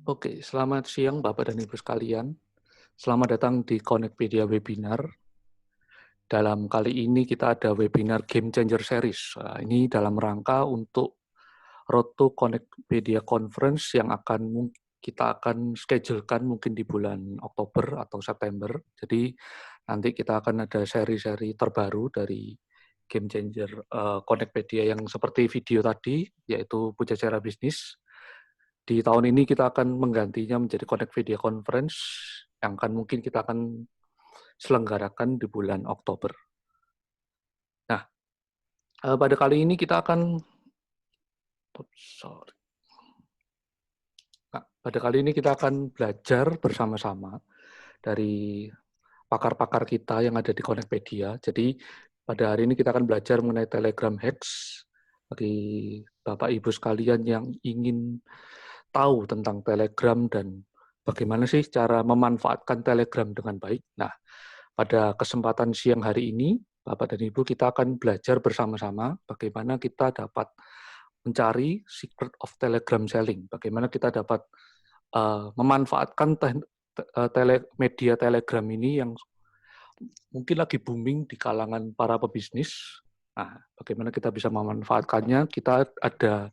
Oke, selamat siang Bapak dan Ibu sekalian. Selamat datang di Connectpedia Webinar. Dalam kali ini kita ada webinar Game Changer Series. Ini dalam rangka untuk Road to Connectpedia Conference yang kita akan schedulekan mungkin di bulan Oktober atau September. Jadi nanti kita akan ada seri-seri terbaru dari Game Changer Connectpedia yang seperti video tadi, yaitu Pujasera Bisnis. Di tahun ini kita akan menggantinya menjadi Connectpedia Conference yang mungkin kita akan selenggarakan di bulan Oktober. Nah, pada kali ini kita akan belajar bersama-sama dari pakar-pakar kita yang ada di Connectpedia. Jadi pada hari ini kita akan belajar mengenai Telegram Hacks. Bagi Bapak Ibu sekalian yang ingin tahu tentang Telegram dan bagaimana sih cara memanfaatkan Telegram dengan baik. Nah, pada kesempatan siang hari ini, Bapak dan Ibu, kita akan belajar bersama-sama bagaimana kita dapat mencari secret of Telegram selling, bagaimana kita dapat memanfaatkan media Telegram ini yang mungkin lagi booming di kalangan para pebisnis. Nah, bagaimana kita bisa memanfaatkannya? Kita ada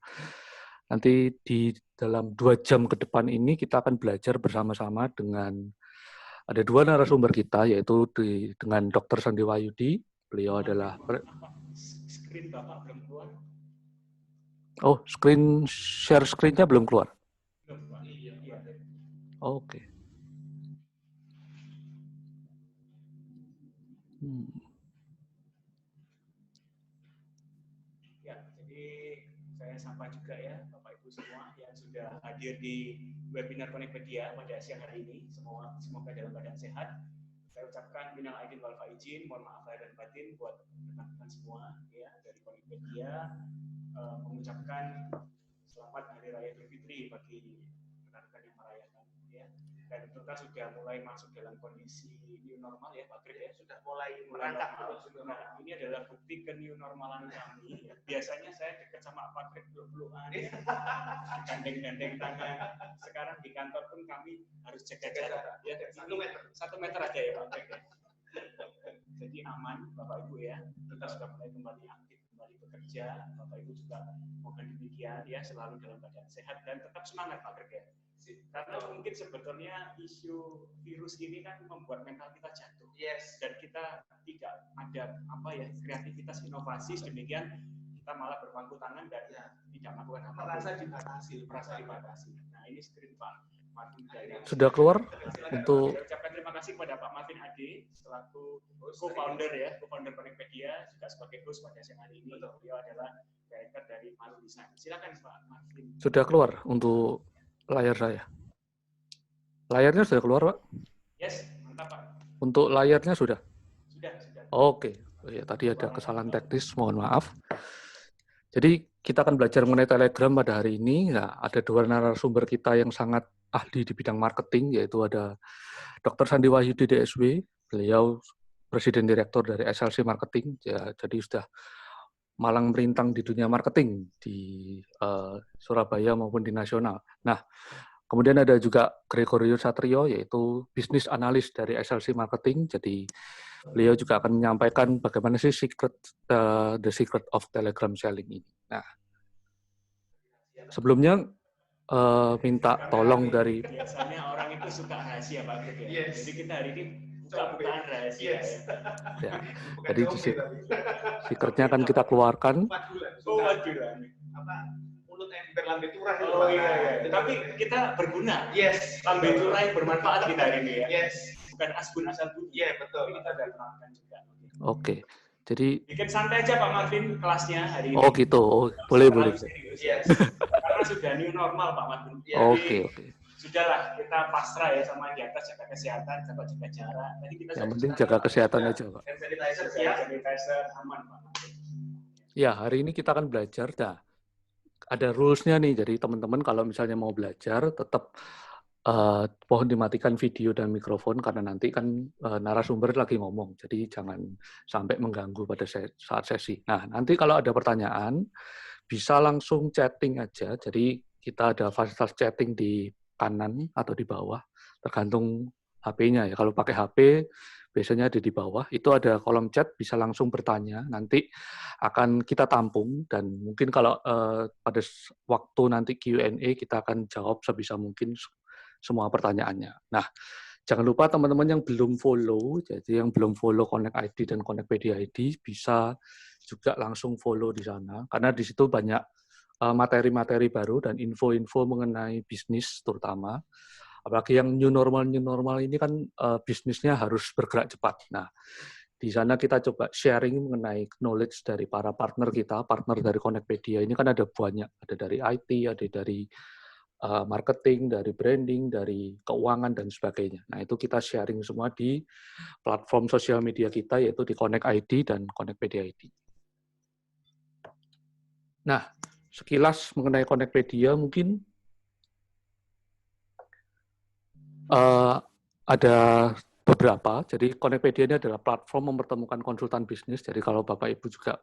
nanti di dalam 2 jam ke depan ini kita akan belajar bersama-sama dengan ada 2 narasumber kita, yaitu dengan Dr. Sandi Wahyudi. Beliau adalah screen Bapak belum keluar. Oh, share screen-nya belum keluar. Oke. Ya, jadi saya sapa juga ya Bapak Ibu semua yang sudah hadir di webinar Connectpedia pada siang hari ini. Semoga dalam keadaan sehat. Saya ucapkan minal aidin wal faizin, mohon maaf lahir dan batin buat rekan-rekan semua ya dari Connectpedia, mengucapkan selamat Hari Raya Idul Fitri bagi rekan-rekan yang merayakan ya. Dan kita sudah mulai masuk dalam kondisi new normal ya Pak Kris ya, sudah mulai merangkak. Nah, ini adalah bukti ke new normalan kami. Biasanya saya dekat sama Pak Kris peluk-pelukan, gandeng-gandeng tangan. Sekarang di kantor pun kami harus jaga jarak ya, 1 meter aja ya Pak Kris ya. Jadi aman Bapak Ibu ya, kita sudah mulai kembali aktif, kembali bekerja. Bapak Ibu juga mohon demikian ya, selalu dalam keadaan sehat dan tetap semangat Pak Kris ya. Karena mungkin sebetulnya isu virus ini kan membuat mental kita jatuh, dan kita tidak ada kreativitas inovasi, demikian kita malah berpangku tangan dan tidak melakukan apa-apa. Merasa dibatasi. Nah ini screen Pak Marvin sudah keluar untuk. Saya ucapkan terima kasih kepada Pak Marvin Ade selaku co-founder Connectpedia, juga sebagai host pada siang hari ini. Beliau adalah director dari Malu Design. Silakan Pak Marvin. Sudah keluar untuk layar saya. Layarnya sudah keluar, Pak? Yes, mantap Pak. Untuk layarnya sudah? Sudah. Oke. Ya, tadi ada kesalahan teknis, mohon maaf. Jadi kita akan belajar mengenai Telegram pada hari ini. Nah, ada 2 narasumber kita yang sangat ahli di bidang marketing, yaitu ada Dr. Sandi Wahyudi DSW, beliau Presiden Direktur dari SLC Marketing, ya, jadi sudah malang melintang di dunia marketing di Surabaya maupun di nasional. Nah, kemudian ada juga Gregorio Satrio, yaitu bisnis analis dari SLC Marketing. Jadi beliau juga akan menyampaikan bagaimana sih the secret of Telegram selling ini. Nah, sebelumnya minta tolong dari. Biasanya orang itu suka rahasia Pak Greg ya. Jadi kita hari ini buka-bukaan rahasia. Ya. Jadi secretnya akan kita keluarkan. 4 bulan. Mulut ember lambe turah. Oh iya. Tapi kita berguna. Yes. Lambe turah yang bermanfaat kita hari ini ya. Yes. Bukan asbun asal bunyi. Iya, betul. Tapi kita ada terangkan juga. Oke. Jadi bikin santai aja Pak Marvin kelasnya hari ini. Oh gitu. Oh, boleh. Yes. Karena sudah new normal Pak Marvin. Oke. Sudahlah, kita pasrah ya sama di atas, jaga kesehatan, jaga jarak. Tadi kita yang penting jaga kesehatan aja Pak. Sanitizer aman Pak. Ya, hari ini kita akan belajar. Nah, ada rules-nya nih. Jadi teman-teman kalau misalnya mau belajar tetap mohon dimatikan video dan mikrofon karena nanti kan narasumber lagi ngomong, jadi jangan sampai mengganggu pada saat sesi. Nah, nanti kalau ada pertanyaan bisa langsung chatting aja. Jadi kita ada fasilitas chatting di kanan atau di bawah, tergantung HP-nya ya. Kalau pakai HP, biasanya ada di bawah. Itu ada kolom chat, bisa langsung bertanya. Nanti akan kita tampung, dan mungkin kalau pada waktu nanti Q&A, kita akan jawab sebisa mungkin semua pertanyaannya. Nah, jangan lupa teman-teman yang belum follow, jadi yang belum follow Connect ID dan Connectpedia ID, bisa juga langsung follow di sana, karena di situ banyak materi-materi baru dan info-info mengenai bisnis terutama. Apalagi yang new normal ini kan bisnisnya harus bergerak cepat. Nah, di sana kita coba sharing mengenai knowledge dari para partner kita, partner dari Connectpedia ini kan ada banyak, ada dari IT, ada dari marketing, dari branding, dari keuangan, dan sebagainya. Nah, itu kita sharing semua di platform sosial media kita, yaitu di Connect ID dan Connectpedia ID. Nah, sekilas mengenai Connectpedia mungkin ada beberapa. Jadi Connectpedia ini adalah platform mempertemukan konsultan bisnis. Jadi kalau Bapak Ibu juga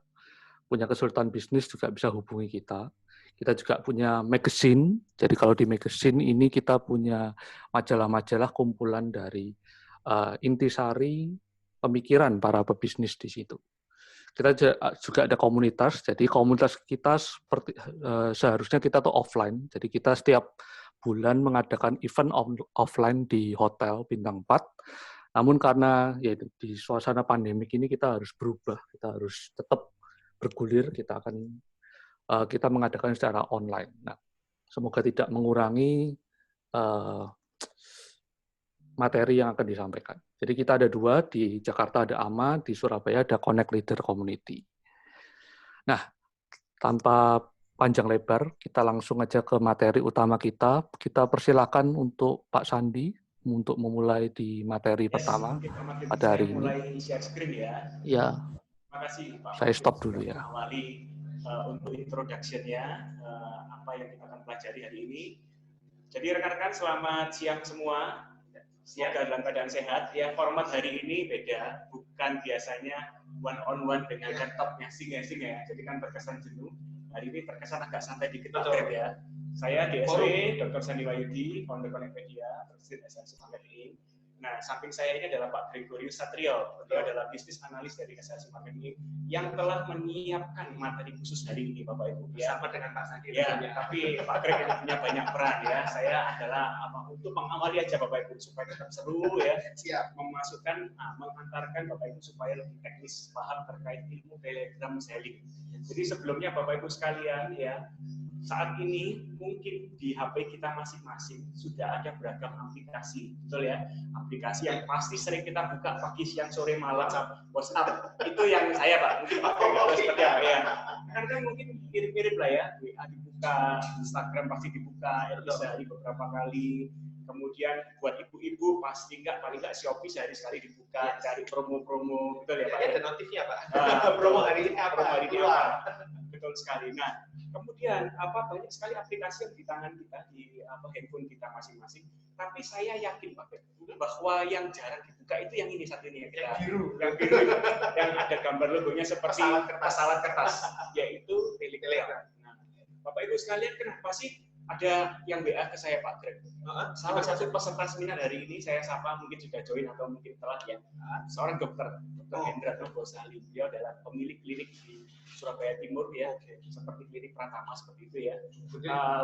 punya konsultan bisnis, juga bisa hubungi kita. Kita juga punya magazine. Jadi kalau di magazine ini kita punya majalah-majalah kumpulan dari intisari pemikiran para pebisnis di situ. Kita juga ada komunitas. Jadi komunitas kita seperti seharusnya kita tuh offline. Jadi kita setiap bulan mengadakan event offline di hotel bintang 4. Namun karena ya di suasana pandemik ini kita harus berubah, kita harus tetap bergulir, kita mengadakan secara online. Nah, semoga tidak mengurangi materi yang akan disampaikan. Jadi kita ada 2, di Jakarta ada AMA, di Surabaya ada Connect Leader Community. Nah, tanpa panjang lebar, kita langsung aja ke materi utama kita. Kita persilakan untuk Pak Sandi untuk memulai di materi pertama pada hari ini. Mulai share screen ya. Ya. Makasih Pak. Saya stop dulu ya. Mengawali untuk introduction-nya, apa yang kita akan pelajari hari ini. Jadi rekan-rekan selamat siang semua. Semoga dalam keadaan sehat. Ya, format hari ini beda, bukan biasanya one on one dengan laptop ngasing-ngasing ya. Jadi kan terkesan jenuh. Hari ini terkesan agak santai dikit ya. Saya DSW, Dr. Sandi Wahyudi, founder Connectpedia, Presiden SLC Marketing. Nah, samping saya ini adalah Pak Gregorius Satrio, beliau adalah bisnis analis dari SLC Marketing yang telah menyiapkan materi khusus hari ini, Bapak Ibu. Ya, sama dengan Pak Sandi. Ya, tapi Pak Greg punya banyak peran ya. Saya adalah untuk mengawali aja Bapak Ibu supaya tetap seru ya. Siap. Mengantarkan Bapak Ibu supaya lebih teknis paham terkait ilmu Telegram selling. Jadi sebelumnya Bapak Ibu sekalian ya, saat ini mungkin di HP kita masing-masing sudah ada beragam aplikasi, betul ya? Aplikasi yang pasti sering kita buka pagi, siang, sore, malam, WhatsApp. Itu yang saya Pak, mungkin Pak seperti apa ya? Kan mungkin mirip-mirip lah ya, WA dibuka, Instagram pasti dibuka, sehari beberapa kali. Kemudian buat ibu-ibu pasti paling nggak Shopee sehari sekali dibuka, dari promo-promo, betul ya Pak? Ada notifnya Pak. Promo hari ini apa? Betul sekali. Nah, kemudian banyak sekali aplikasi yang di tangan kita, di handphone kita masing-masing. Tapi saya yakin Pak bahwa yang jarang dibuka itu yang ini satu ini ya. Yang biru itu, yang ada gambar logonya seperti pesawat kertas, yaitu Telegram. Nah, Bapak Ibu sekalian, kenapa sih ada yang WA ke saya Pak Greg? Salah satu peserta seminar hari ini saya sapa, mungkin sudah join atau mungkin telah ya. Seorang Dr. Hendra Gosali. Dia adalah pemilik klinik di Surabaya Timur ya, seperti klinik Pratama seperti itu ya.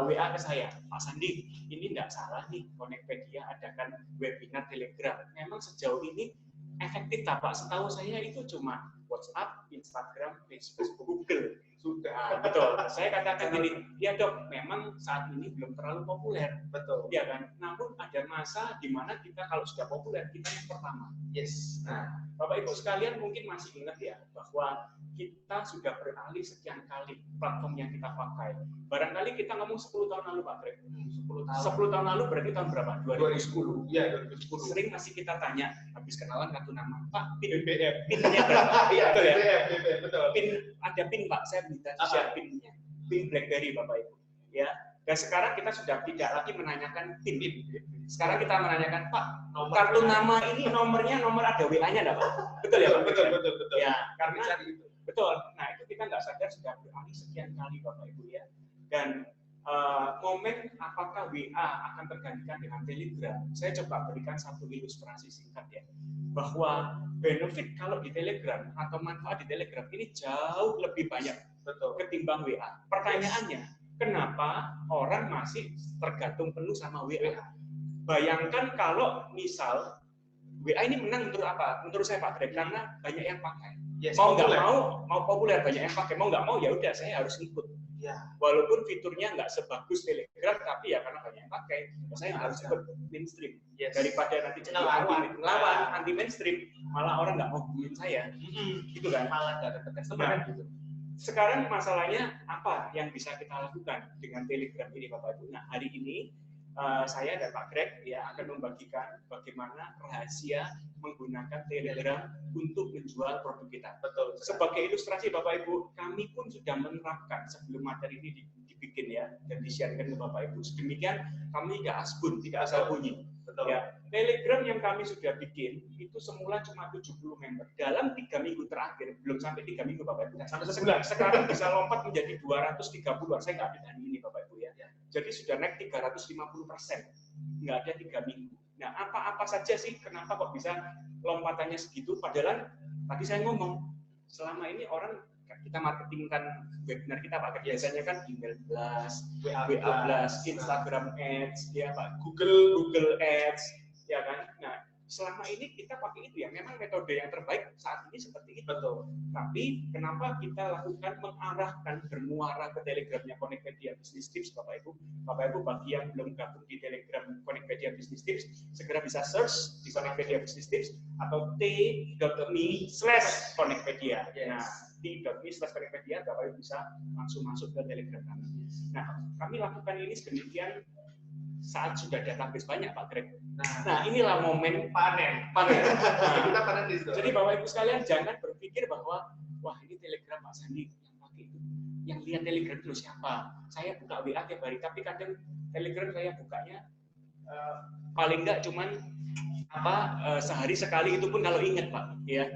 WA ke saya, Pak Sandi, ini tidak salah nih Connectpedia adakan webinar Telegram. Memang sejauh ini efektif Pak. Setahu saya itu cuma WhatsApp, Instagram, Facebook, Google. Sudah, betul. Saya katakan gini, ya Dok, memang saat ini belum terlalu populer. Betul. Ya kan? Namun ada masa di mana kita kalau sudah populer, kita yang pertama. Yes. Nah, Bapak Ibu sekalian mungkin masih ingat ya, bahwa kita sudah beralih sekian kali platform yang kita pakai. Barangkali kita ngomong 10 tahun lalu Pak Greg. 10 tahun lalu berarti tahun berapa? 2010. Iya, 2010. Sering masih kita tanya, habis kenalan kartu nama, Pak, PIN BBM. PIN-nya berapa? Iya, betul ya? BBM, betul. PIN, ada PIN Pak, saya minta share PIN-nya. PIN BlackBerry Bapak Ibu. Ya. Dan sekarang kita sudah tidak lagi menanyakan PIN. Sekarang kita menanyakan, Pak, kartu nama ini nomornya nomor ada WA-nya enggak, Pak? Betul ya, Pak? Betul. Ya, karena betul. Nah, itu kita nggak sadar sudah beralih sekian kali Bapak Ibu ya. Dan momen apakah WA akan tergantikan dengan Telegram, saya coba berikan satu ilustrasi singkat ya, bahwa benefit kalau di Telegram atau manfaat di Telegram ini jauh lebih banyak ketimbang WA. Pertanyaannya, kenapa orang masih tergantung penuh sama WA? Bayangkan kalau misal WA ini menang menurut apa? Menurut saya Pak Greg, karena banyak yang pakai. Yes, mau nggak mau populer, banyak yang pakai. Mau nggak mau ya udah saya harus ikut. Ya. Walaupun fiturnya nggak sebagus Telegram, tapi ya karena banyak yang pakai, saya harus ikut mainstream. Yes. Daripada nanti jadi anti mainstream, malah orang nggak mau hubungin saya. Gitu kan? Malah nggak deket customer gitu. Sekarang masalahnya apa yang bisa kita lakukan dengan Telegram ini Bapak Ibu? Nah, hari ini saya dan Pak Greg ya akan membagikan bagaimana rahasia menggunakan Telegram untuk menjual produk kita. Betul. Sebagai ilustrasi Bapak Ibu, kami pun sudah menerapkan sebelum materi ini dibikin ya dan disiarkan ke Bapak Ibu. Sedemikian kami tidak asbun, tidak asal bunyi. Betul. Ya, Telegram yang kami sudah bikin itu semula cuma 70 member. Dalam 3 minggu terakhir, belum sampai 3 minggu Bapak Ibu. Sampai sebulan. Sekarang bisa lompat menjadi 230-an. Saya nggak ada ini Bapak Ibu ya. Jadi sudah naik 350%. Nggak ada 3 minggu. Nah, apa-apa saja sih kenapa kok bisa lompatannya segitu? Padahal tadi saya ngomong, selama ini orang kita marketingkan webinar kita Pak, biasanya kan email blast, WA blast, Instagram ads, ya Pak, Google ads, ya kan. Nah, selama ini kita pakai itu ya, memang metode yang terbaik saat ini seperti itu. Betul. Tapi kenapa kita lakukan mengarahkan bermuara ke Telegramnya Connectpedia Business Tips, Bapak Ibu? Bapak Ibu bagi yang belum gabung di Telegram Connectpedia Business Tips, segera bisa search di Connectpedia Business Tips atau t.me/Connectpedia. Nah, t.me/Connectpedia, Bapak Ibu bisa langsung masuk ke Telegram kami. Nah, kami lakukan ini sedemikian saat sudah database banyak Pak Greg. Nah, inilah momen panen. Nah, kita panen di situ. Jadi Bapak Ibu sekalian jangan berpikir bahwa wah ini Telegram Pak Sandi yang pakai itu. Yang lihat Telegram itu siapa? Saya buka WA tiap hari, tapi kadang Telegram saya bukanya paling enggak cuman sehari sekali, itu pun kalau ingat Pak, ya.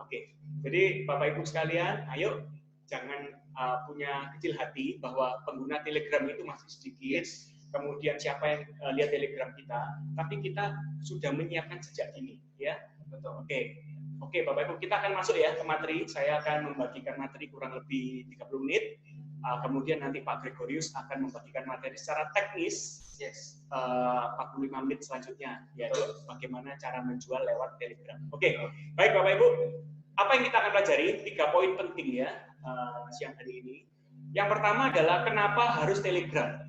Oke. Jadi Bapak Ibu sekalian, ayo jangan punya kecil hati bahwa pengguna Telegram itu masih sedikit. Kemudian siapa yang lihat Telegram kita, tapi kita sudah menyiapkan sejak dini, ya. Betul. Oke, Bapak Ibu, kita akan masuk ya ke materi. Saya akan membagikan materi kurang lebih 30 menit. Kemudian nanti Pak Gregorius akan membagikan materi secara teknis 45 menit selanjutnya, yaitu bagaimana cara menjual lewat Telegram. Oke, baik Bapak Ibu, apa yang kita akan pelajari? 3 poin penting ya siang hari ini. Yang pertama adalah kenapa harus Telegram?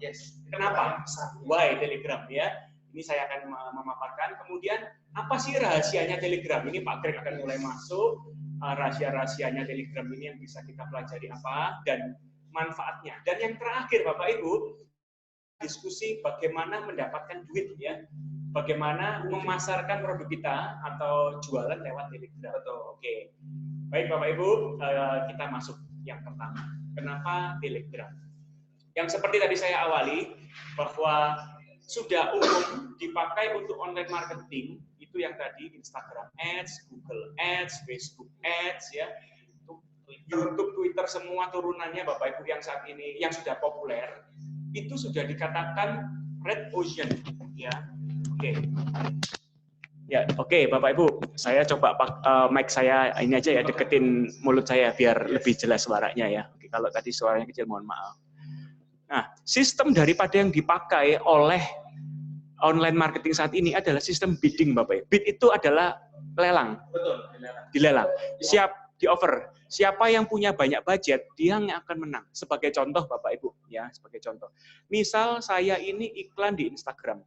Kenapa? Why Telegram ya? Ini saya akan memaparkan. Kemudian apa sih rahasianya Telegram? Ini Pak Greg akan mulai masuk rahasia-rahasianya Telegram ini yang bisa kita pelajari apa dan manfaatnya. Dan yang terakhir Bapak Ibu, diskusi bagaimana mendapatkan duit ya. Bagaimana memasarkan produk kita atau jualan lewat Telegram. Betul. Oke. Baik Bapak Ibu, kita masuk yang pertama. Kenapa Telegram? Yang seperti tadi saya awali, bahwa sudah umum dipakai untuk online marketing, itu yang tadi Instagram Ads, Google Ads, Facebook Ads, ya, YouTube, Twitter, semua turunannya Bapak Ibu yang saat ini, yang sudah populer, itu sudah dikatakan red ocean. Ya. Oke, Bapak Ibu, saya coba mic saya ini aja ya, deketin mulut saya biar lebih jelas suaranya ya. Oke, kalau tadi suaranya kecil, mohon maaf. Nah, sistem daripada yang dipakai oleh online marketing saat ini adalah sistem bidding, Bapak Ibu. Bid itu adalah lelang. Betul, dilelang. Siap di-offer. Siapa yang punya banyak budget, dia yang akan menang. Sebagai contoh, Bapak Ibu, ya, sebagai contoh. Misal saya ini iklan di Instagram.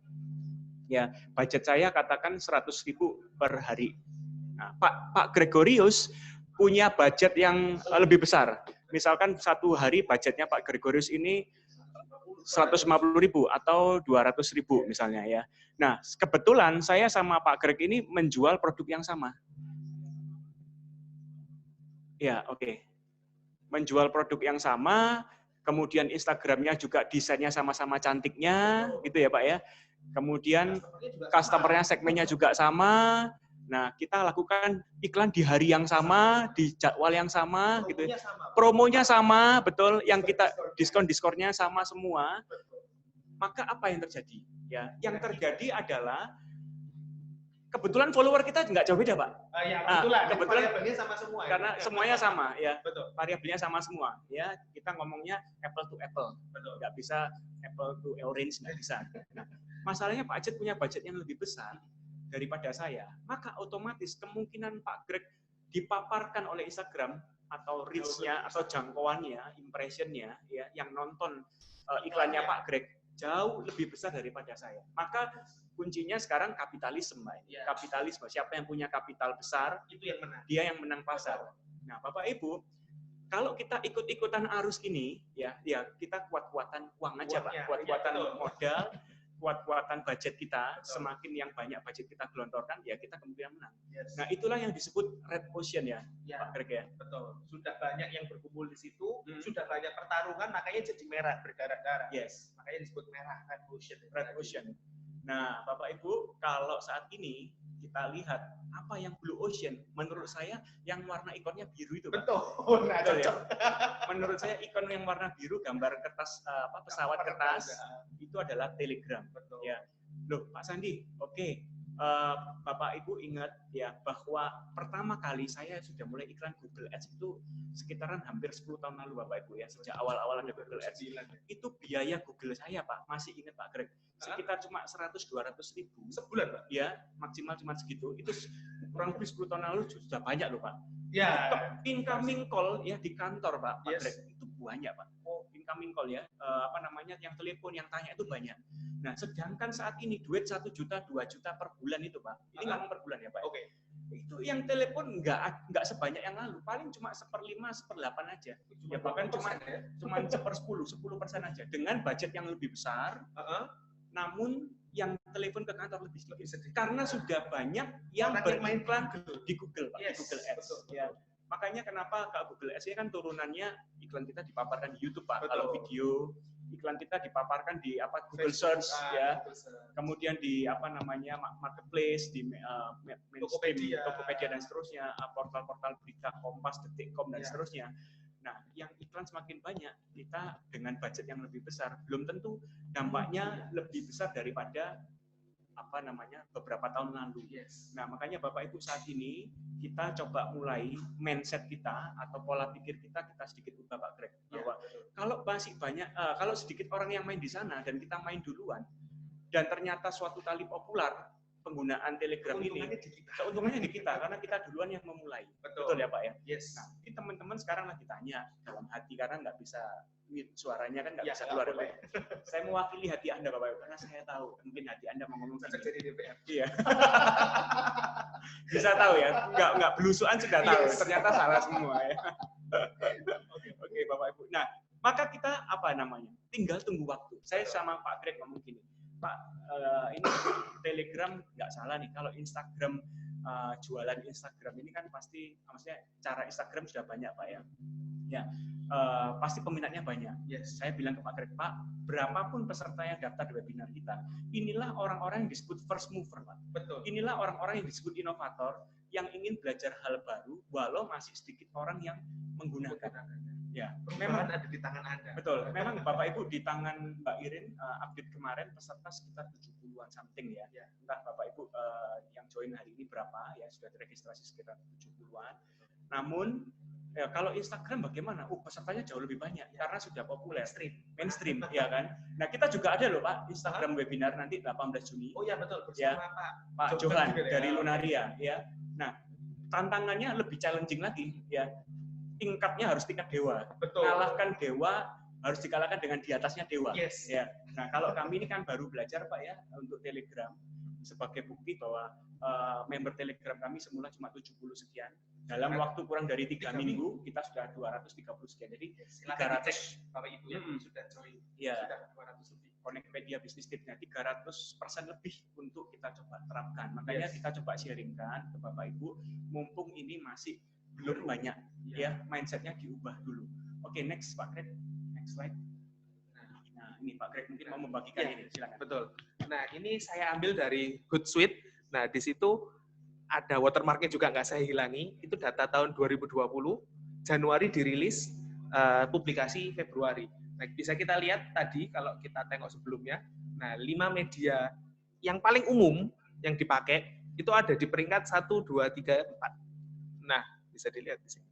Ya, budget saya katakan 100.000 per hari. Nah, Pak Gregorius punya budget yang lebih besar. Misalkan satu hari budgetnya Pak Gregorius ini 150.000 atau 200.000 misalnya ya. Nah, kebetulan saya sama Pak Greg ini menjual produk yang sama. Ya, oke. Menjual produk yang sama, kemudian Instagramnya juga desainnya sama-sama cantiknya, gitu ya Pak ya. Kemudian customernya segmennya juga sama. Nah, kita lakukan iklan di hari yang sama, di jadwal yang sama, gitu. Promonya sama, betul. Yang kita diskonnya sama semua. Maka apa yang terjadi? Ya, yang terjadi adalah kebetulan follower kita nggak jauh beda, Pak. Kebetulan variabelnya sama semua. Karena semuanya sama, ya. Betul. Variabelnya sama semua, ya. Kita ngomongnya apple to apple, betul. Nggak bisa apple to orange, nggak bisa. Nah, masalahnya Pak Ajat punya budget yang lebih besar daripada saya, maka otomatis kemungkinan Pak Greg dipaparkan oleh Instagram atau reach-nya atau jangkauannya, impression-nya, ya, yang nonton iklannya Pak Greg jauh lebih besar daripada saya. Maka kuncinya sekarang kapitalisme, kapitalisme. Siapa yang punya kapital besar, itu yang menang. Dia yang menang pasar. Nah, Bapak Ibu, kalau kita ikut-ikutan arus ini, ya kita kuat-kuatan uang aja, Pak, kuat-kuatan modal, kuat-kuatan budget kita. Semakin yang banyak budget kita gelontorkan, ya kita kemungkinan menang. Nah, itulah yang disebut red ocean, ya, Pak Greg, ya. Betul. Sudah banyak yang berkumpul di situ, sudah banyak pertarungan, makanya jadi merah, berdarah-darah. Yes. Makanya disebut merah, red ocean. Red ocean. Nah, Bapak Ibu, kalau saat ini kita lihat apa yang blue ocean, menurut saya yang warna ikonnya biru itu, Pak. Betul. Nah, cocok. Ya? Menurut saya ikon yang warna biru, gambar kertas pesawat kertas itu adalah Telegram. Betul. Ya. Loh, Pak Sandi, oke. Bapak Ibu ingat ya bahwa pertama kali saya sudah mulai iklan Google Ads itu sekitaran hampir 10 tahun lalu, Bapak Ibu, ya, sejak awal-awal ada Google Ads. Itu biaya Google saya, Pak, masih ingat Pak Greg, sekitar cuma 100-200 ribu sebulan, Pak. Ya, maksimal cuma segitu. Itu kurang lebih 10 tahun lalu sudah banyak loh, Pak. Ya. Incoming call ya di kantor, Pak, Pak Greg, itu banyak, Pak. Incoming call ya, yang telepon, yang tanya itu banyak. Nah, sedangkan saat ini duit 1 juta, 2 juta per bulan itu, Pak. Ini ngomong per bulan ya, Pak. Oke. Itu yang telepon nggak sebanyak yang lalu, paling cuma 1/5, 1/8 aja. Ya bahkan cuma 1/10, 10% aja. Dengan budget yang lebih besar, namun yang telepon ke kantor lebih sedikit. Karena sudah banyak yang beriklan di Google, Pak, di Google Ads. Betul. Ya. Makanya kenapa Google Ads ini kan turunannya iklan kita dipaparkan di YouTube, Pak. Betul. Kalau video iklan kita dipaparkan di Google Search, ya. Kemudian di marketplace, di Tokopedia dan seterusnya, portal-portal berita Kompas, Detikcom dan seterusnya. Nah, yang iklan semakin banyak, kita dengan budget yang lebih besar, belum tentu dampaknya lebih besar daripada beberapa tahun lalu. Yes. Nah, makanya Bapak Ibu saat ini kita coba mulai mindset kita atau pola pikir kita sedikit ubah, Pak Greg. Bahwa kalau masih banyak, kalau sedikit orang yang main di sana dan kita main duluan, dan ternyata suatu kali populer penggunaan Telegram ini, keuntungannya di kita karena kita duluan yang memulai. Betul ya, Pak, ya. Yes. Nah, ini teman-teman sekarang lagi tanya dalam hati karena nggak bisa suaranya kan nggak bisa keluar, Pak. Saya mewakili hati Anda, Bapak, karena saya tahu mungkin hati Anda mau ngomong jadi DPR. Iya. Bisa tahu ya, nggak belusuan sudah tahu. Yes. Ternyata salah semua ya. Oke, Bapak Ibu. Nah, maka kita tinggal tunggu waktu. Saya sama Pak Greg ngomong gini, Pak, ini Telegram nggak salah nih. Kalau Instagram, jualan Instagram ini kan pasti, maksudnya cara Instagram sudah banyak, Pak, ya. Ya, pasti peminatnya banyak. Yes. Saya bilang ke Pak Greg, Pak, berapapun peserta yang daftar di webinar kita, inilah orang-orang yang disebut first mover, Pak. Betul. Inilah orang-orang yang disebut inovator yang ingin belajar hal baru, walau masih sedikit orang yang menggunakan. Ya, memang ada di tangan Anda. Betul. Memang Bapak Ibu di tangan Mbak Irin, update kemarin peserta sekitar 70-an something ya. Entah Bapak Ibu yang join hari ini berapa ya, sudah diregistrasi sekitar 70-an. Namun kalau Instagram bagaimana? Pesertanya jauh lebih banyak karena sudah populer. Mainstream, ya kan? Nah, kita juga ada loh, Pak, Instagram webinar nanti 18 Juni. Oh ya, betul. Bersama ya, Pak Johan dari Lunaria, ya. Nah, tantangannya lebih challenging lagi, ya. Tingkatnya harus tingkat dewa. Betul. Kalahkan dewa harus dikalahkan dengan di atasnya dewa. Yes. Ya. Nah, kalau kami ini kan baru belajar, Pak, ya, untuk Telegram. Sebagai bukti bahwa member Telegram kami semula cuma 70 sekian. Dalam waktu kurang dari 3 minggu, kita sudah 230 sekian. Jadi 300 Bapak Ibu yang sudah join. Ya. Sudah 200 lebih. Connectpedia Business Tips-nya 300% lebih untuk kita coba terapkan. Makanya kita coba sharingkan ke Bapak Ibu, mumpung ini masih belum banyak, ya, mindsetnya diubah dulu. Oke, next Pak Greg, next slide. Nah, ini Pak Greg mungkin mau membagikan ini, silakan. Betul. Nah, ini saya ambil dari Hootsuite. Nah, di situ ada watermarknya juga nggak saya hilangi. Itu data tahun 2020, Januari dirilis, publikasi Februari. Nah, bisa kita lihat tadi kalau kita tengok sebelumnya, nah 5 media yang paling umum yang dipakai itu ada di peringkat 1, 2, 3, 4. Nah, bisa dilihat di sini.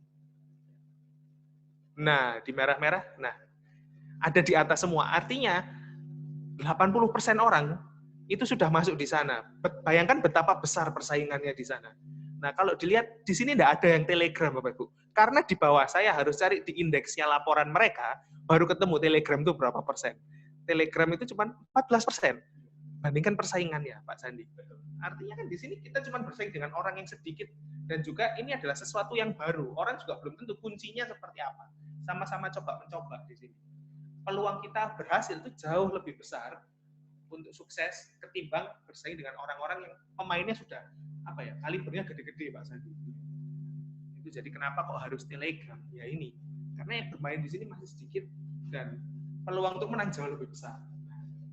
Nah, di merah-merah, nah ada di atas semua. Artinya 80% orang itu sudah masuk di sana. Bayangkan betapa besar persaingannya di sana. Nah, kalau dilihat di sini tidak ada yang Telegram, Bapak Ibu. Karena di bawah saya harus cari di indeksnya laporan mereka, baru ketemu Telegram itu berapa persen. Telegram itu cuma 14%. Bandingkan persaingannya, Pak Sandi. Artinya kan di sini kita cuma bersaing dengan orang yang sedikit, dan juga ini adalah sesuatu yang baru. Orang juga belum tentu kuncinya seperti apa. Sama-sama coba-mencoba di sini. Peluang kita berhasil itu jauh lebih besar untuk sukses ketimbang bersaing dengan orang-orang yang pemainnya sudah kalibernya gede-gede, Pak Sandi. Itu jadi kenapa kok harus Telegram? Ya ini, karena yang bermain di sini masih sedikit dan peluang untuk menang jauh lebih besar.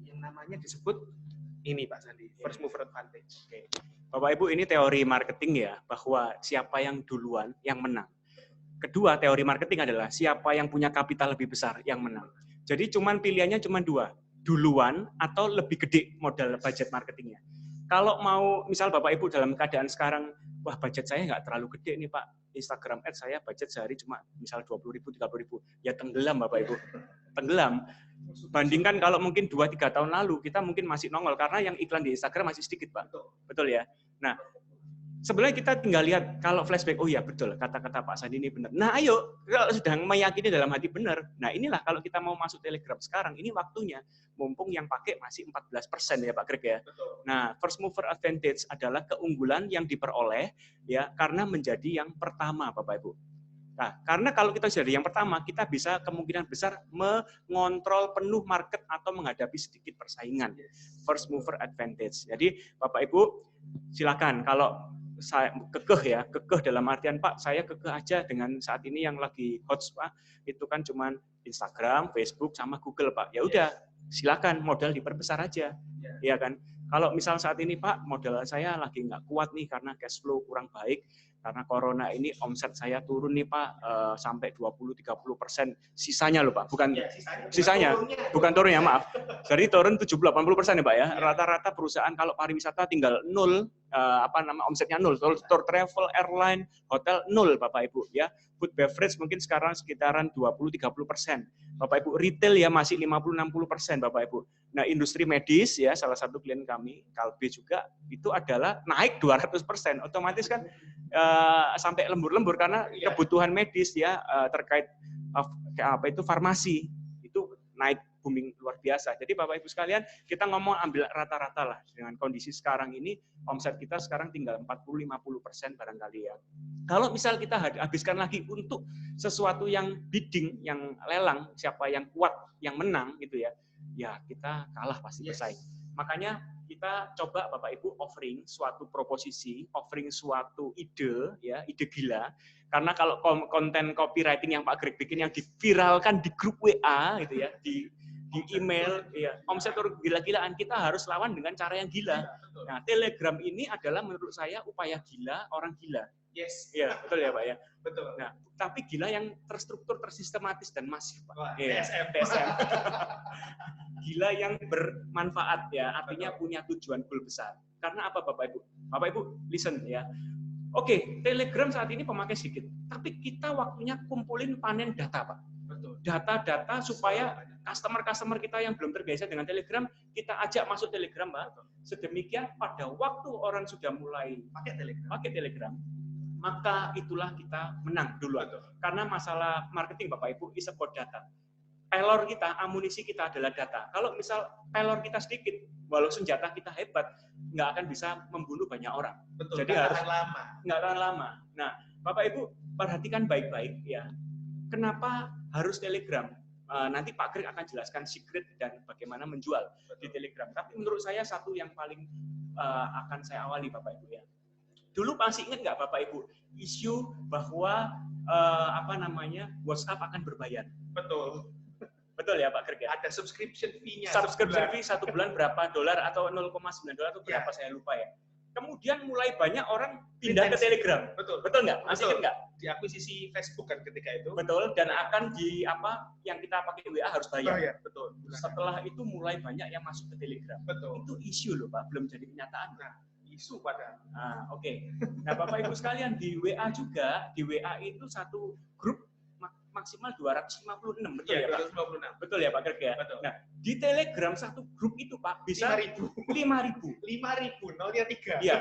Yang namanya disebut ini, Pak Sandi, first mover advantage. Oke. Bapak Ibu, ini teori marketing ya, bahwa siapa yang duluan yang menang. Kedua, teori marketing adalah siapa yang punya kapital lebih besar yang menang. Jadi pilihannya cuma 2, duluan atau lebih gede modal budget marketingnya. Kalau mau, misal Bapak Ibu dalam keadaan sekarang, wah budget saya nggak terlalu gede nih Pak, Instagram Ads saya budget sehari cuma misal 20.000, 30.000, ya tenggelam Bapak Ibu, tenggelam. Bandingkan kalau mungkin 2-3 tahun lalu, kita mungkin masih nongol, karena yang iklan di Instagram masih sedikit Pak. Betul ya? Nah, sebenarnya kita tinggal lihat, kalau flashback, oh ya betul, kata-kata Pak Sandi ini benar. Nah ayo, kalau sudah meyakini dalam hati benar, nah inilah kalau kita mau masuk Telegram sekarang, ini waktunya, mumpung yang pakai masih 14% ya Pak Greg ya. Nah, first mover advantage adalah keunggulan yang diperoleh ya karena menjadi yang pertama Bapak Ibu. Nah, karena kalau kita jadi yang pertama, kita bisa kemungkinan besar mengontrol penuh market atau menghadapi sedikit persaingan. First mover advantage. Jadi Bapak Ibu, silakan kalau saya kekeh dalam artian Pak, saya kekeh aja dengan saat ini yang lagi hot Pak, itu kan cuman Instagram, Facebook sama Google Pak. Ya udah, silakan modal diperbesar aja. Ya kan? Kalau misal saat ini Pak, modal saya lagi nggak kuat nih karena cash flow kurang baik, karena corona ini omset saya turun nih Pak sampai 20-30%, sisanya loh Pak, bukan sisanya, bukan turunnya maaf. Jadi turun 70-80% ya Pak ya. Rata-rata perusahaan kalau pariwisata tinggal 0, omsetnya 0, tour travel, airline, hotel 0 Bapak Ibu ya. Food beverage mungkin sekarang sekitaran 20-30%. Bapak Ibu, retail ya masih 50-60% Bapak Ibu. Nah, industri medis ya salah satu klien kami, Kalbe juga, itu adalah naik 200%. Otomatis kan sampai lembur-lembur karena kebutuhan medis ya terkait farmasi itu naik booming luar biasa. Jadi Bapak Ibu sekalian, kita ngomong ambil rata-rata lah dengan kondisi sekarang ini, omset kita sekarang tinggal 40-50% barangkali ya. Kalau misal kita habiskan lagi untuk sesuatu yang bidding, yang lelang, siapa yang kuat, yang menang gitu ya, ya kita kalah pasti bersaing. Makanya kita coba Bapak Ibu offering suatu proposisi, offering suatu ide, ya ide gila. Karena kalau konten copywriting yang Pak Greg bikin yang diviralkan di grup WA gitu ya, di email, ya omset turun gila-gilaan, kita harus lawan dengan cara yang gila. Nah, Telegram ini adalah menurut saya upaya gila orang gila. Yes. Ya, betul ya Pak ya. Betul. Nah, tapi gila yang terstruktur, tersistematis dan masif Pak. Wah, ya, TSM. Gila yang bermanfaat ya, artinya punya tujuan goal besar. Karena apa Bapak Ibu? Bapak Ibu, listen ya. Oke, Telegram saat ini pemakai sedikit, tapi kita waktunya kumpulin panen data Pak. Betul. Data-data supaya customer-customer kita yang belum terbiasa dengan Telegram, kita ajak masuk Telegram Pak. Sedemikian pada waktu orang sudah mulai pakai Telegram, maka itulah kita menang duluan. Karena masalah marketing Bapak Ibu is about data. Pelor kita, amunisi kita adalah data. Kalau misal pelor kita sedikit, walau senjata kita hebat, nggak akan bisa membunuh banyak orang. Betul. Jadi harus nggak akan lama. Nah, Bapak Ibu perhatikan baik-baik ya. Kenapa harus Telegram? Nanti Pak Greg akan jelaskan secret dan bagaimana menjual di Telegram. Tapi menurut saya satu yang paling akan saya awali Bapak Ibu ya. Dulu masih ingat nggak Bapak Ibu isu bahwa WhatsApp akan berbayar? Betul. Betul ya Pak Greg ya? Ada subscription fee-nya. Subscription fee 1 bulan berapa dolar atau $0,9 atau berapa saya lupa ya. kemudian mulai banyak orang pindah ke Telegram. Betul nggak? Masih ingat nggak? Diakuisisi Facebook kan ketika itu. Betul, dan akan yang kita pakai WA harus bayar. Betul. Setelah itu mulai banyak yang masuk ke Telegram. Betul. Itu isu loh Pak, belum jadi kenyataan. Nah, isu pada. Oke. Nah, Bapak Ibu sekalian, di WA juga, di WA itu satu grup maksimal 256, betul ya Pak? 256. Betul ya Pak Kerja? Betul. Nah, di Telegram satu grup itu Pak bisa 5.000. 5.000. Nolnya 3. Iya,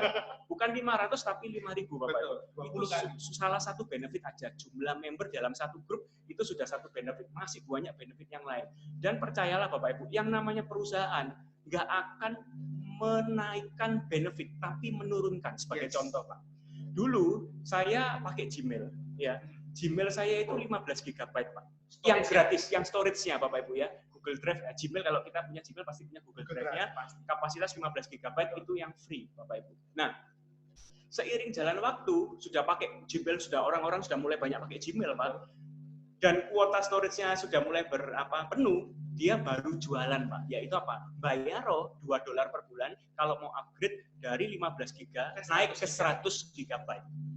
bukan 500 tapi 5.000 Bapak Betul. Ibu. Itu salah satu benefit aja. Jumlah member dalam satu grup itu sudah satu benefit, masih banyak benefit yang lain. Dan percayalah Bapak Ibu, yang namanya perusahaan nggak akan menaikkan benefit tapi menurunkan. Sebagai contoh Pak. Dulu saya pakai Gmail, ya. Gmail saya itu 15 GB Pak. Yang gratis, yang storage-nya Bapak Ibu ya. Google Drive, Gmail kalau kita punya Gmail pasti punya Google Drive-nya. Kapasitas 15 GB itu yang free Bapak Ibu. Nah, seiring jalan waktu sudah pakai Gmail, orang-orang sudah mulai banyak pakai Gmail Pak. Dan kuota storage-nya sudah mulai penuh, dia baru jualan Pak. Yaitu apa? Bayar $2 per bulan kalau mau upgrade dari 15 GB naik ke 100 GB.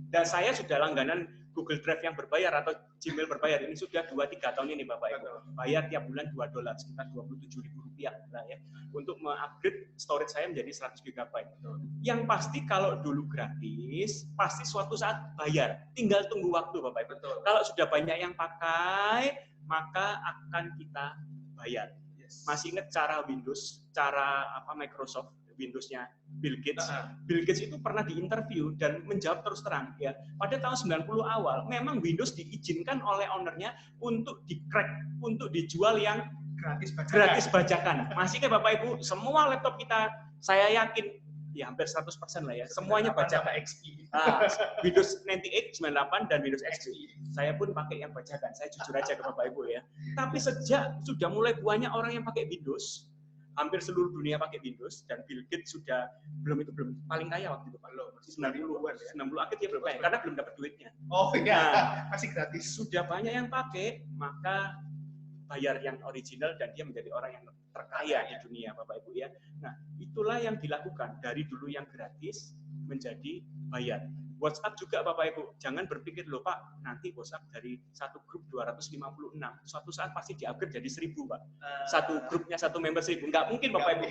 Dan saya sudah langganan Google Drive yang berbayar atau Gmail berbayar ini sudah 2-3 tahun ini Bapak Ibu. Bayar tiap bulan $2, sekitar Rp27.000 lah ya, untuk mengupgrade storage saya menjadi 100 GB. Yang pasti kalau dulu gratis, pasti suatu saat bayar. Tinggal tunggu waktu Bapak Ibu. Kalau sudah banyak yang pakai, maka akan kita bayar. Masih ingat cara Windows, cara Microsoft, Windows-nya Bill Gates. Bill Gates itu pernah diinterview dan menjawab terus terang ya. Pada tahun 90 awal memang Windows diizinkan oleh ownernya untuk di-crack, untuk dijual yang gratis bajakan. Masih kan Bapak Ibu, semua laptop kita saya yakin ya hampir 100% lah ya. Semuanya bajakan XP. Windows 98, 98 dan Windows XP. Saya pun pakai yang bajakan. Saya jujur aja ke Bapak Ibu ya. Tapi sejak sudah mulai banyak orang yang pakai Windows, hampir seluruh dunia pakai Windows, dan Bill Gates sudah belum paling kaya waktu itu Pak. Masih 90 akhir dia belum kaya karena belum dapat duitnya. Oh iya, masih gratis. Sudah banyak yang pakai, maka bayar yang original dan dia menjadi orang yang terkaya di dunia Bapak Ibu ya. Nah, itulah yang dilakukan dari dulu yang gratis menjadi bayar. WhatsApp juga Bapak Ibu, jangan berpikir loh Pak, nanti WhatsApp dari satu grup 256, suatu saat pasti di-upgrade jadi 1000 Pak. Satu grupnya satu member 1000, nggak mungkin Bapak Ibu.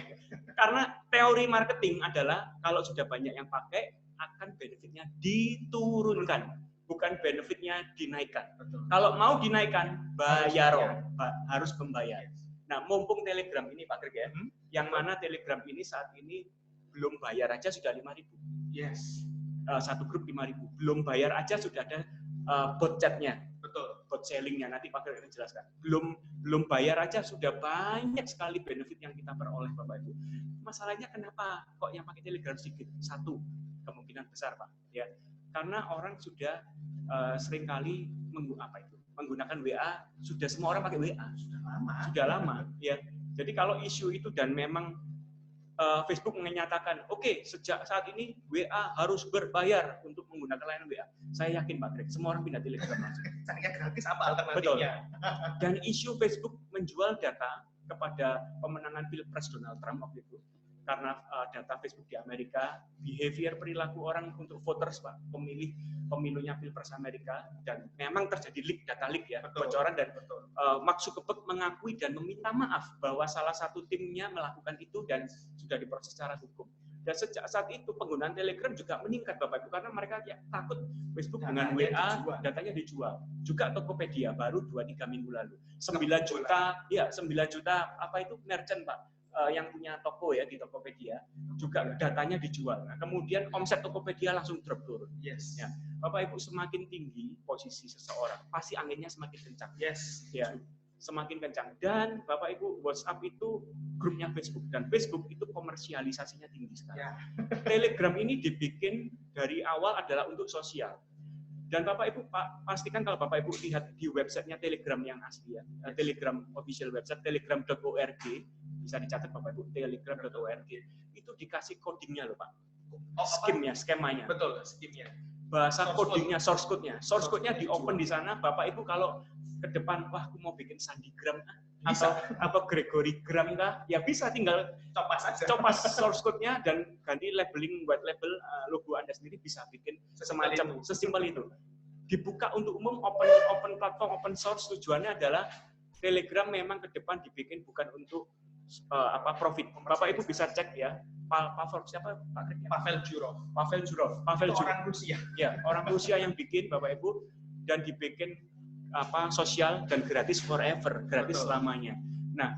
Karena teori marketing adalah kalau sudah banyak yang pakai, akan benefitnya diturunkan, bukan benefitnya dinaikkan. Kalau mau dinaikkan, bayar, harus membayar. Nah, mumpung Telegram ini Pak Greg ya, yang mana Telegram ini saat ini belum bayar aja sudah 5.000. Yes. Satu grup 5.000, belum bayar aja sudah ada bot chatnya, betul, bot sellingnya, nanti Pak Greg jelaskan. Belum bayar aja sudah banyak sekali benefit yang kita peroleh Bapak Ibu. Masalahnya kenapa kok yang pakai Telegram sedikit? Satu, kemungkinan besar Pak, ya, karena orang sudah seringkali menggunakan WA, sudah semua orang pakai WA, sudah lama, ya. Jadi kalau isu itu dan memang Facebook menyatakan, oke, sejak saat ini WA harus berbayar untuk menggunakan layanan WA. Saya yakin Pak Greg, semua orang pindah Telegram langsung. Carinya gratis apa alternatifnya? Betul. Dan isu Facebook menjual data kepada pemenangan Pilpres Donald Trump waktu itu, karena data Facebook di Amerika, behavior perilaku orang untuk voters Pak, pemilunya Pilpres Amerika, dan memang terjadi data leak ya, kebocoran, dan Mark Zuckerberg mengakui dan meminta maaf bahwa salah satu timnya melakukan itu dan sudah diproses secara hukum. Dan sejak saat itu penggunaan Telegram juga meningkat Bapak Ibu, karena mereka takut Facebook dengan WA datanya dijual. Juga Tokopedia baru 2-3 minggu lalu 9 juta merchant Pak, yang punya toko ya di Tokopedia juga datanya dijual. Nah, kemudian omset Tokopedia langsung drop turun. Yes. Ya. Bapak Ibu, semakin tinggi posisi seseorang, pasti anginnya semakin kencang. Yes. Ya. Semakin kencang. Dan Bapak Ibu, WhatsApp itu grupnya Facebook, dan Facebook itu komersialisasinya tinggi sekali. Ya. Telegram ini dibikin dari awal adalah untuk sosial. Dan Bapak Ibu pastikan kalau Bapak Ibu lihat di websitenya Telegram yang asli ya, Telegram official website telegram.org, bisa dicatat Bapak Ibu, telegram.org, itu dikasih codingnya loh Pak, skemanya. Betul, skemnya. Bahasa codingnya, source code-nya di open di sana. Bapak Ibu kalau ke depan, wah aku mau bikin sandigram, atau Gregory Gram kah? Ya bisa, tinggal copas source code-nya dan ganti labeling white label logo Anda sendiri, bisa bikin semacam sesimpel itu. Dibuka untuk umum, open platform, open source. Tujuannya adalah Telegram memang ke depan dibikin bukan untuk profit. Bapak Ibu bisa cek ya. Siapa Pak Krik? Pavel Durov. Orang Rusia. Ya, orang Rusia yang bikin, Bapak Ibu, dan dibikin sosial dan gratis forever, gratis selamanya. Nah,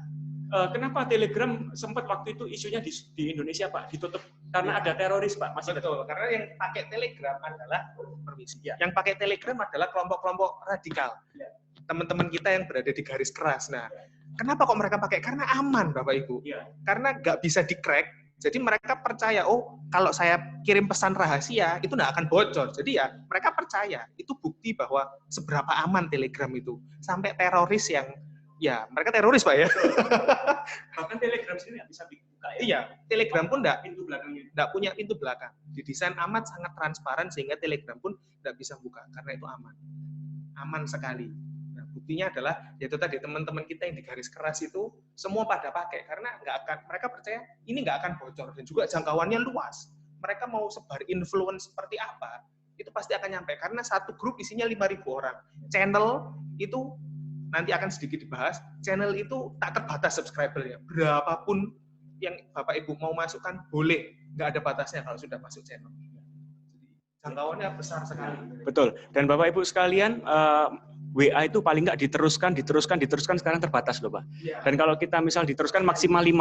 kenapa Telegram sempat waktu itu isunya di Indonesia, Pak, ditutup karena ada teroris, Pak? Masih betul, karena yang pakai Telegram adalah yang pakai Telegram adalah kelompok-kelompok radikal. Teman-teman kita yang berada di garis keras. Nah, kenapa kok mereka pakai? Karena aman, Bapak Ibu. Karena nggak bisa di-crack. Jadi mereka percaya, oh kalau saya kirim pesan rahasia, itu nggak akan bocor. Jadi ya mereka percaya, itu bukti bahwa seberapa aman Telegram itu. Sampai teroris yang, ya mereka teroris Pak ya. Bahkan Telegram sendiri nggak bisa dibuka ya? Iya, Telegram pun nggak punya pintu belakang. Didesain amat sangat transparan sehingga Telegram pun nggak bisa buka, karena itu aman. Aman sekali. Buktinya adalah yaitu tadi teman-teman kita yang di garis keras itu semua pada pakai karena mereka percaya ini nggak akan bocor dan juga jangkauannya luas. Mereka mau sebar influence seperti apa itu pasti akan nyampe karena satu grup isinya 5.000 orang. Channel itu nanti akan sedikit dibahas. Channel itu tak terbatas subscribernya. Berapapun yang Bapak Ibu mau masukkan boleh, nggak ada batasnya kalau sudah masuk channel. Jangkauannya besar sekali. Betul. Dan Bapak Ibu sekalian, WA itu paling nggak diteruskan sekarang terbatas loh Pak. Dan kalau kita misal diteruskan maksimal 5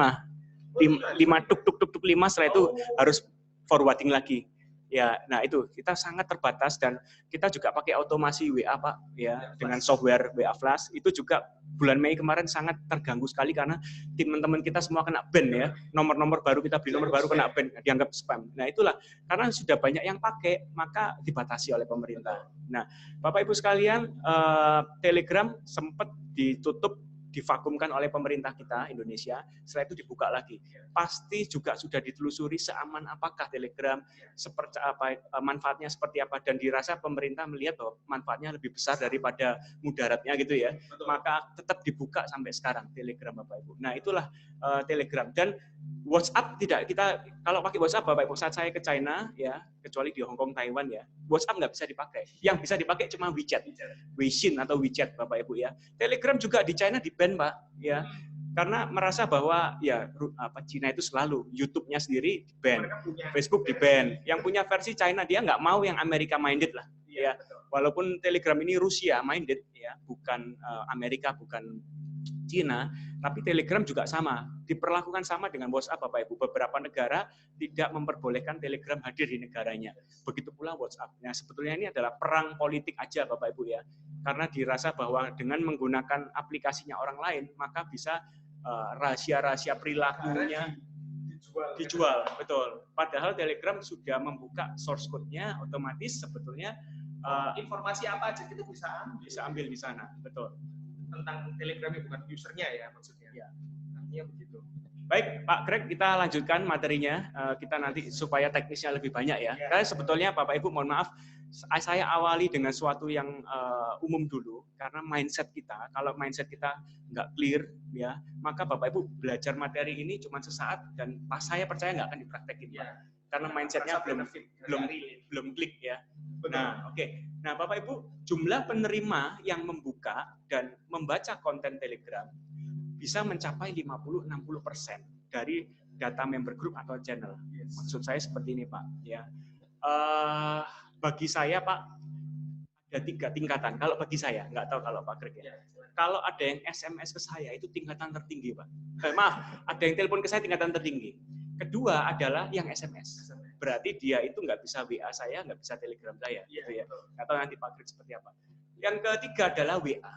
setelah itu harus forwarding lagi. Ya, nah itu kita sangat terbatas dan kita juga pakai otomasi WA Pak ya dengan software WA Flash. Itu juga bulan Mei kemarin sangat terganggu sekali karena teman-teman kita semua kena ban ya. Nomor-nomor baru kita beli nomor baru kena ban, dianggap spam. Nah, itulah karena sudah banyak yang pakai maka dibatasi oleh pemerintah. Nah, Bapak Ibu sekalian, Telegram sempat ditutup, divakumkan oleh pemerintah kita Indonesia, setelah itu dibuka lagi. Pasti juga sudah ditelusuri seaman apakah Telegram, seperti apa manfaatnya seperti apa, dan dirasa pemerintah melihat bahwa manfaatnya lebih besar daripada mudaratnya gitu ya. Betul. Maka tetap dibuka sampai sekarang Telegram Bapak Ibu. Nah, itulah Telegram. Dan WhatsApp tidak, kita kalau pakai WhatsApp Bapak Ibu, saat saya ke China ya, kecuali di Hong Kong, Taiwan ya, WhatsApp nggak bisa dipakai. Yang bisa dipakai cuma WeChat, Weixin atau WeChat Bapak Ibu ya. Telegram juga di China di-ban Pak ya. Karena merasa bahwa ya Cina itu selalu YouTube-nya sendiri di-ban, Facebook di-ban. Yang punya versi China dia nggak mau yang America minded lah ya. Walaupun Telegram ini Rusia minded ya, bukan Amerika, bukan Cina, tapi Telegram juga sama, diperlakukan sama dengan WhatsApp Bapak Ibu. Beberapa negara tidak memperbolehkan Telegram hadir di negaranya. Begitu pula WhatsApp. Nah, sebetulnya ini adalah perang politik aja Bapak Ibu ya. Karena dirasa bahwa dengan menggunakan aplikasinya orang lain, maka bisa rahasia-rahasia perilakunya dijual. Betul. Padahal Telegram sudah membuka source code-nya, otomatis sebetulnya informasi apa aja kita bisa ambil di sana. Betul. Tentang Telegramnya bukan usernya ya maksudnya. Ya. Artinya begitu. Baik, Pak Greg, kita lanjutkan materinya. Kita nanti supaya teknisnya lebih banyak ya. Karena sebetulnya Bapak Ibu mohon maaf, saya awali dengan suatu yang umum dulu karena mindset kita. Kalau mindset kita nggak clear ya, maka Bapak Ibu belajar materi ini cuma sesaat dan saya percaya nggak akan dipraktekin Pak. Karena mindsetnya belum klik ya. Nah, oke. Nah, Bapak Ibu, jumlah penerima yang membuka dan membaca konten Telegram bisa mencapai 50-60% dari data member group atau channel. Maksud saya seperti ini, Pak. Ya, bagi saya, Pak, ada 3 tingkatan. Kalau bagi saya, nggak tahu kalau Pak Greg ya. Kalau ada yang SMS ke saya itu tingkatan tertinggi, Pak. Maaf, ada yang telepon ke saya tingkatan tertinggi. Kedua adalah yang SMS. Berarti dia itu nggak bisa WA saya, nggak bisa Telegram saya. Gitu ya. Nggak tahu nanti Pak Greg seperti apa. Yang ketiga adalah WA.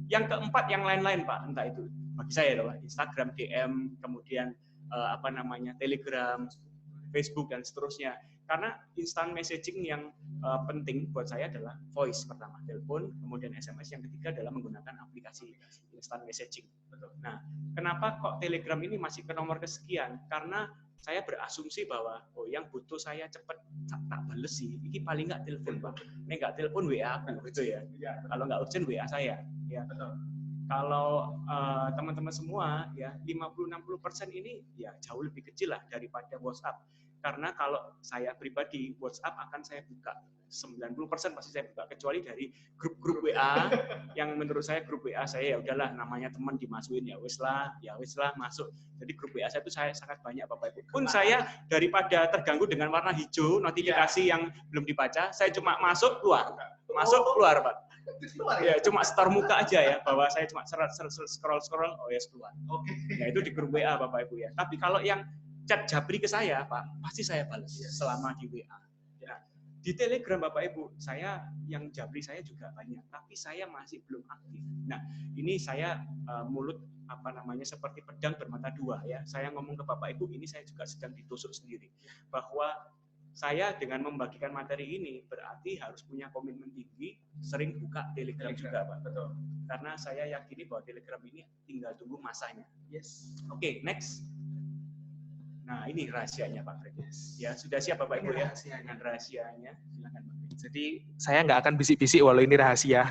Yang keempat yang lain-lain Pak, entah itu bagi saya adalah Instagram, DM, kemudian Telegram, Facebook dan seterusnya. Karena instant messaging yang penting buat saya adalah voice pertama, telepon, kemudian SMS. Yang ketiga adalah menggunakan aplikasi instant messaging. Nah, kenapa kok Telegram ini masih ke nomor kesekian? Karena saya berasumsi bahwa yang butuh saya cepat tak bales sih, ini paling nggak telepon Pak. Ini nggak telepon WA aku gitu ya. Kalau nggak urgent WA saya. Ya. Kalau teman-teman semua ya 50-60% ini ya jauh lebih kecil lah daripada WhatsApp. Karena kalau saya pribadi WhatsApp akan saya buka 90% pasti saya buka, kecuali dari grup-grup WA yang menurut saya grup WA saya ya udahlah namanya teman dimasukin ya wis lah masuk. Jadi grup WA saya itu saya sangat banyak Bapak Ibu. Pun saya daripada terganggu dengan warna hijau notifikasi yang belum dibaca, saya cuma masuk keluar Pak. Ya cuma setor muka aja ya, bahwa saya cuma scroll oh ya keluar. Oke. Ya itu di grup WA Bapak Ibu ya. Tapi kalau yang chat Jabri ke saya Pak, pasti saya balas selama di WA. Ya. Di Telegram Bapak Ibu, saya yang Jabri saya juga banyak, tapi saya masih belum aktif. Nah, ini saya mulut seperti pedang bermata dua ya. Saya ngomong ke Bapak Ibu, ini saya juga sedang ditusuk sendiri bahwa saya dengan membagikan materi ini berarti harus punya komitmen tinggi, sering buka Telegram juga Pak. Betul. Karena saya yakini bahwa Telegram ini tinggal tunggu masanya. Yes. Oke, next. Nah, ini rahasianya Pak Fred. Ya, sudah siap Bapak Ibu ya dengan rahasianya. Silakan Pak. Jadi saya nggak akan bisik-bisik walau ini rahasia.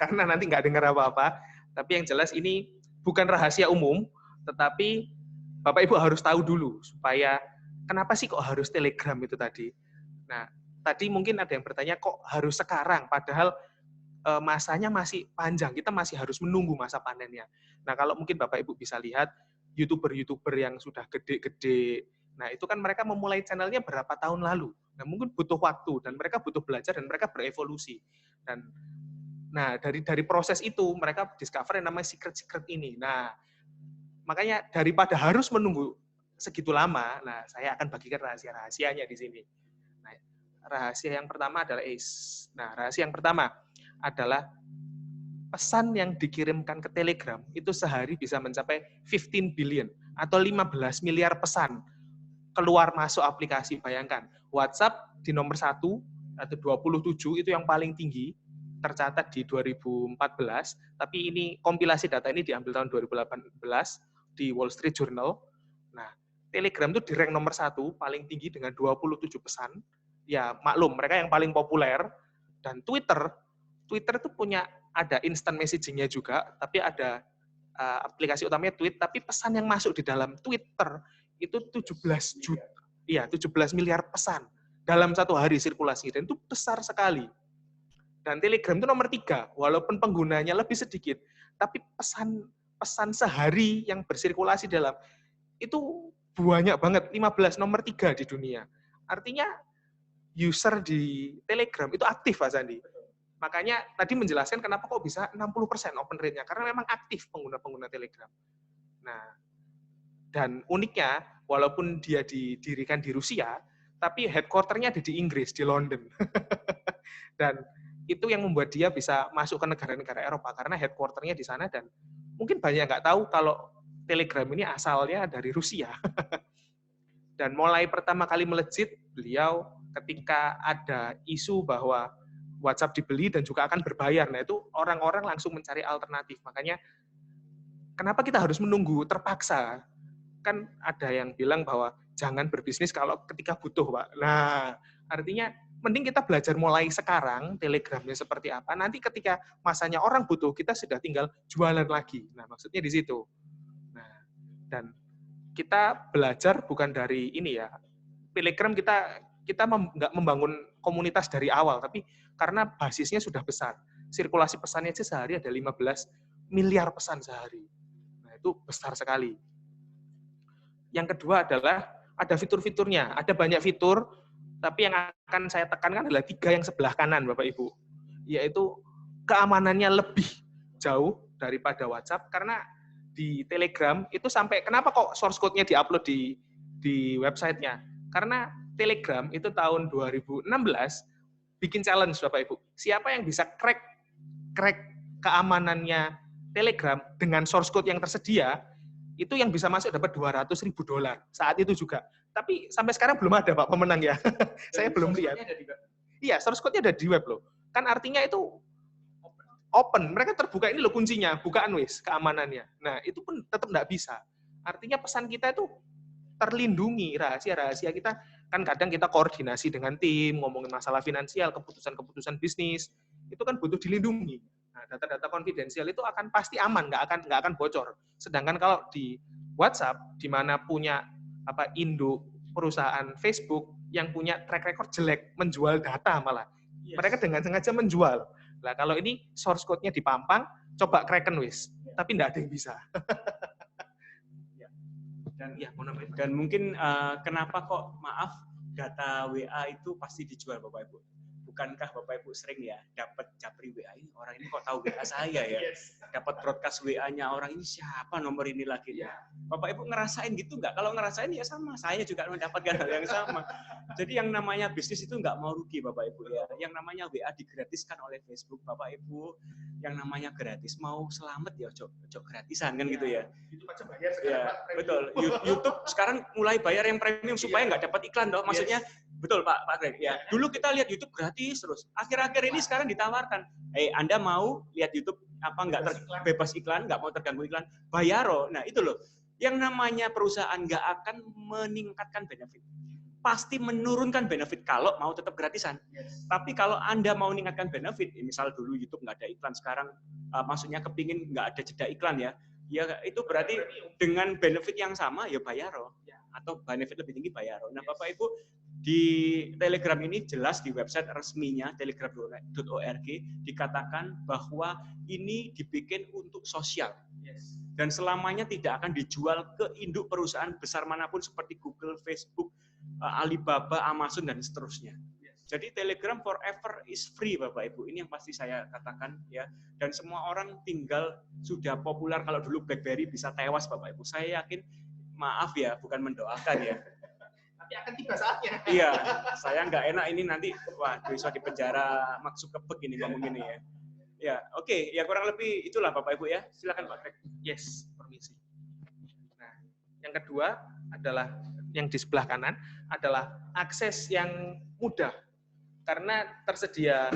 Karena nanti nggak dengar apa-apa. Tapi yang jelas ini bukan rahasia umum, tetapi Bapak Ibu harus tahu dulu supaya kenapa sih kok harus Telegram itu tadi. Nah, tadi mungkin ada yang bertanya kok harus sekarang, padahal masanya masih panjang, kita masih harus menunggu masa panennya. Nah, kalau mungkin Bapak Ibu bisa lihat, YouTuber-YouTuber yang sudah gede-gede, nah itu kan mereka memulai channelnya berapa tahun lalu. Nah, mungkin butuh waktu, dan mereka butuh belajar, dan mereka berevolusi. Dan nah, dari proses itu, mereka discover yang namanya secret-secret ini. Nah, makanya daripada harus menunggu segitu lama, nah saya akan bagikan rahasia-rahasianya di sini. Nah, rahasia yang pertama adalah rahasia yang pertama adalah pesan yang dikirimkan ke Telegram itu sehari bisa mencapai 15 billion atau 15 miliar pesan keluar masuk aplikasi. Bayangkan, WhatsApp di nomor 1 atau 27 itu yang paling tinggi, tercatat di 2014, tapi ini kompilasi data ini diambil tahun 2018 di Wall Street Journal. Nah, Telegram itu di rank nomor 1, paling tinggi dengan 27 pesan. Ya, maklum, mereka yang paling populer. Dan Twitter itu punya ada instant messaging-nya juga, tapi ada aplikasi utamanya tweet, tapi pesan yang masuk di dalam Twitter itu 17 miliar pesan dalam satu hari sirkulasi, dan itu besar sekali. Dan Telegram itu nomor 3, walaupun penggunanya lebih sedikit, tapi pesan sehari yang bersirkulasi dalam itu banyak banget, 15, nomor 3 di dunia. Artinya user di Telegram itu aktif Pak Sandi. Makanya tadi menjelaskan kenapa kok bisa 60% open rate-nya, karena memang aktif pengguna-pengguna Telegram. Nah, dan uniknya, walaupun dia didirikan di Rusia, tapi headquarter-nya ada di Inggris, di London. Dan itu yang membuat dia bisa masuk ke negara-negara Eropa, karena headquarter-nya di sana, dan mungkin banyak nggak tahu kalau Telegram ini asalnya dari Rusia. Dan mulai pertama kali melejit, beliau ketika ada isu bahwa WhatsApp dibeli dan juga akan berbayar. Nah, itu orang-orang langsung mencari alternatif. Makanya, kenapa kita harus menunggu terpaksa? Kan ada yang bilang bahwa jangan berbisnis kalau ketika butuh, Pak. Nah, artinya mending kita belajar mulai sekarang, Telegramnya seperti apa. Nanti ketika masanya orang butuh, kita sudah tinggal jualan lagi. Nah, maksudnya di situ. Nah, dan kita belajar bukan dari ini ya. Telegram kita nggak membangun komunitas dari awal, tapi karena basisnya sudah besar. Sirkulasi pesannya aja sehari ada 15 miliar pesan sehari. Nah, itu besar sekali. Yang kedua adalah ada fitur-fiturnya. Ada banyak fitur, tapi yang akan saya tekankan adalah 3 yang sebelah kanan, Bapak Ibu. Yaitu keamanannya lebih jauh daripada WhatsApp, karena di Telegram itu sampai, kenapa kok source code-nya diupload di website-nya? Karena Telegram itu tahun 2016 bikin challenge Bapak Ibu. Siapa yang bisa crack keamanannya Telegram dengan source code yang tersedia, itu yang bisa masuk dapat $200.000 saat itu juga. Tapi sampai sekarang belum ada Pak pemenang ya. Saya belum lihat. Iya, source code-nya ada di web loh. Kan artinya itu open. Mereka terbuka, ini loh kuncinya, bukaan wis keamanannya. Nah, itu pun tetap nggak bisa. Artinya pesan kita itu terlindungi, rahasia-rahasia kita. Kan kadang kita koordinasi dengan tim, ngomongin masalah finansial, keputusan-keputusan bisnis, itu kan butuh dilindungi. Nah, data-data konfidensial itu akan pasti aman, nggak akan bocor. Sedangkan kalau di WhatsApp, di mana punya induk perusahaan Facebook yang punya track record jelek, menjual data malah. Yes. Mereka dengan sengaja menjual. Nah, kalau ini source code-nya dipampang, coba kraken wis. Tapi nggak ada yang bisa. Dan mungkin kenapa kok data WA itu pasti dijual Bapak Ibu? Bukankah Bapak Ibu sering ya dapat japri WA ini, orang ini kok tahu WA saya ya? Yes. Dapat broadcast WA-nya orang ini, siapa nomor ini lagi? Yeah. Bapak Ibu ngerasain gitu nggak? Kalau ngerasain ya sama, saya juga mendapatkan hal yang sama. Jadi yang namanya bisnis itu nggak mau rugi Bapak Ibu ya. Yang namanya WA digratiskan oleh Facebook Bapak Ibu, yang namanya gratis mau selamat ya cok gratisan kan gitu ya. YouTube aja bayar sekarang. Ya, betul. YouTube sekarang mulai bayar yang premium supaya nggak dapat iklan dong. Maksudnya betul Pak Greg ya. Dulu kita lihat YouTube gratis terus. Akhir-akhir ini sekarang ditawarkan, Anda mau lihat YouTube nggak bebas iklan, nggak mau terganggu iklan, bayaro. Nah itu loh. Yang namanya perusahaan nggak akan meningkatkan benefit. Pasti menurunkan benefit kalau mau tetap gratisan. Yes. Tapi kalau Anda mau meningkatkan benefit, misal dulu YouTube nggak ada iklan, sekarang maksudnya kepingin nggak ada jeda iklan ya itu berarti dengan benefit yang sama ya bayaro. Atau benefit lebih tinggi bayaro. Nah Bapak Ibu, di Telegram ini jelas di website resminya telegram.org dikatakan bahwa ini dibikin untuk sosial. Yes. Dan selamanya tidak akan dijual ke induk perusahaan besar manapun seperti Google, Facebook, Alibaba, Amazon, dan seterusnya. Yes. Jadi Telegram forever is free Bapak Ibu. Ini yang pasti saya katakan ya. Dan semua orang tinggal sudah populer. Kalau dulu BlackBerry bisa tewas Bapak Ibu. Saya yakin, maaf ya, bukan mendoakan ya. Tapi akan tiba saatnya. Iya, saya nggak enak ini nanti, wah bisa di penjara maksud kebek ini ngomong gini ya. Ya, oke, ya kurang lebih itulah Bapak Ibu ya. Silakan Pak Greg. Yes, permisi. Nah, yang kedua adalah yang di sebelah kanan adalah akses yang mudah karena tersedia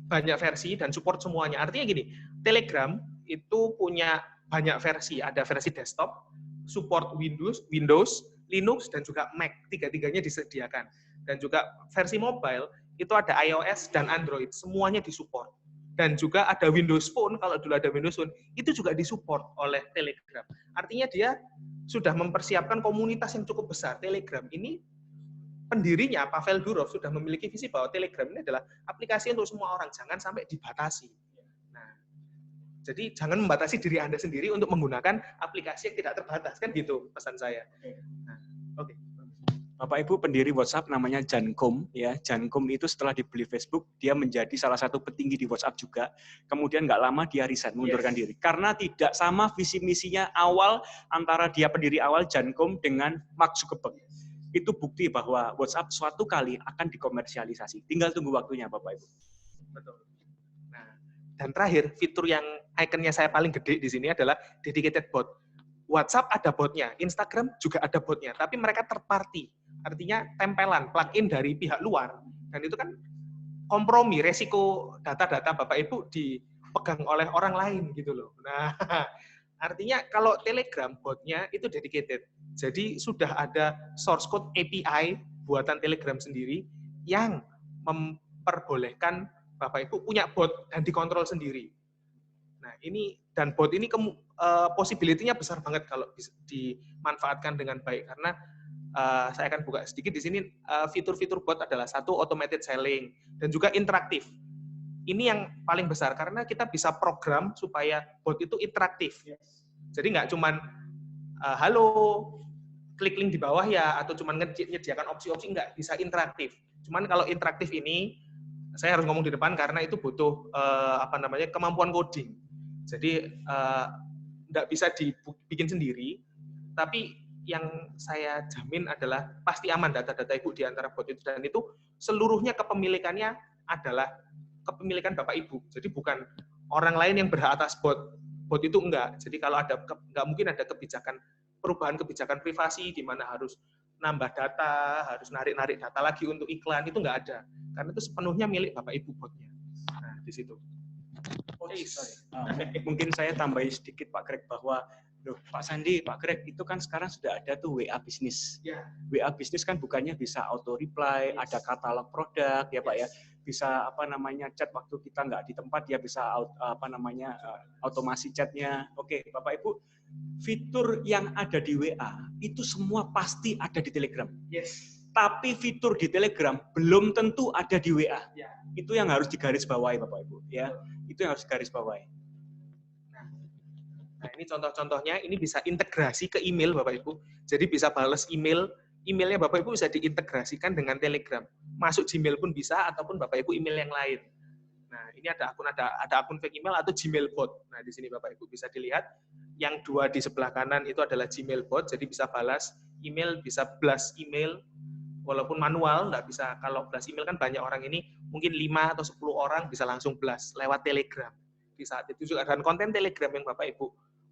banyak versi dan support semuanya. Artinya gini, Telegram itu punya banyak versi. Ada versi desktop, support Windows, Linux, dan juga Mac. Tiga-tiganya disediakan. Dan juga versi mobile itu ada iOS dan Android. Semuanya disupport. Dan juga ada Windows Phone, kalau dulu ada Windows Phone, itu juga disupport oleh Telegram. Artinya dia sudah mempersiapkan komunitas yang cukup besar. Telegram ini, pendirinya, Pavel Durov, sudah memiliki visi bahwa Telegram ini adalah aplikasi untuk semua orang, jangan sampai dibatasi. Nah, jadi jangan membatasi diri Anda sendiri untuk menggunakan aplikasi yang tidak terbatas, kan gitu pesan saya. Nah, oke. Bapak Ibu, pendiri WhatsApp namanya Jan Koum ya. Jan Koum itu setelah dibeli Facebook, dia menjadi salah satu petinggi di WhatsApp juga. Kemudian nggak lama dia resign, mengundurkan diri. Karena tidak sama visi misinya awal antara dia pendiri awal Jan Koum dengan Mark Zuckerberg. Itu bukti bahwa WhatsApp suatu kali akan dikomersialisasi. Tinggal tunggu waktunya Bapak Ibu. Betul. Nah, dan terakhir, fitur yang ikonnya saya paling gede di sini adalah dedicated bot. WhatsApp ada botnya, Instagram juga ada botnya, tapi mereka third party. Artinya tempelan, plugin dari pihak luar. Dan itu kan kompromi, resiko data-data Bapak Ibu dipegang oleh orang lain gitu loh. Nah, artinya kalau Telegram botnya itu dedicated. Jadi sudah ada source code API buatan Telegram sendiri yang memperbolehkan Bapak Ibu punya bot dan dikontrol sendiri. Nah, ini dan bot ini possibility-nya besar banget kalau dimanfaatkan dengan baik karena saya akan buka sedikit di sini fitur-fitur bot adalah satu automated selling dan juga interaktif. Ini yang paling besar karena kita bisa program supaya bot itu interaktif. Jadi nggak cuman halo klik link di bawah ya atau cuman menyediakan opsi-opsi, nggak, bisa interaktif. Cuman kalau interaktif ini saya harus ngomong di depan karena itu butuh kemampuan coding. Jadi nggak bisa dibikin sendiri, tapi yang saya jamin adalah pasti aman data-data Ibu di antara bot itu, dan itu seluruhnya kepemilikannya adalah kepemilikan Bapak Ibu. Jadi bukan orang lain yang berhak atas bot. Bot itu enggak. Jadi kalau nggak mungkin ada perubahan kebijakan privasi di mana harus nambah data, harus narik-narik data lagi untuk iklan, itu enggak ada. Karena itu sepenuhnya milik Bapak Ibu botnya. Nah, di situ. Mungkin saya tambahin sedikit Pak Greg bahwa Pak Sandi, Pak Greg, itu kan sekarang sudah ada tuh WA Business. WA Business kan bukannya bisa auto reply, ada katalog produk ya Pak ya. bisa chat waktu kita nggak di tempat, dia bisa otomasi chatnya. Oke, Bapak Ibu, fitur yang ada di WA itu semua pasti ada di Telegram. Yes. Tapi fitur di Telegram belum tentu ada di WA. Ya. Itu yang harus digarisbawahi Bapak Ibu, ya. Itu yang harus digarisbawahi. Nah, ini contoh-contohnya, ini bisa integrasi ke email Bapak Ibu. Jadi bisa balas emailnya Bapak Ibu bisa diintegrasikan dengan Telegram. Masuk Gmail pun bisa, ataupun Bapak Ibu email yang lain. Nah, ini ada akun fake email atau Gmail bot. Nah, di sini Bapak Ibu bisa dilihat, yang dua di sebelah kanan itu adalah Gmail bot, jadi bisa balas email, bisa blast email, walaupun manual, nggak bisa. Kalau blast email kan banyak orang ini, mungkin 5 atau 10 orang bisa langsung blast lewat Telegram. Di saat itu juga, dan konten Telegram yang Bapak Ibu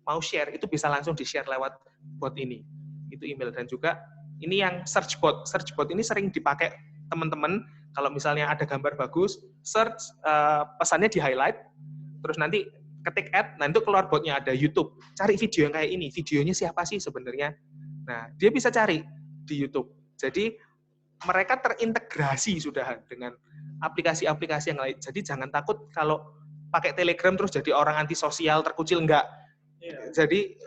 mau share, itu bisa langsung di-share lewat bot ini. Itu email. Dan juga ini yang search bot. Search bot ini sering dipakai teman-teman, kalau misalnya ada gambar bagus, search, pesannya di-highlight, terus nanti ketik add, nah itu keluar botnya, ada YouTube. Cari video yang kayak ini, videonya siapa sih sebenarnya? Nah, dia bisa cari di YouTube. Jadi, mereka terintegrasi sudah dengan aplikasi-aplikasi yang lain. Jadi, jangan takut kalau pakai Telegram terus jadi orang antisosial, terkucil, enggak. Jadi,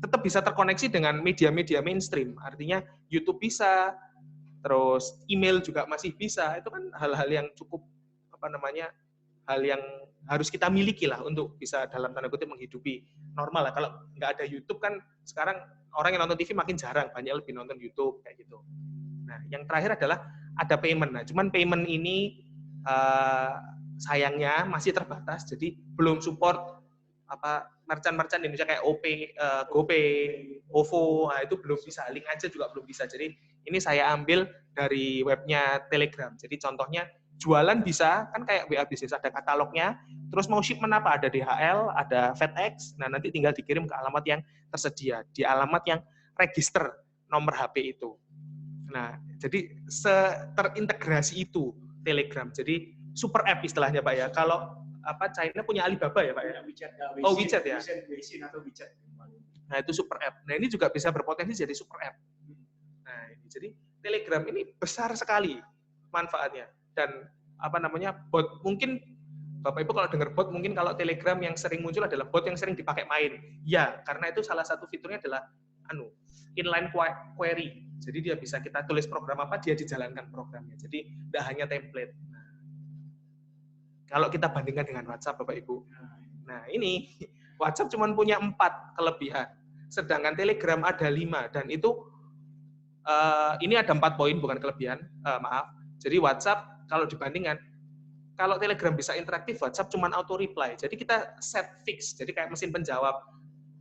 tetap bisa terkoneksi dengan media-media mainstream. Artinya, YouTube bisa, terus email juga masih bisa. Itu kan hal-hal yang cukup hal yang harus kita miliki lah untuk bisa dalam tanda kutip menghidupi normal lah. Kalau nggak ada YouTube kan sekarang orang yang nonton TV makin jarang, banyak lebih nonton YouTube kayak gitu. Nah, yang terakhir adalah ada payment. Nah, cuman payment ini sayangnya masih terbatas, jadi belum support merchant-merchant Indonesia kayak OP, GoPay, OVO, nah itu belum bisa. Link aja juga belum bisa. Jadi ini saya ambil dari webnya Telegram. Jadi contohnya jualan bisa, kan kayak WA Bisnis ada katalognya, terus mau shipment apa, ada DHL, ada FedEx, nah nanti tinggal dikirim ke alamat yang tersedia, di alamat yang register nomor HP itu. Nah, jadi terintegrasi itu Telegram. Jadi super app istilahnya Pak ya. Kalau China punya Alibaba ya Pak ya? WeChat ya? Nah, itu super app. Nah, ini juga bisa berpotensi jadi super app. Nah, jadi Telegram ini besar sekali manfaatnya. Dan bot, mungkin Bapak Ibu kalau dengar bot, mungkin kalau Telegram yang sering muncul adalah bot yang sering dipakai main. Ya, karena itu salah satu fiturnya adalah inline query. Jadi dia bisa kita tulis program apa, dia dijalankan programnya. Jadi tidak hanya template. Nah, kalau kita bandingkan dengan WhatsApp Bapak Ibu. Nah, ini WhatsApp cuma punya 4 kelebihan. Sedangkan Telegram ada 5 dan itu ini ada 4 poin bukan kelebihan, maaf. Jadi WhatsApp kalau dibandingkan, kalau Telegram bisa interaktif, WhatsApp cuma auto reply. Jadi kita set fix, jadi kayak mesin penjawab.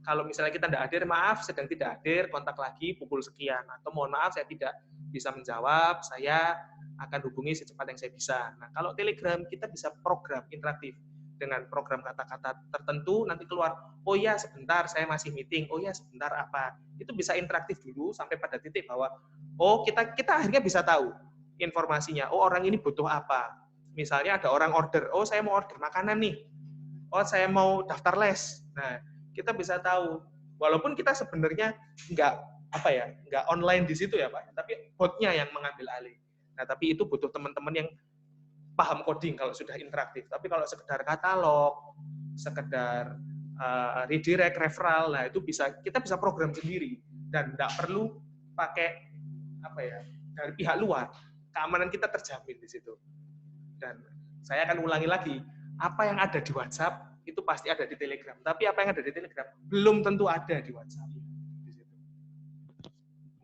Kalau misalnya kita tidak hadir, maaf, sedang tidak hadir, kontak lagi pukul sekian. Atau mohon maaf, saya tidak bisa menjawab, saya akan hubungi secepat yang saya bisa. Nah, kalau Telegram kita bisa program interaktif dengan program kata-kata tertentu, nanti keluar, oh ya sebentar, saya masih meeting, oh ya sebentar apa. Itu bisa interaktif dulu sampai pada titik bahwa, oh kita akhirnya bisa tahu informasinya, oh orang ini butuh apa. Misalnya ada orang order, oh saya mau order makanan nih, oh saya mau daftar les. Nah, kita bisa tahu, walaupun kita sebenarnya nggak online di situ ya Pak, tapi botnya yang mengambil alih. Nah, tapi itu butuh teman-teman yang paham coding kalau sudah interaktif. Tapi kalau sekedar katalog, sekedar redirect, referral, nah itu kita bisa program sendiri dan nggak perlu pakai dari pihak luar. Keamanan kita terjamin di situ. Dan saya akan ulangi lagi, apa yang ada di WhatsApp itu pasti ada di Telegram. Tapi apa yang ada di Telegram belum tentu ada di WhatsApp.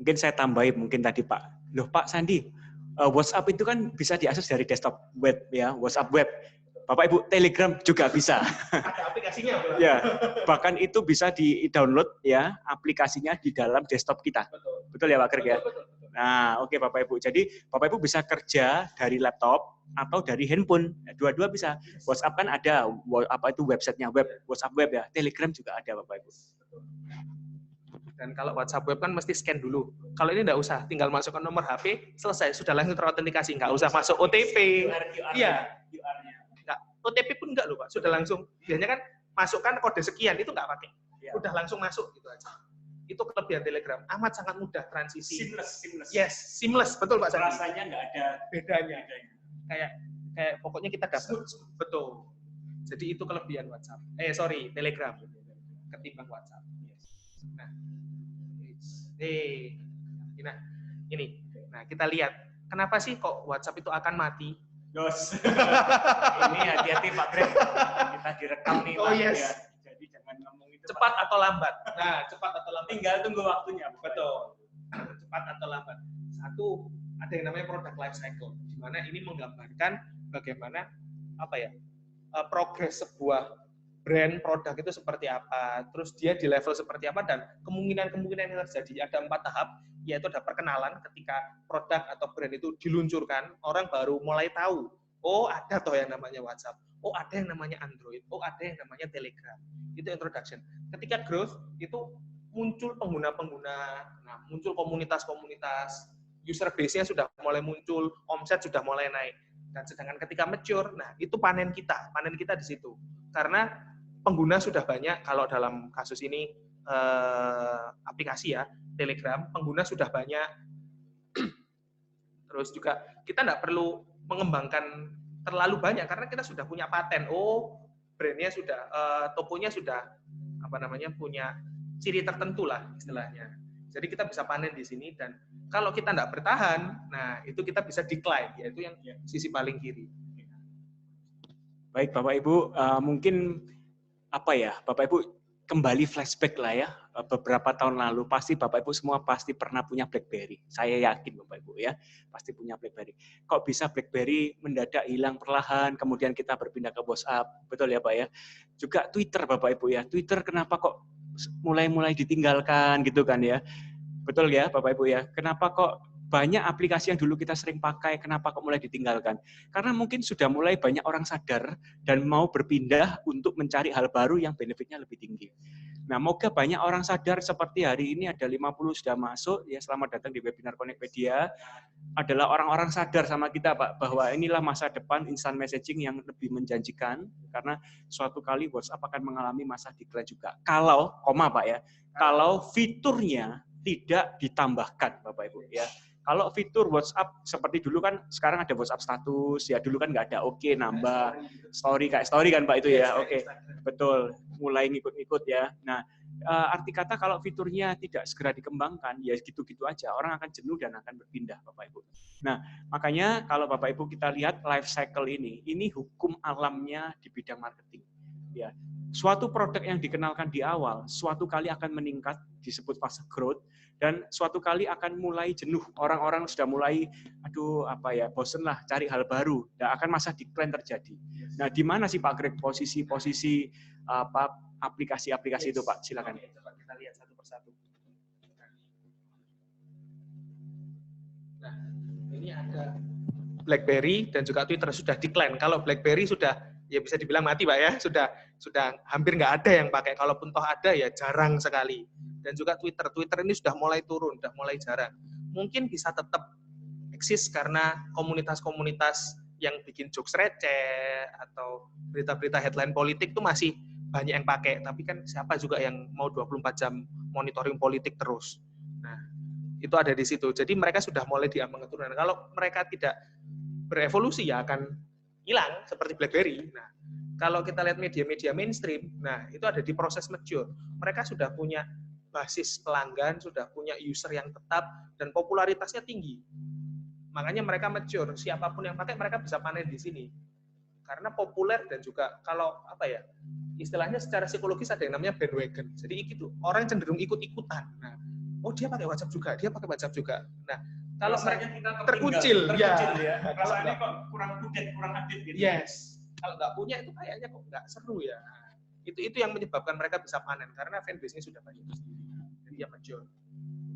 Mungkin saya tambahin tadi Pak. Loh Pak Sandi, WhatsApp itu kan bisa diakses dari desktop web ya, WhatsApp web. Bapak Ibu, Telegram juga bisa. Ada aplikasinya. Ya, bahkan itu bisa di-download ya aplikasinya di dalam desktop kita. Betul ya Pak Greg ya? Betul. Nah, oke Bapak Ibu. Jadi Bapak Ibu bisa kerja dari laptop atau dari handphone. Dua-dua bisa. WhatsApp kan ada websitenya, WhatsApp web ya. Telegram juga ada Bapak Ibu. Dan kalau WhatsApp web kan mesti scan dulu. Kalau ini enggak usah, tinggal masukkan nomor HP, selesai, sudah langsung terautentikasi, enggak usah masuk OTP. Iya. OTP pun enggak loh Pak, sudah langsung. Biasanya kan masukkan kode sekian, itu enggak pakai. Udah langsung masuk gitu aja. Itu kelebihan Telegram, amat sangat mudah transisi. Seamless. Yes, seamless, betul Pak Sandi. Rasanya enggak ada bedanya. Kayak kayak pokoknya kita dapat. Betul. Jadi itu kelebihan WhatsApp. Telegram ketimbang WhatsApp. Nah, ini. Nah, kita lihat kenapa sih kok WhatsApp itu akan mati? Yos. Ini hati-hati Pak Greg. Kita direkam nih Pak. Yes. Ya. Jadi jangan ngomong itu cepat Pak. atau lambat. Nah, cepat atau lambat. Tinggal tunggu waktunya. Betul. Cepat atau lambat. Satu, ada yang namanya product life cycle, di mana ini menggambarkan bagaimana progres sebuah brand produk itu seperti apa, terus dia di level seperti apa, dan kemungkinan yang terjadi. Ada 4 tahap, yaitu ada perkenalan ketika produk atau brand itu diluncurkan, orang baru mulai tahu, oh ada toh yang namanya WhatsApp, oh ada yang namanya Android, oh ada yang namanya Telegram. Itu introduction. Ketika growth, itu muncul pengguna-pengguna, muncul komunitas-komunitas, user base-nya sudah mulai muncul, omset sudah mulai naik. Dan sedangkan ketika mature, nah itu panen kita di situ. Karena pengguna sudah banyak, kalau dalam kasus ini aplikasi ya, Telegram, pengguna sudah banyak. Terus juga kita nggak perlu mengembangkan terlalu banyak, karena kita sudah punya paten. Oh, brandnya sudah, tokonya sudah, punya ciri tertentu lah istilahnya. Jadi kita bisa panen di sini, dan kalau kita nggak bertahan, nah itu kita bisa decline, yaitu yang sisi paling kiri. Baik Bapak Ibu, mungkin Bapak Ibu kembali flashback lah ya, beberapa tahun lalu pasti Bapak Ibu semua pasti pernah punya BlackBerry. Saya yakin Bapak Ibu ya, pasti punya BlackBerry. Kok bisa BlackBerry mendadak hilang perlahan, kemudian kita berpindah ke WhatsApp, betul ya Pak ya? Juga Twitter Bapak Ibu ya, Twitter kenapa kok mulai ditinggalkan gitu kan ya? Betul ya Bapak Ibu ya, kenapa kok banyak aplikasi yang dulu kita sering pakai, kenapa kok mulai ditinggalkan? Karena mungkin sudah mulai banyak orang sadar dan mau berpindah untuk mencari hal baru yang benefitnya lebih tinggi. Nah, moga banyak orang sadar seperti hari ini ada 50 sudah masuk, ya selamat datang di webinar Connectpedia, adalah orang-orang sadar sama kita Pak, bahwa inilah masa depan instant messaging yang lebih menjanjikan, karena suatu kali WhatsApp akan mengalami masa decline juga. Kalau, Pak ya, kalau fiturnya tidak ditambahkan Bapak Ibu ya. Kalau fitur WhatsApp seperti dulu kan, sekarang ada WhatsApp status, ya dulu kan nggak ada, oke nambah story, kayak story kan Pak itu ya, oke, betul, mulai ngikut-ngikut ya. Nah, arti kata kalau fiturnya tidak segera dikembangkan, ya gitu-gitu aja, orang akan jenuh dan akan berpindah Bapak Ibu. Nah, makanya kalau Bapak Ibu kita lihat life cycle ini hukum alamnya di bidang marketing. Ya, suatu produk yang dikenalkan di awal, suatu kali akan meningkat, disebut fase growth, dan suatu kali akan mulai jenuh. Orang-orang sudah mulai, bosen lah cari hal baru, dan akan masa decline terjadi. Nah, di mana sih Pak Greg posisi aplikasi-aplikasi itu Pak? Silakan. Coba kita lihat satu persatu. Nah, ini ada BlackBerry dan juga Twitter sudah decline. Kalau BlackBerry sudah, ya bisa dibilang mati Pak ya, sudah hampir nggak ada yang pakai. Kalaupun toh ada ya jarang sekali. Dan juga Twitter ini sudah mulai turun, sudah mulai jarang. Mungkin bisa tetap eksis karena komunitas-komunitas yang bikin jokes receh atau berita-berita headline politik itu masih banyak yang pakai. Tapi kan siapa juga yang mau 24 jam monitoring politik terus. Nah, itu ada di situ. Jadi mereka sudah mulai diambang keturunan. Kalau mereka tidak berevolusi ya akan hilang seperti BlackBerry. Nah, kalau kita lihat media-media mainstream, nah itu ada di proses mature. Mereka sudah punya basis pelanggan, sudah punya user yang tetap, dan popularitasnya tinggi. Makanya mereka mature. Siapapun yang pakai, mereka bisa panen di sini. Karena populer dan juga kalau istilahnya secara psikologis ada yang namanya bandwagon. Jadi itu orang cenderung ikut-ikutan. Nah, oh dia pakai WhatsApp juga. Nah, kalau mereka terkucil ya. Kalau ini kok kurang update gitu. Yes. Kalau nggak punya itu kayaknya kok nggak seru ya. Itu yang menyebabkan mereka bisa panen karena fanbase-nya sudah banyak sendiri. Jadi ya mature.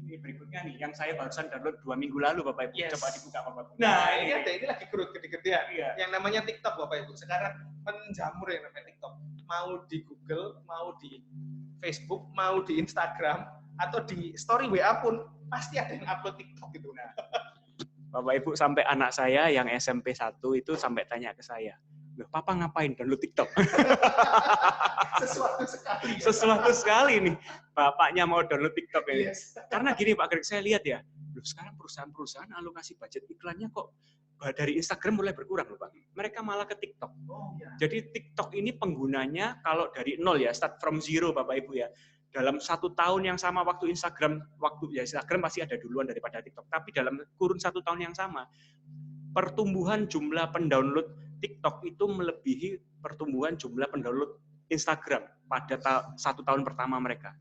Ini berikutnya nih yang saya barusan download 2 minggu lalu Bapak Ibu. Yes. Coba dibuka Bapak Ibu. Nah, ini lagi growth gede-gede ya. Iya. Yang namanya TikTok Bapak Ibu. Sekarang menjamur yang namanya TikTok. Mau di Google, mau di Facebook, mau di Instagram, atau di story WA pun pasti ada yang upload TikTok gitu. Nah, Bapak Ibu sampai anak saya yang SMP 1 itu sampai tanya ke saya, "Loh, Papa ngapain download TikTok?" Sesuatu sekali nih, bapaknya mau download TikTok ini. Yes. Karena gini Pak Greg, saya lihat ya, loh sekarang perusahaan-perusahaan alokasi budget iklannya kok dari Instagram mulai berkurang loh Pak. Mereka malah ke TikTok. Jadi TikTok ini penggunanya kalau dari nol ya, start from zero Bapak Ibu ya. Dalam 1 tahun yang sama waktu Instagram pasti ada duluan daripada TikTok. Tapi dalam kurun 1 tahun yang sama, pertumbuhan jumlah pendownload TikTok itu melebihi pertumbuhan jumlah pendownload Instagram pada 1 tahun pertama mereka.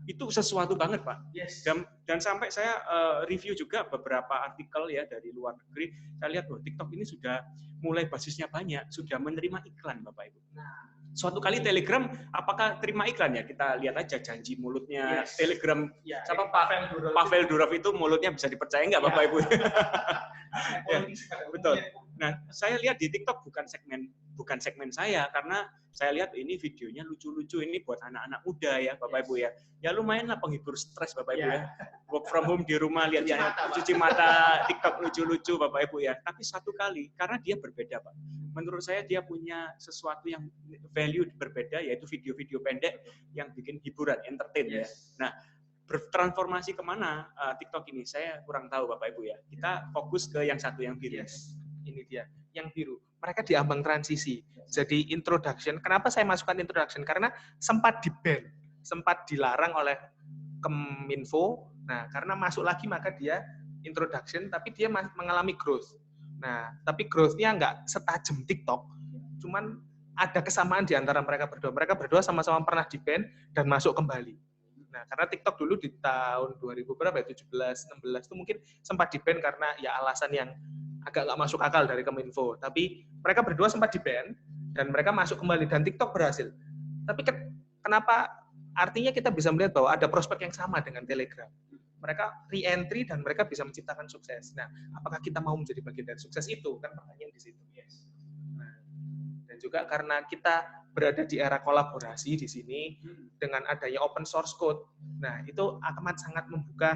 Itu sesuatu banget Pak. Dan sampai saya review juga beberapa artikel ya dari luar negeri, saya lihat TikTok ini sudah mulai basisnya banyak, sudah menerima iklan Bapak Ibu. Suatu kali Telegram, apakah terima iklan ya? Kita lihat aja janji mulutnya Telegram. Siapa Pavel Durov itu mulutnya bisa dipercaya nggak Bapak Ibu? Ya, betul. Nah, saya lihat di TikTok bukan segmen saya, karena saya lihat ini videonya lucu-lucu, ini buat anak-anak muda ya Bapak Ibu ya. Ya lumayan lah penghibur stres Bapak Ibu ya. Work from home di rumah, lihat ya cuci mata TikTok lucu-lucu Bapak Ibu ya. Tapi satu kali, karena dia berbeda Pak. Menurut saya dia punya sesuatu yang value berbeda, yaitu video-video pendek yang bikin hiburan, entertain ya. Nah, bertransformasi kemana TikTok ini? Saya kurang tahu Bapak Ibu ya. Kita fokus ke yang satu yang biru. Ini dia, yang biru. Mereka di ambang transisi. Jadi introduction. Kenapa saya masukkan introduction? Karena sempat di-ban, sempat dilarang oleh Kominfo. Nah, karena masuk lagi maka dia introduction, tapi dia mengalami growth. Nah, tapi growth-nya nggak setajam TikTok. Cuman ada kesamaan di antara mereka berdua. Mereka berdua sama-sama pernah di-ban dan masuk kembali. Nah, karena TikTok dulu di tahun 2000 berapa ya, 17, 16 itu mungkin sempat di-ban karena ya alasan yang agak nggak masuk akal dari Kominfo. Tapi mereka berdua sempat di-ban dan mereka masuk kembali dan TikTok berhasil. Tapi kenapa? Artinya kita bisa melihat bahwa ada prospek yang sama dengan Telegram. Mereka re-entry dan mereka bisa menciptakan sukses. Nah, apakah kita mau menjadi bagian dari sukses itu? Kan pertanyaan di situ. Nah, dan juga karena kita berada di era kolaborasi di sini dengan adanya open source code. Nah, itu akan sangat membuka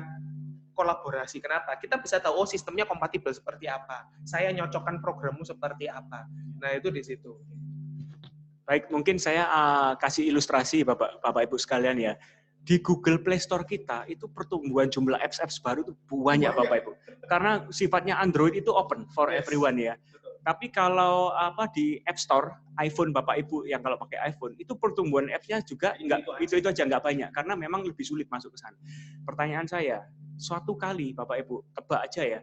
kolaborasi. Kenapa? Kita bisa tahu sistemnya kompatibel seperti apa. Saya nyocokkan programmu seperti apa. Nah, itu di situ. Baik, mungkin saya kasih ilustrasi Bapak Ibu sekalian ya. Di Google Play Store kita itu pertumbuhan jumlah apps baru itu banyak Bapak Ibu. Karena sifatnya Android itu open for everyone ya. Tapi kalau di App Store iPhone Bapak Ibu yang kalau pakai iPhone itu pertumbuhan apps-nya juga itu aja nggak banyak karena memang lebih sulit masuk ke sana. Pertanyaan saya, suatu kali Bapak Ibu tebak aja ya,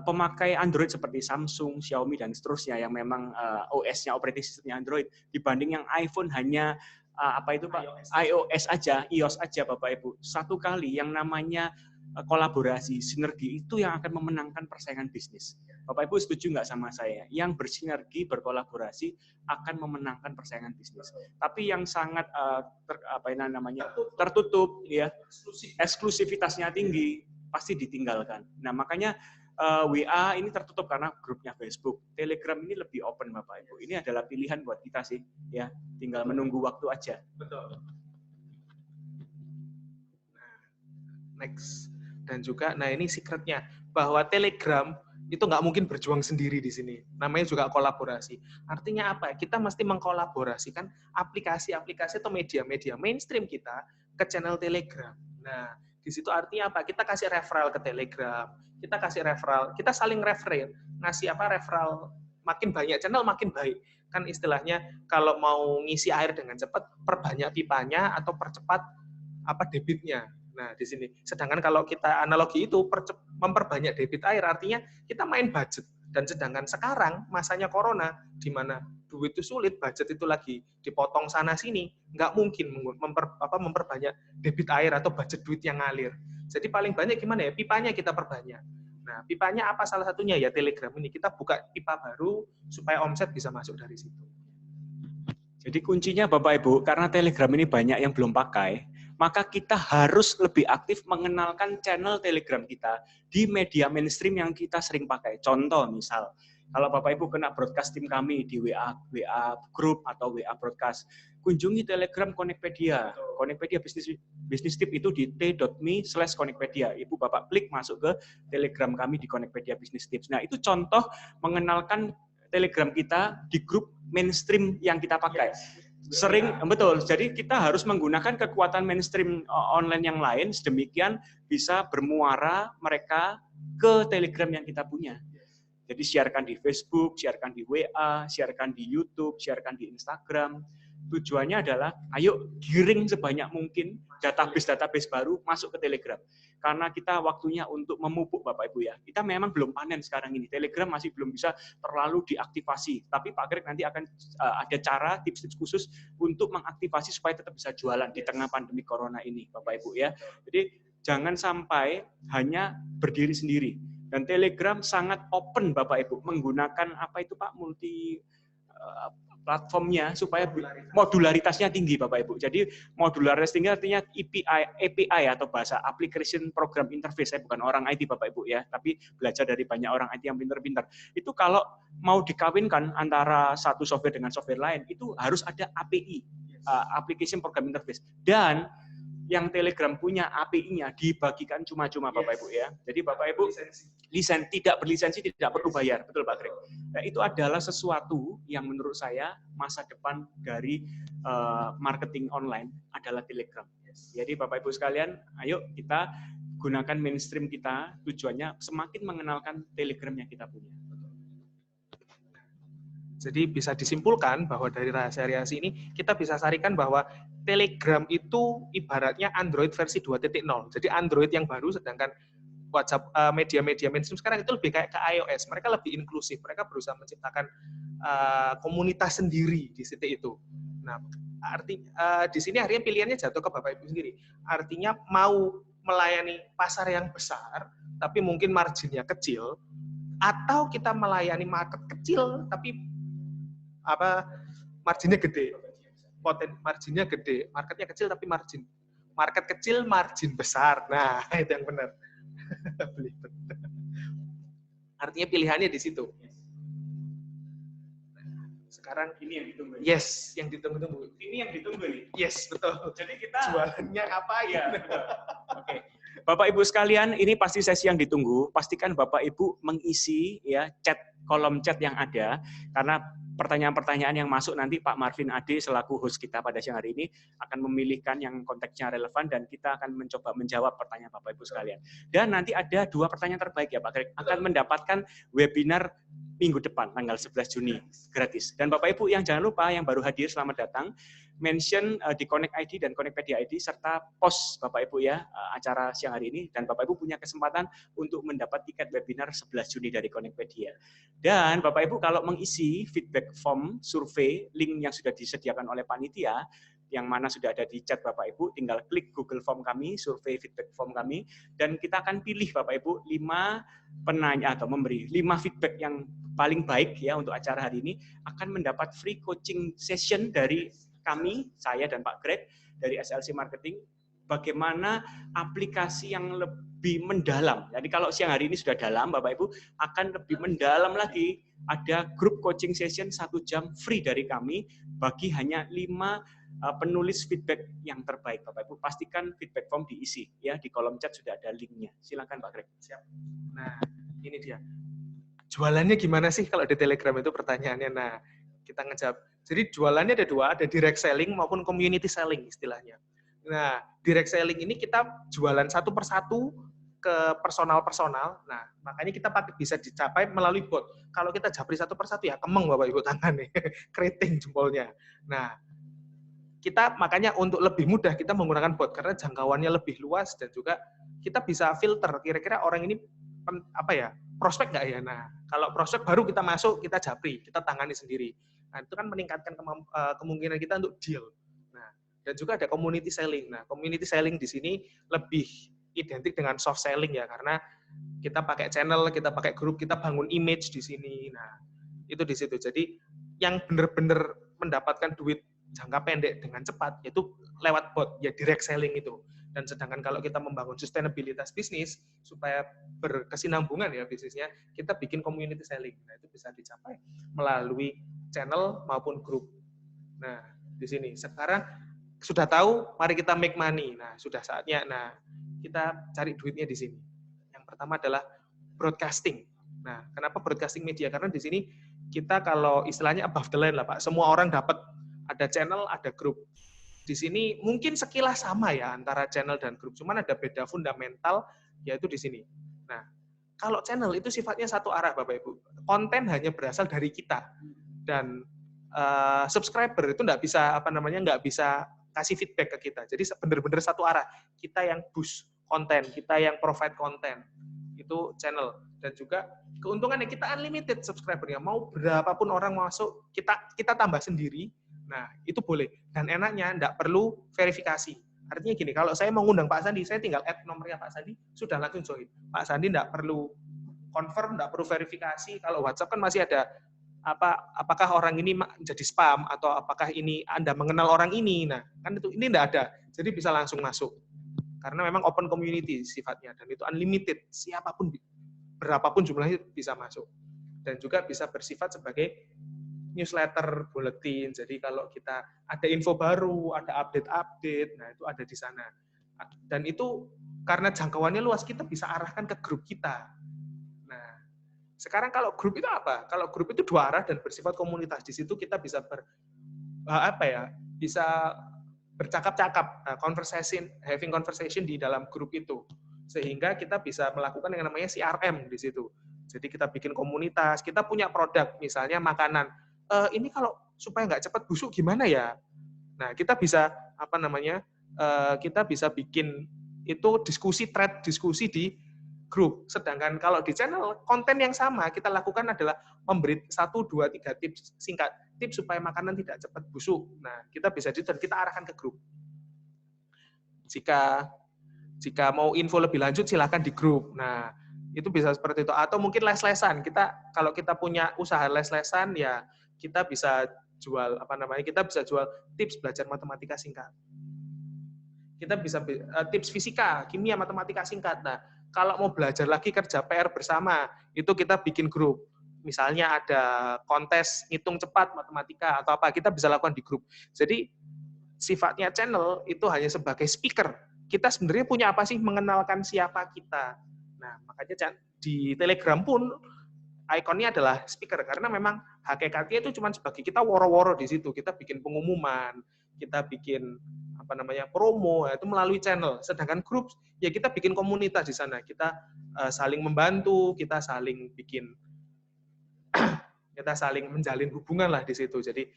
pemakai Android seperti Samsung, Xiaomi dan seterusnya yang memang OS-nya operating system-nya Android dibanding yang iPhone hanya iOS aja Bapak Ibu. Satu kali yang namanya kolaborasi, sinergi itu yang akan memenangkan persaingan bisnis. Bapak Ibu setuju nggak sama saya? Yang bersinergi, berkolaborasi akan memenangkan persaingan bisnis. Tapi yang sangat tertutup, ya, eksklusivitasnya tinggi, pasti ditinggalkan. Nah makanya WA ini tertutup karena grupnya Facebook. Telegram ini lebih open Bapak Ibu. Ini adalah pilihan buat kita sih, ya. Tinggal menunggu waktu aja. Betul. Next. Dan juga, nah ini secretnya, bahwa Telegram itu nggak mungkin berjuang sendiri di sini. Namanya juga kolaborasi. Artinya apa? Kita mesti mengkolaborasikan aplikasi-aplikasi atau media-media mainstream kita ke channel Telegram. Nah, di situ artinya apa? Kita kasih referral ke Telegram, kita kasih referral, kita saling referral, ngasih referral, makin banyak channel makin baik. Kan istilahnya kalau mau ngisi air dengan cepat, perbanyak pipanya atau percepat debitnya. Nah, di sini. Sedangkan kalau kita analogi itu memperbanyak debit air, artinya kita main budget. Dan sedangkan sekarang masanya corona, di mana duit itu sulit, budget itu lagi dipotong sana sini, nggak mungkin memperbanyak debit air atau budget duit yang ngalir. Jadi paling banyak gimana ya? Pipanya kita perbanyak. Nah, pipanya apa salah satunya? Ya Telegram ini. Kita buka pipa baru supaya omset bisa masuk dari situ. Jadi kuncinya Bapak Ibu, karena Telegram ini banyak yang belum pakai, maka kita harus lebih aktif mengenalkan channel Telegram kita di media mainstream yang kita sering pakai. Contoh misal, kalau Bapak Ibu kena broadcast tim kami di WA Group atau WA Broadcast, kunjungi Telegram Connectpedia. Connectpedia Business Tip itu di t.me/Connectpedia. Ibu Bapak klik masuk ke Telegram kami di Connectpedia Business Tips. Nah, itu contoh mengenalkan Telegram kita di grup mainstream yang kita pakai. Sering, betul. Jadi kita harus menggunakan kekuatan mainstream online yang lain, sedemikian bisa bermuara mereka ke Telegram yang kita punya. Jadi sharekan di Facebook, sharekan di WA, sharekan di YouTube, sharekan di Instagram. Tujuannya adalah, ayo giring sebanyak mungkin database-database baru masuk ke Telegram. Karena kita waktunya untuk memupuk Bapak Ibu ya. Kita memang belum panen sekarang ini. Telegram masih belum bisa terlalu diaktifasi. Tapi Pak Greg nanti akan ada cara, tips-tips khusus untuk mengaktifasi supaya tetap bisa jualan di tengah pandemi Corona ini, Bapak Ibu ya. Jadi jangan sampai hanya berdiri sendiri. Dan Telegram sangat open Bapak Ibu, menggunakan apa itu Pak, multi platformnya supaya modularitasnya tinggi Bapak Ibu. Jadi modularitas tinggi artinya API atau bahasa Application Program Interface. Saya bukan orang IT Bapak Ibu ya, tapi belajar dari banyak orang IT yang pintar-pintar. Itu kalau mau dikawinkan antara satu software dengan software lain, itu harus ada API, Application Program Interface. Dan yang Telegram punya API-nya dibagikan cuma-cuma Bapak Ibu ya. Jadi Bapak Ibu tidak berlisensi tidak perlu bayar, betul Pak Greg. Nah, itu adalah sesuatu yang menurut saya masa depan dari marketing online adalah Telegram. Jadi Bapak Ibu sekalian, ayo kita gunakan mainstream kita, tujuannya semakin mengenalkan Telegram yang kita punya. Jadi bisa disimpulkan bahwa dari rahasia-rahasia ini kita bisa sarikan bahwa Telegram itu ibaratnya Android versi 2.0. Jadi Android yang baru, sedangkan WhatsApp, media-media mainstream sekarang itu lebih kayak ke iOS. Mereka lebih inklusif. Mereka berusaha menciptakan komunitas sendiri di titik itu. Nah, di sini akhirnya pilihannya jatuh ke Bapak Ibu sendiri. Artinya mau melayani pasar yang besar, tapi mungkin marginnya kecil, atau kita melayani market kecil, tapi marginnya gede. Marginnya gede, marketnya kecil tapi market kecil margin besar. Nah, itu yang benar. Artinya pilihannya di situ. Sekarang Ini yang ditunggu. Yes, yang ditunggu-tunggu. Ini yang ditunggu nih. Yes, betul. Jadi kita jualannya apa ya? Oke. Bapak Ibu sekalian, ini pasti sesi yang ditunggu. Pastikan Bapak Ibu mengisi ya kolom chat yang ada, karena pertanyaan-pertanyaan yang masuk nanti Pak Marvin Ade selaku host kita pada siang hari ini akan memilihkan yang konteksnya relevan dan kita akan mencoba menjawab pertanyaan Bapak Ibu sekalian. Dan nanti ada 2 pertanyaan terbaik ya Pak Greg, akan mendapatkan webinar minggu depan tanggal 11 Juni gratis. Dan Bapak Ibu yang jangan lupa yang baru hadir selamat datang, mention di Connect ID dan Connectpedia ID serta post Bapak Ibu ya acara siang hari ini, dan Bapak Ibu punya kesempatan untuk mendapat tiket webinar 11 Juni dari Connectpedia. Dan Bapak Ibu kalau mengisi feedback form survei, link yang sudah disediakan oleh panitia, yang mana sudah ada di chat Bapak Ibu, tinggal klik Google Form kami, survei feedback form kami, dan kita akan pilih Bapak Ibu 5 penanya atau memberi 5 feedback yang paling baik ya untuk acara hari ini, akan mendapat free coaching session dari kami, saya dan Pak Greg dari SLC Marketing, bagaimana aplikasi yang lebih mendalam. Jadi kalau siang hari ini sudah dalam, Bapak Ibu akan lebih mendalam lagi. Ada grup coaching session 1 jam free dari kami bagi hanya 5 penulis feedback yang terbaik. Bapak Ibu pastikan feedback form diisi ya, di kolom chat sudah ada linknya. Silakan Pak Greg. Siap. Nah, ini dia. Jualannya gimana sih kalau di Telegram itu pertanyaannya? Nah, kita ngejawab. Jadi jualannya ada 2, ada direct selling maupun community selling istilahnya. Nah, direct selling ini kita jualan satu persatu ke personal-personal. Nah, makanya kita bisa dicapai melalui bot. Kalau kita japri satu persatu ya kemeng Bapak Ibu tangan nih, keriting jempolnya. Nah, kita makanya untuk lebih mudah kita menggunakan bot karena jangkauannya lebih luas dan juga kita bisa filter kira-kira orang ini prospek nggak ya. Nah, kalau prospek baru kita masuk, kita japri, kita tangani sendiri. Nah, itu kan meningkatkan kemungkinan kita untuk deal. Nah, dan juga ada community selling. Nah, community selling di sini lebih identik dengan soft selling ya, karena kita pakai channel, kita pakai grup, kita bangun image di sini. Nah, itu di situ. Jadi yang benar-benar mendapatkan duit jangka pendek dengan cepat yaitu lewat bot, ya direct selling itu. Dan sedangkan kalau kita membangun sustainabilitas bisnis supaya berkesinambungan ya bisnisnya, kita bikin community selling. Nah, itu bisa dicapai melalui channel maupun grup. Nah, di sini sekarang sudah tahu, mari kita make money. Nah, sudah saatnya. Nah, kita cari duitnya di sini. Yang pertama adalah broadcasting. Nah, kenapa broadcasting media? Karena di sini kita kalau istilahnya above the line lah Pak. Semua orang dapat, ada channel, ada grup. Di sini mungkin sekilas sama ya antara channel dan grup, cuman ada beda fundamental yaitu di sini. Nah, Kalau channel itu sifatnya satu arah, Bapak Ibu. Konten hanya berasal dari kita, dan subscriber itu nggak bisa kasih feedback ke kita. Jadi benar-benar satu arah. Kita yang push konten, kita yang provide konten. Itu channel. Dan juga keuntungannya kita unlimited subscribernya. Mau berapapun orang masuk, kita tambah sendiri. Nah, itu boleh. Dan enaknya nggak perlu verifikasi. Artinya gini, kalau saya mau ngundang Pak Sandi, saya tinggal add nomornya Pak Sandi, sudah langsung join. Pak Sandi nggak perlu confirm, nggak perlu verifikasi. Kalau WhatsApp kan masih ada apakah orang ini jadi spam atau apakah ini Anda mengenal orang ini. Nah, kan ini enggak ada. Jadi bisa langsung masuk. Karena memang open community sifatnya dan itu unlimited. Siapapun berapapun jumlahnya bisa masuk. Dan juga bisa bersifat sebagai newsletter, bulletin. Jadi kalau kita ada info baru, ada update-update, nah itu ada di sana. Dan itu karena jangkauannya luas, kita bisa arahkan ke grup kita. Sekarang kalau grup itu apa? Kalau grup itu dua arah dan bersifat komunitas. Di situ kita bisa bisa bercakap-cakap, having conversation di dalam grup itu. Sehingga kita bisa melakukan yang namanya CRM di situ. Jadi kita bikin komunitas, kita punya produk, misalnya makanan. Ini kalau supaya nggak cepat busuk gimana ya? Nah, kita bisa kita bisa bikin itu thread diskusi di grup. Sedangkan kalau di channel, konten yang sama kita lakukan adalah memberi 1, 2, 3 tips singkat. Tips supaya makanan tidak cepat busuk. Nah, kita bisa dan kita arahkan ke grup. Jika mau info lebih lanjut, silakan di grup. Nah, itu bisa seperti itu. Atau mungkin les-lesan. Kalau kita punya usaha les-lesan, ya kita bisa jual, kita bisa jual tips belajar matematika singkat. Kita bisa tips fisika, kimia, matematika singkat. Nah, kalau mau belajar lagi kerja PR bersama, itu kita bikin grup. Misalnya ada kontes ngitung cepat matematika atau apa, kita bisa lakukan di grup. Jadi sifatnya channel itu hanya sebagai speaker. Kita sebenarnya punya apa sih, mengenalkan siapa kita. Nah, makanya di Telegram pun ikonnya adalah speaker, karena memang hakikatnya itu cuma sebagai kita woro-woro di situ. Kita bikin pengumuman, kita bikin promo, itu melalui channel. Sedangkan grup, ya kita bikin komunitas di sana. Kita saling membantu, kita saling menjalin hubungan lah di situ. Jadi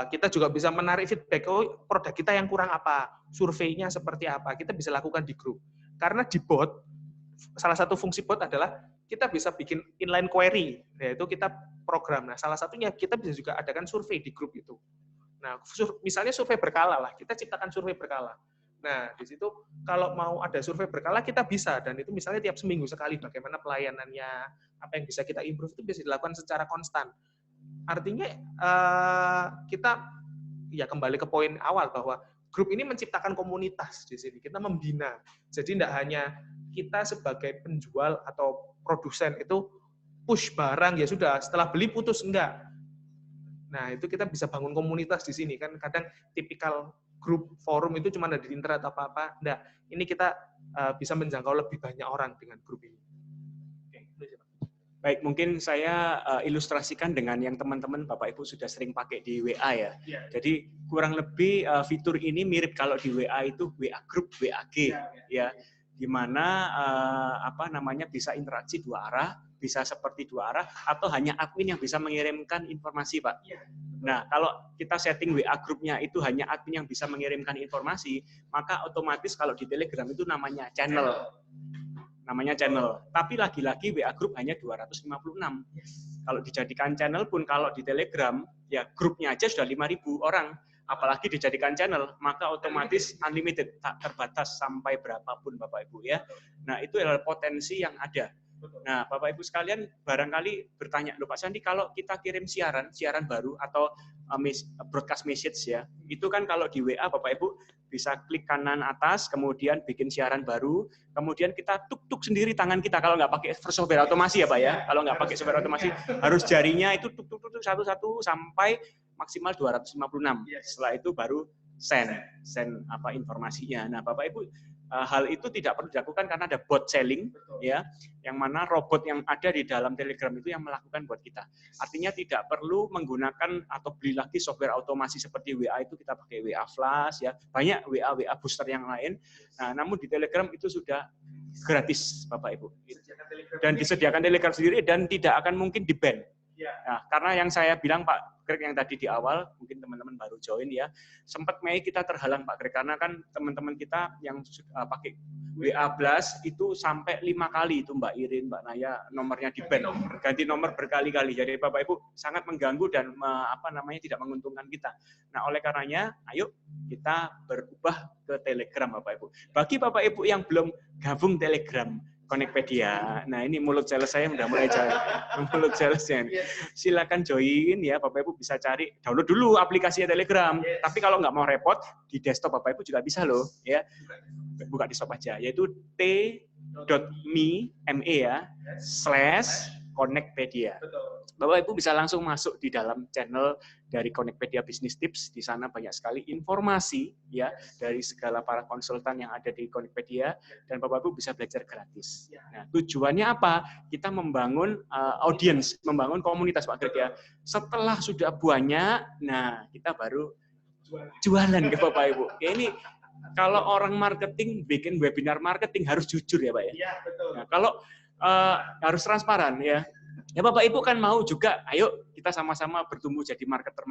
kita juga bisa menarik feedback, produk kita yang kurang apa, surveinya seperti apa, kita bisa lakukan di grup. Karena di bot, salah satu fungsi bot adalah kita bisa bikin inline query, yaitu kita program. Nah, salah satunya kita bisa juga adakan survei di grup itu. Nah, misalnya survei berkala lah, kita ciptakan survei berkala. Nah, di situ kalau mau ada survei berkala kita bisa, dan itu misalnya tiap seminggu sekali, bagaimana pelayanannya, apa yang bisa kita improve, itu bisa dilakukan secara konstan. Artinya kita ya kembali ke poin awal bahwa grup ini menciptakan komunitas di sini, kita membina. Jadi tidak hanya kita sebagai penjual atau produsen itu push barang ya sudah, setelah beli putus, enggak. Nah, itu kita bisa bangun komunitas di sini. Kan kadang tipikal grup forum itu cuma ada di internet apa-apa. Nah, ini kita bisa menjangkau lebih banyak orang dengan grup ini. Baik, mungkin saya ilustrasikan dengan yang teman-teman Bapak Ibu sudah sering pakai di WA ya. Jadi kurang lebih fitur ini mirip kalau di WA itu WA Group, WAG ya. Di mana bisa interaksi dua arah, bisa seperti dua arah, atau hanya admin yang bisa mengirimkan informasi, Pak. Nah, kalau kita setting WA grupnya itu hanya admin yang bisa mengirimkan informasi, maka otomatis kalau di Telegram itu namanya channel. Tapi lagi-lagi WA group hanya 256. Kalau dijadikan channel pun, kalau di Telegram, ya grupnya aja sudah 5.000 orang. Apalagi dijadikan channel, maka otomatis unlimited, tak terbatas sampai berapapun Bapak Ibu ya. Nah, itu adalah potensi yang ada. Nah, Bapak Ibu sekalian barangkali bertanya, loh Pak Sandi, kalau kita kirim siaran baru atau broadcast message ya, itu kan kalau di WA Bapak Ibu bisa klik kanan atas, kemudian bikin siaran baru, kemudian kita tuk-tuk sendiri tangan kita, kalau nggak pakai software otomasi ya Pak ya, kalau nggak pakai software otomasi, harus jarinya itu tuk-tuk satu-satu sampai maksimal 256. Setelah itu baru send informasinya. Nah, Bapak Ibu, hal itu tidak perlu dilakukan karena ada bot selling ya, yang mana robot yang ada di dalam Telegram itu yang melakukan buat kita. Artinya tidak perlu menggunakan atau beli lagi software otomasi seperti WA, itu kita pakai WA Flash ya. Banyak WA booster yang lain. Nah, namun di Telegram itu sudah gratis, Bapak Ibu. Dan disediakan Telegram sendiri dan tidak akan mungkin di-ban. Nah, karena yang saya bilang Pak Greg yang tadi di awal, mungkin teman-teman baru join ya, sempat Mei kita terhalang Pak Greg, karena kan teman-teman kita yang pakai WA Blast itu sampai 5 kali itu Mbak Irin, Mbak Naya nomornya di-ban, ganti nomor berkali-kali. Jadi Bapak Ibu sangat mengganggu dan tidak menguntungkan kita. Nah, oleh karenanya, ayo kita berubah ke Telegram Bapak Ibu. Bagi Bapak Ibu yang belum gabung Telegram Connectpedia. Nah, ini mulut sales saya udah mulai mulut salesnya. Silakan join ya, Bapak Ibu bisa cari, download dulu aplikasinya Telegram. Tapi kalau nggak mau repot, di desktop Bapak Ibu juga bisa loh, ya. Buka desktop aja, yaitu t.me ya, /Connectpedia. Bapak Ibu bisa langsung masuk di dalam channel dari Connectpedia Business Tips. Di sana banyak sekali informasi ya dari segala para konsultan yang ada di Connectpedia, dan Bapak Ibu bisa belajar gratis. Nah, tujuannya apa? Kita membangun audience, membangun komunitas Pak Greg ya. Setelah sudah banyak, nah kita baru jualan ke Bapak Ibu. Ya, ini kalau orang marketing bikin webinar marketing harus jujur ya Pak ya. Iya, betul. Nah, kalau harus transparan ya. Ya Bapak Ibu kan mau juga, ayo kita sama-sama bertumbuh jadi marketer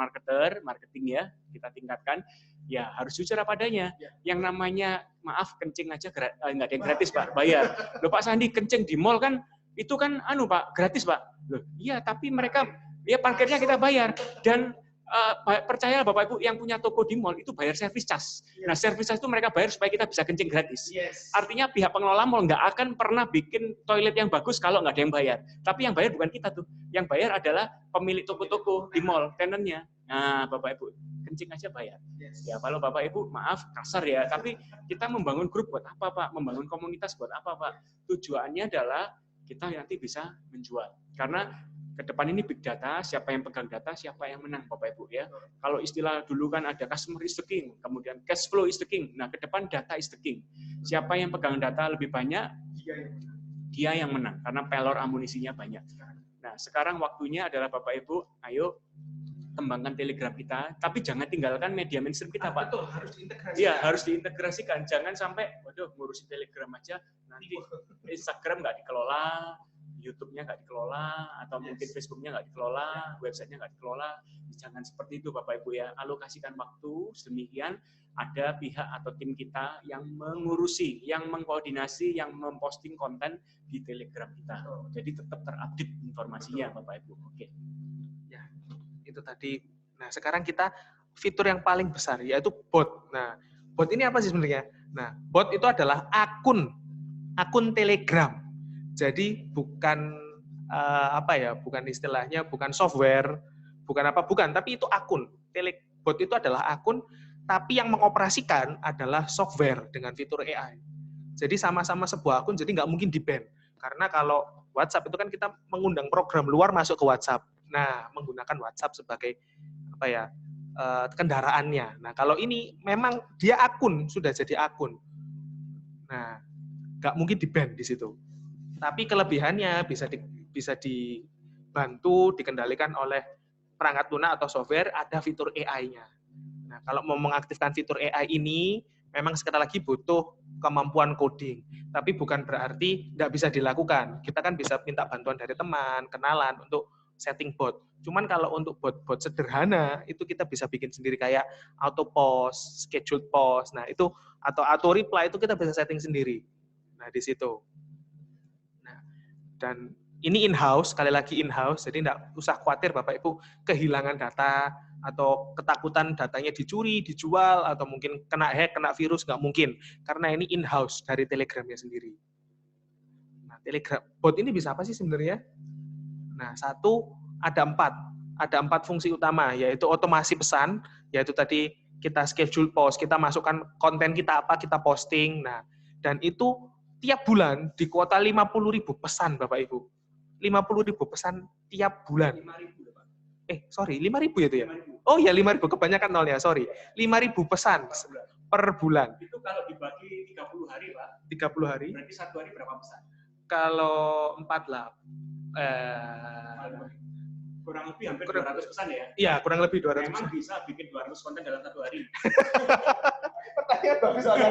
marketing ya, kita tingkatkan. Ya harus jujur apa adanya. Yang namanya maaf kencing aja nggak ada yang gratis Pak, bayar. Loh Pak Sandi kencing di mall kan itu kan Pak gratis Pak. Loh iya tapi mereka ya parkirnya kita bayar, dan percaya Bapak Ibu yang punya toko di mall itu bayar service charge. Nah, service charge itu mereka bayar supaya kita bisa kencing gratis. Artinya pihak pengelola mall nggak akan pernah bikin toilet yang bagus kalau nggak ada yang bayar. Tapi yang bayar bukan kita tuh. Yang bayar adalah pemilik toko-toko di mall, tenannya. Nah, Bapak Ibu, kencing aja bayar. Ya, kalau Bapak Ibu, maaf kasar ya, tapi kita membangun grup buat apa Pak? Membangun komunitas buat apa Pak? Tujuannya adalah kita nanti bisa menjual. Karena ke depan ini big data, siapa yang pegang data, siapa yang menang Bapak Ibu ya. Kalau istilah dulu kan ada customer is the king, kemudian cash flow is the king. Nah, ke depan data is the king. Siapa yang pegang data lebih banyak, dia yang menang karena pelor amunisinya banyak. Nah, sekarang waktunya adalah Bapak Ibu, ayo kembangkan Telegram kita, tapi jangan tinggalkan media mainstream kita, Pak. Betul, harus diintegrasikan. Iya, harus diintegrasikan. Jangan sampai, waduh, ngurusin Telegram aja, nanti Instagram nggak dikelola, YouTube-nya nggak dikelola, atau mungkin Facebook-nya nggak dikelola, website-nya nggak dikelola. Jangan seperti itu Bapak Ibu ya. Alokasikan waktu sedemikian, ada pihak atau tim kita yang mengurusi, yang mengkoordinasi, yang memposting konten di Telegram kita. Jadi tetap terupdate informasinya Bapak Ibu. Oke. Ya, itu tadi. Nah, sekarang kita fitur yang paling besar yaitu bot. Nah, bot ini apa sih sebenarnya? Nah, bot itu adalah akun Telegram. Jadi bukan bukan istilahnya, bukan software, bukan, tapi itu akun. Bot itu adalah akun, tapi yang mengoperasikan adalah software dengan fitur AI. Jadi sama-sama sebuah akun, jadi nggak mungkin di-ban. Karena kalau WhatsApp itu kan kita mengundang program luar masuk ke WhatsApp. Nah, menggunakan WhatsApp sebagai kendaraannya. Nah, kalau ini memang dia akun, sudah jadi akun. Nah, nggak mungkin di-ban di situ. Tapi kelebihannya bisa dibantu, dikendalikan oleh perangkat lunak atau software, ada fitur AI-nya. Nah, kalau mau mengaktifkan fitur AI ini, memang sekali lagi butuh kemampuan coding. Tapi bukan berarti tidak bisa dilakukan. Kita kan bisa minta bantuan dari teman, kenalan untuk setting bot. Cuman kalau untuk bot-bot sederhana, itu kita bisa bikin sendiri kayak auto post, scheduled post. Nah, itu atau auto reply itu kita bisa setting sendiri. Nah, di situ. Dan ini in-house, sekali lagi in-house, jadi tidak usah khawatir Bapak Ibu kehilangan data atau ketakutan datanya dicuri, dijual, atau mungkin kena hack, kena virus, nggak mungkin. Karena ini in-house dari Telegramnya sendiri. Nah, Telegram, bot ini bisa apa sih sebenarnya? Nah, ada empat fungsi utama, yaitu otomasi pesan, yaitu tadi kita schedule post, kita masukkan konten kita apa, kita posting, nah, dan itu tiap bulan di kuota 50.000 pesan Bapak Ibu. 50.000 pesan tiap bulan. 5.000 ya itu ya? Oh ya 5.000, kebanyakan nolnya, sorry. 5.000 pesan per bulan. Itu kalau dibagi 30 hari, Pak. 30 hari. Berarti satu hari berapa pesan? Kalau 4 lah. Kurang lebih hampir 200 pesan ya? Iya, kurang lebih 200 Memang pesan. bisa bikin 200 konten dalam satu hari. Pertanyaan bagus banget.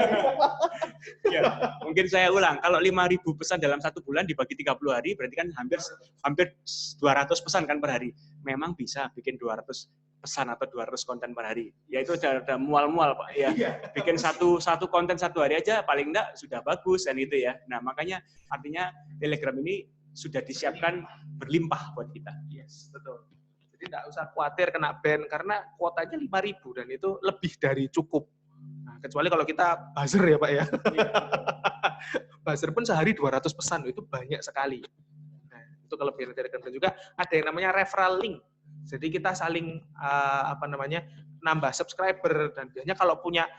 Ya, mungkin saya ulang. Kalau 5.000 pesan dalam 1 bulan dibagi 30 hari, berarti kan hampir 200 pesan kan per hari. Memang bisa bikin 200 pesan atau 200 konten per hari. Ya itu udah mual-mual, Pak. Ya, bikin satu konten 1 hari aja paling enggak sudah bagus dan itu ya. Nah, makanya artinya Telegram ini sudah disiapkan berlimpah buat kita. Yes, betul. Jadi nggak usah khawatir kena ban karena kuotanya 5.000 dan itu lebih dari cukup. Nah, kecuali kalau kita buzzer ya Pak ya. Buzzer pun sehari 200 pesan, itu banyak sekali. Nah, itu kelebihan Telegram. Dan juga ada yang namanya referral link. Jadi kita saling nambah subscriber, dan biasanya kalau punya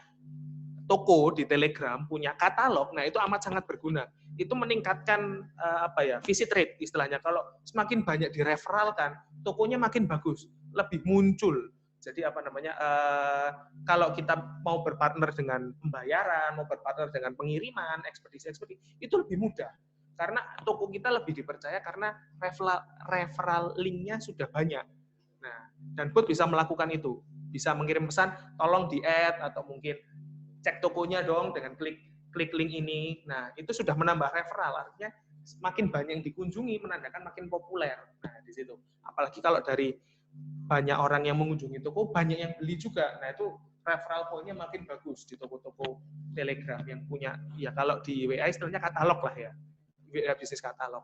toko di Telegram, punya katalog, nah itu amat sangat berguna. Itu meningkatkan visit rate istilahnya. Kalau semakin banyak direferalkan, tokonya makin bagus, lebih muncul. Jadi kalau kita mau berpartner dengan pembayaran, mau berpartner dengan pengiriman, ekspedisi, itu lebih mudah. Karena toko kita lebih dipercaya karena referral link-nya sudah banyak. Nah, dan bot bisa melakukan itu. Bisa mengirim pesan, tolong di-add, atau mungkin cek tokonya dong dengan klik link ini. Nah, itu sudah menambah referral, artinya makin banyak yang dikunjungi menandakan makin populer. Nah, di situ. Apalagi kalau dari banyak orang yang mengunjungi toko, banyak yang beli juga. Nah, itu referral point-nya makin bagus di toko-toko Telegram yang punya, ya kalau di WA istilahnya katalog lah ya. WA bisnis katalog.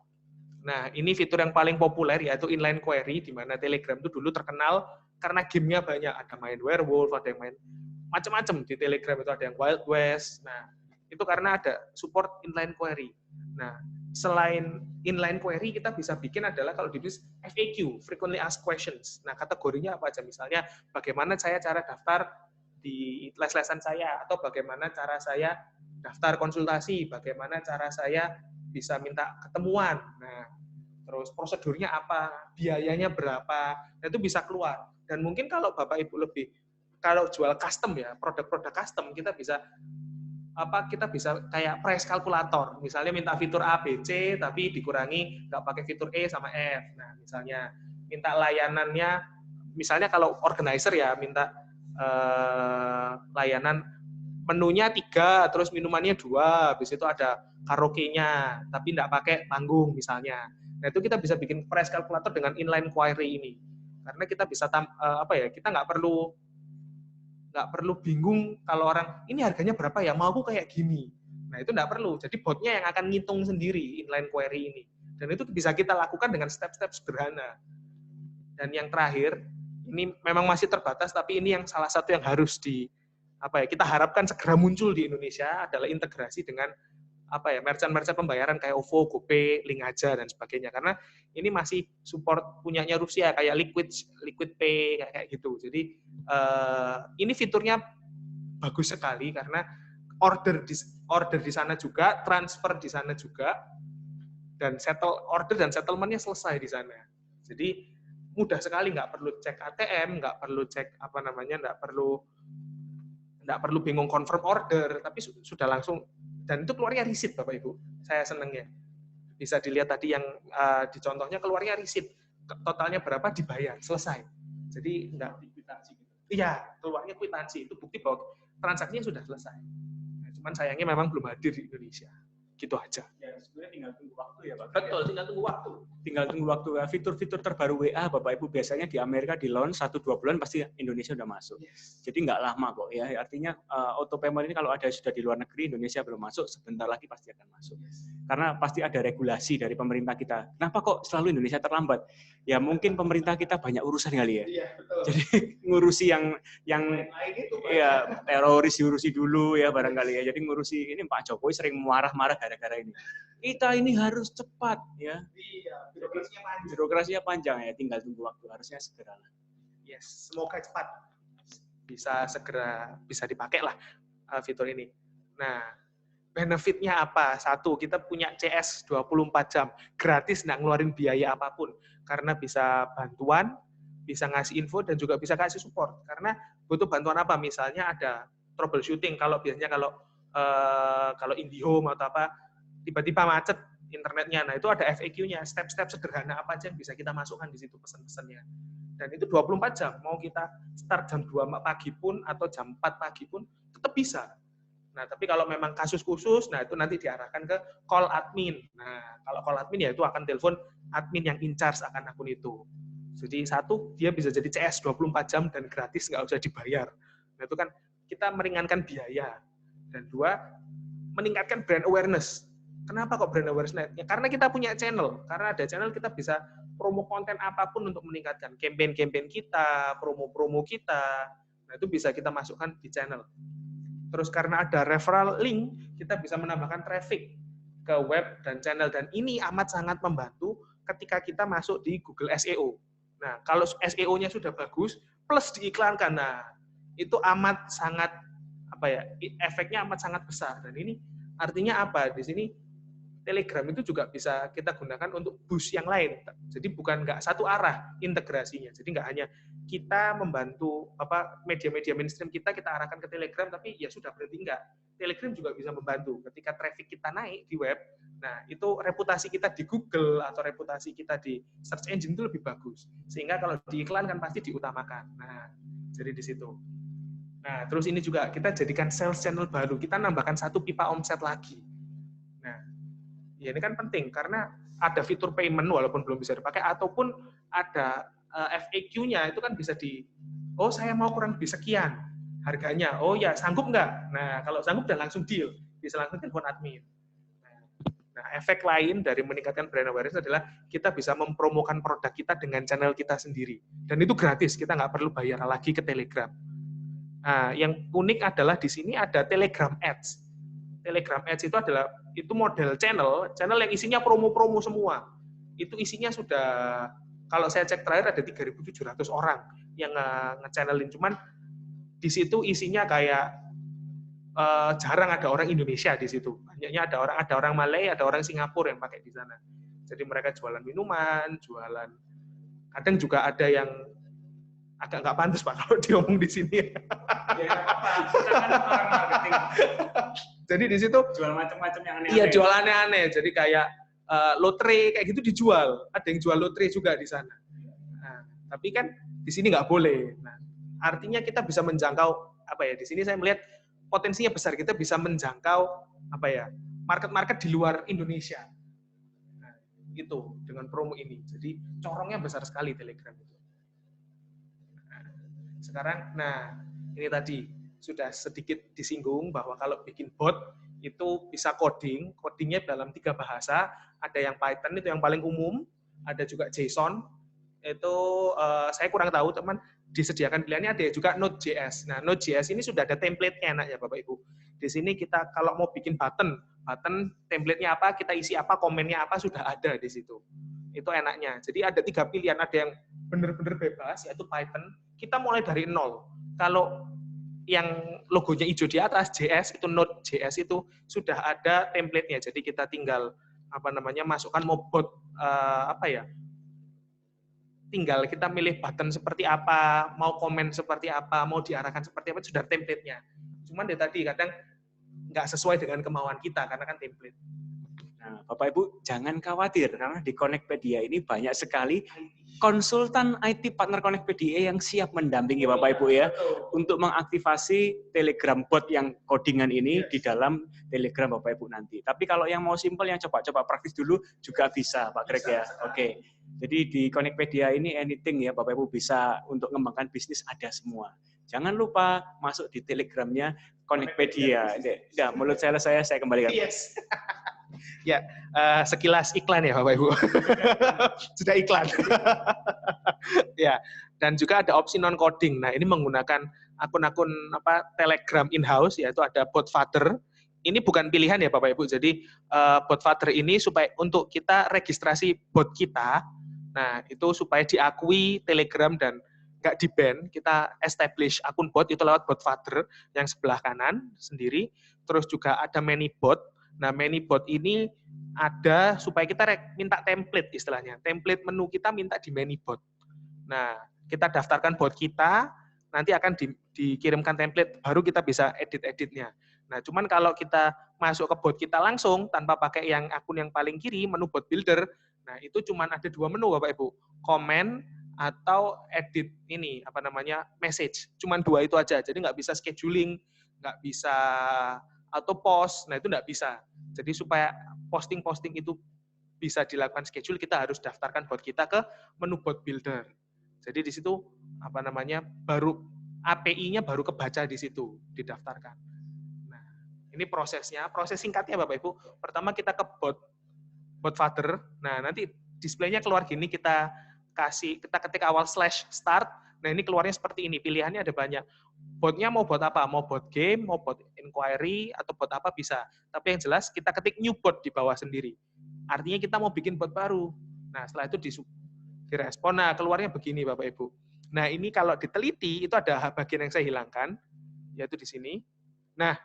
Nah, ini fitur yang paling populer yaitu inline query, di mana Telegram itu dulu terkenal karena gamenya banyak. Ada main werewolf, ada yang main macam-macam di Telegram, itu ada yang Wild West. Nah, itu karena ada support inline query. Nah, selain inline query, kita bisa bikin adalah kalau di bisnis FAQ, frequently asked questions. Nah, kategorinya apa aja? Misalnya, bagaimana saya cara daftar di les-lesan saya, atau bagaimana cara saya daftar konsultasi, bagaimana cara saya bisa minta ketemuan. Nah, terus prosedurnya apa, biayanya berapa, nah, itu bisa keluar. Dan mungkin kalau Bapak Ibu kalau jual custom ya, produk-produk custom, kita bisa kayak price kalkulator. Misalnya minta fitur A, B, C, tapi dikurangi nggak pakai fitur E sama F. Nah, misalnya minta layanannya, misalnya kalau organizer ya, minta layanan menunya 3, terus minumannya 2, habis itu ada karaoke-nya, tapi nggak pakai panggung misalnya. Nah, itu kita bisa bikin price calculator dengan inline query ini. Karena kita bisa kita nggak perlu bingung kalau orang ini harganya berapa ya, mau aku kayak gini. Nah, itu nggak perlu. Jadi botnya yang akan ngitung sendiri inline query ini. Dan itu bisa kita lakukan dengan step-step sederhana. Dan yang terakhir, ini memang masih terbatas, tapi ini yang salah satu yang harus kita harapkan segera muncul di Indonesia adalah integrasi dengan merchant-merchant pembayaran kayak OVO, GoPay, Link Aja dan sebagainya. Karena ini masih support punyanya Rusia kayak Liquid Pay kayak gitu. Jadi ini fiturnya bagus sekali karena order di sana juga, transfer di sana juga, dan order dan settlement-nya selesai di sana. Jadi mudah sekali, nggak perlu cek ATM, nggak perlu cek nggak perlu bingung confirm order, tapi sudah langsung, dan itu keluarnya receipt Bapak Ibu. Saya senengnya. Bisa dilihat tadi yang di contohnya keluarnya receipt, totalnya berapa dibayar, selesai. Jadi enggak kwitansi. Iya, keluarnya kwitansi, itu bukti bahwa transaksinya sudah selesai. Nah, cuman sayangnya memang belum hadir di Indonesia. Gitu aja. Ya, sebenarnya tinggal tunggu waktu ya, Pak. Betul, tinggal tunggu waktu. Tinggal tunggu waktu. Fitur-fitur terbaru WA, Bapak Ibu, biasanya di Amerika di launch 1-2 bulan pasti Indonesia udah masuk. Yes. Jadi nggak lama kok ya. Artinya auto payment ini kalau ada sudah di luar negeri, Indonesia belum masuk, sebentar lagi pasti akan masuk. Yes. Karena pasti ada regulasi dari pemerintah kita. Kenapa kok selalu Indonesia terlambat? Ya mungkin pemerintah kita banyak urusan kali ya. Iya, betul. Jadi ngurusi yang ya teroris diurusi dulu ya barangkali ya. Jadi ngurusi ini Pak Jokowi sering marah-marah gara-gara ini. Kita ini harus cepat ya. Iya, birokrasinya panjang ya, tinggal tunggu waktu, harusnya segera lah. Yes, semoga cepat bisa dipakai lah fitur ini. Nah, benefitnya apa? 1, kita punya CS 24 jam, gratis, nggak ngeluarin biaya apapun, karena bisa bantuan, bisa ngasih info, dan juga bisa kasih support. Karena butuh bantuan apa? Misalnya ada troubleshooting, biasanya kalau IndiHome atau apa, tiba-tiba macet internetnya. Nah, itu ada FAQ-nya, step-step sederhana apa aja yang bisa kita masukkan di situ pesan-pesannya. Dan itu 24 jam, mau kita start jam 2 pagi pun atau jam 4 pagi pun, tetap bisa. Nah, tapi kalau memang kasus khusus, nah itu nanti diarahkan ke call admin. Nah, kalau call admin ya itu akan telepon admin yang in charge akan akun itu. Jadi satu, dia bisa jadi CS 24 jam dan gratis, nggak usah dibayar. Nah, itu kan kita meringankan biaya. Dan dua, meningkatkan brand awareness. Kenapa kok brand awareness? Ya, karena kita punya channel. Karena ada channel kita bisa promo konten apapun untuk meningkatkan campaign-campaign kita, promo-promo kita. Nah, itu bisa kita masukkan di channel. Terus karena ada referral link, kita bisa menambahkan traffic ke web dan channel. Dan ini amat sangat membantu ketika kita masuk di Google SEO. Nah, kalau SEO-nya sudah bagus, plus diiklankan, nah itu amat sangat efeknya amat sangat besar. Dan ini artinya apa? Di sini Telegram itu juga bisa kita gunakan untuk boost yang lain. Jadi bukan nggak satu arah integrasinya. Jadi nggak hanya kita membantu media-media mainstream kita arahkan ke Telegram, tapi ya sudah berarti nggak. Telegram juga bisa membantu ketika traffic kita naik di web. Nah, itu reputasi kita di Google atau reputasi kita di search engine itu lebih bagus. Sehingga kalau diiklankan pasti diutamakan. Nah, jadi di situ. Nah, terus ini juga kita jadikan sales channel baru. Kita nambahkan satu pipa omset lagi. Nah, ya ini kan penting karena ada fitur payment walaupun belum bisa dipakai, ataupun ada FAQ-nya itu kan bisa saya mau kurang lebih sekian harganya. Oh ya, sanggup nggak? Nah, kalau sanggup dan langsung deal, bisa langsung telepon admin. Nah, efek lain dari meningkatkan brand awareness adalah kita bisa mempromokan produk kita dengan channel kita sendiri. Dan itu gratis, kita nggak perlu bayar lagi ke Telegram. Nah, yang unik adalah di sini ada Telegram Ads. Telegram Ads itu model channel yang isinya promo-promo semua. Itu isinya sudah, kalau saya cek terakhir ada 3.700 orang yang nge-channelin. Cuman di situ isinya kayak jarang ada orang Indonesia di situ. Banyaknya ada orang Malay, ada orang Singapura yang pakai di sana. Jadi mereka jualan minuman, jualan. Kadang juga ada yang agak nggak pantas Pak kalau diomong di sini. Ya apa-apa, kita kan orang marketing. Jadi di situ Jual macam-macam yang aneh-aneh. iya, jual aneh-aneh. Jadi kayak lotre kayak gitu dijual. Ada yang jual lotre juga di sana. Nah, tapi kan di sini nggak boleh. Nah, artinya kita bisa menjangkau di sini saya melihat potensinya besar, kita bisa menjangkau market-market di luar Indonesia. Nah, itu dengan promo ini. Jadi corongnya besar sekali Telegram itu. Sekarang, ini tadi sudah sedikit disinggung bahwa kalau bikin bot itu bisa codingnya dalam 3 bahasa. Ada yang Python itu yang paling umum, ada juga JSON. Itu saya kurang tahu, teman. Disediakan pilihannya ada juga Node.js. Nah, Node.js ini sudah ada template-nya enaknya Bapak Ibu. Di sini kita kalau mau bikin button template-nya apa, kita isi apa, komennya apa, sudah ada di situ. Itu enaknya. Jadi ada 3 pilihan, ada yang benar-benar bebas, yaitu Python. Kita mulai dari 0. Kalau yang logonya hijau di atas, JS, itu Node.js itu sudah ada template-nya. Jadi kita tinggal masukkan mau bot tinggal kita milih button seperti apa, mau komen seperti apa, mau diarahkan seperti apa, sudah template-nya. Cuman tadi kadang nggak sesuai dengan kemauan kita, karena kan template. Nah, Bapak Ibu jangan khawatir, karena di Connectpedia ini banyak sekali konsultan IT partner Connectpedia yang siap mendampingi Bapak Ibu ya, untuk mengaktifasi Telegram bot yang codingan ini di dalam Telegram Bapak Ibu nanti. Tapi kalau yang mau simple, yang coba-coba praktis dulu juga bisa Pak Greg ya. Oke. Jadi di Connectpedia ini anything ya Bapak Ibu bisa untuk mengembangkan bisnis ada semua. Jangan lupa masuk di Telegramnya Connectpedia. Ya, menurut saya kembalikan. Yes. Ya, sekilas iklan ya Bapak Ibu. Sudah iklan. Ya, dan juga ada opsi non coding. Nah, ini menggunakan akun-akun Telegram in-house, yaitu ada Botfather. Ini bukan pilihan ya Bapak Ibu. Jadi Botfather ini supaya untuk kita registrasi bot kita. Nah, itu supaya diakui Telegram dan nggak di-ban, kita establish akun bot itu lewat Botfather yang sebelah kanan sendiri. Terus juga ada ManyBot. Nah, ManyBot ini ada supaya kita minta template istilahnya. Template menu kita minta di ManyBot. Nah, kita daftarkan bot kita, nanti akan dikirimkan template, baru kita bisa edit-editnya. Nah, cuman kalau kita masuk ke bot kita langsung, tanpa pakai yang akun yang paling kiri, menu bot builder, nah itu cuman ada 2 menu Bapak Ibu, comment atau edit message. Cuman 2 itu aja, jadi nggak bisa scheduling, nggak bisa auto post, nah itu nggak bisa. Jadi supaya posting-posting itu bisa dilakukan schedule, kita harus daftarkan bot kita ke menu bot builder. Jadi di situ apa namanya baru API-nya baru kebaca di situ didaftarkan. Nah, ini prosesnya, proses singkatnya Bapak Ibu. Pertama kita ke bot father. Nah, nanti displaynya keluar gini, kita ketik awal /start. Nah, ini keluarnya seperti ini. Pilihannya ada banyak. Botnya mau bot apa? Mau bot game, mau bot inquiry, atau bot apa bisa. Tapi yang jelas kita ketik new bot di bawah sendiri. Artinya kita mau bikin bot baru. Nah, setelah itu direspon. Nah, keluarnya begini Bapak Ibu. Nah, ini kalau diteliti, itu ada bagian yang saya hilangkan, yaitu di sini. Nah,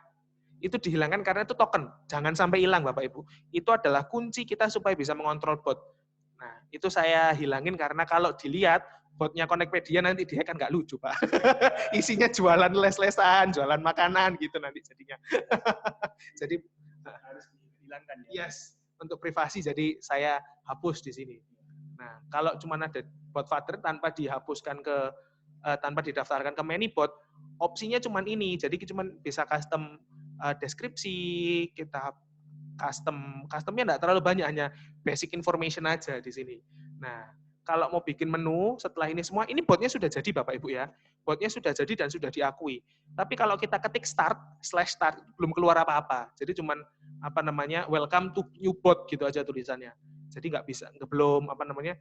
itu dihilangkan karena itu token. Jangan sampai hilang Bapak Ibu. Itu adalah kunci kita supaya bisa mengontrol bot. Nah, itu saya hilangin karena kalau dilihat, botnya Connectpedia nanti dia kan nggak lucu, Pak. Isinya jualan les-lesan, jualan makanan gitu nanti jadinya. Jadi Harus dihilangkan ya. yes, untuk privasi jadi saya hapus di sini. Nah, kalau cuma ada bot father tanpa dihapuskan tanpa didaftarkan ke ManyBot, opsinya cuma ini. Jadi cuma bisa custom deskripsi, kita customnya nggak terlalu banyak, hanya basic information aja di sini. Nah, kalau mau bikin menu setelah ini semua, ini botnya sudah jadi Bapak Ibu ya. Botnya sudah jadi dan sudah diakui. Tapi kalau kita ketik start belum keluar apa-apa. Jadi cuman apa namanya welcome to new bot gitu aja tulisannya. Jadi nggak bisa, belum apa namanya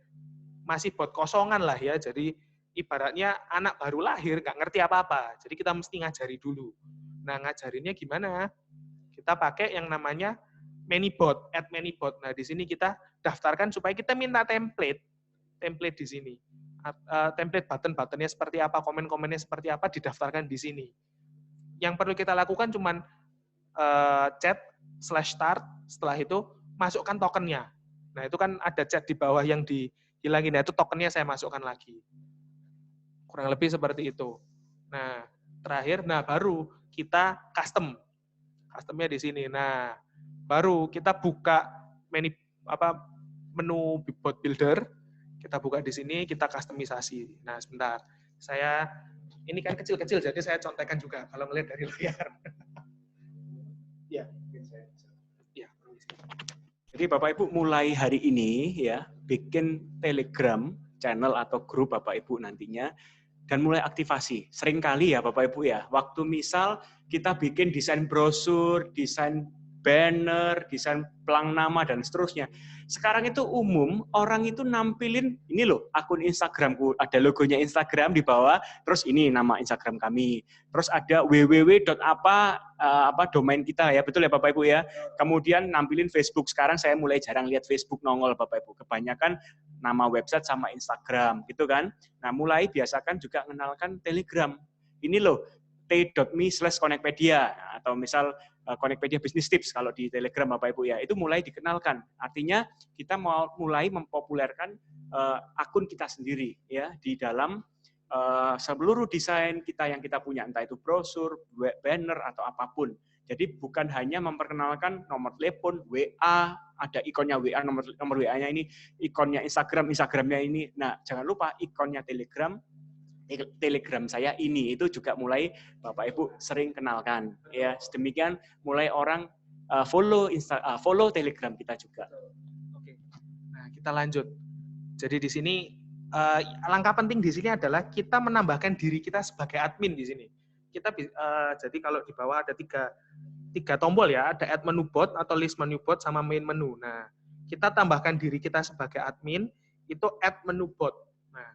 masih bot kosongan lah ya. Jadi ibaratnya anak baru lahir nggak ngerti apa-apa. Jadi kita mesti ngajari dulu. Nah, ngajarinnya gimana? Kita pakai yang namanya ManyBot, add ManyBot. Nah, di sini kita daftarkan supaya kita minta template di sini. Template button-buttonnya seperti apa, komen-komennya seperti apa, didaftarkan di sini. Yang perlu kita lakukan cuman chat /start, setelah itu masukkan tokennya. Nah, itu kan ada chat di bawah yang dihilangin. Nah, itu tokennya saya masukkan lagi. Kurang lebih seperti itu. Nah, terakhir, baru kita customnya di sini. Nah, baru kita buka menu bot builder, kita buka di sini, kita kustomisasi. Nah, sebentar. Ini kan kecil-kecil, jadi saya contekan juga kalau melihat dari layar. Ya, ya. Jadi Bapak Ibu mulai hari ini ya bikin Telegram channel atau grup Bapak Ibu nantinya dan mulai aktivasi. Seringkali ya Bapak Ibu ya, waktu misal kita bikin desain brosur, desain banner, desain pelang nama dan seterusnya. Sekarang itu umum orang itu nampilin ini loh akun Instagramku, ada logonya Instagram di bawah, terus ini nama Instagram kami, terus ada www.apa domain kita ya, betul ya Bapak Ibu ya. Kemudian nampilin Facebook. Sekarang saya mulai jarang lihat Facebook nongol Bapak Ibu, kebanyakan nama website sama Instagram gitu kan. Nah, mulai biasakan juga mengenalkan Telegram. Ini loh t.me/connectpedia atau misal Connectpedia Business Tips kalau di Telegram Bapak Ibu ya, itu mulai dikenalkan. Artinya kita mau mulai mempopulerkan akun kita sendiri ya di dalam seluruh desain kita yang kita punya, entah itu brosur, banner atau apapun. Jadi bukan hanya memperkenalkan nomor telepon, WA, ada ikonnya WA, nomor WA-nya ini, ikonnya Instagramnya ini. Nah, jangan lupa ikonnya Telegram saya ini, itu juga mulai Bapak Ibu sering kenalkan ya. Sedemikian mulai orang follow Telegram kita juga. Oke. Nah, kita lanjut. Jadi di sini langkah penting di sini adalah kita menambahkan diri kita sebagai admin di sini. Jadi kalau di bawah ada tiga tombol ya, ada add menu bot atau list menu bot sama main menu. Nah, kita tambahkan diri kita sebagai admin, itu add menu bot. Nah,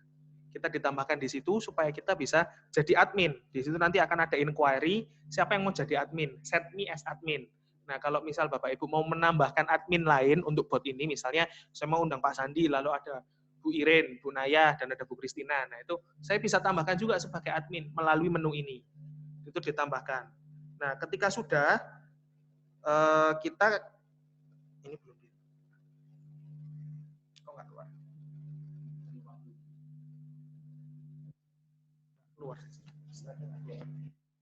kita ditambahkan di situ supaya kita bisa jadi admin. Di situ nanti akan ada inquiry, siapa yang mau jadi admin, set me as admin. Nah, kalau misal Bapak Ibu mau menambahkan admin lain untuk bot ini, misalnya saya mau undang Pak Sandi, lalu ada Bu Iren, Bu Naya, dan ada Bu Kristina. Nah, itu saya bisa tambahkan juga sebagai admin melalui menu ini. Itu ditambahkan. Nah, ketika sudah, kita ini belum kok nggak keluar.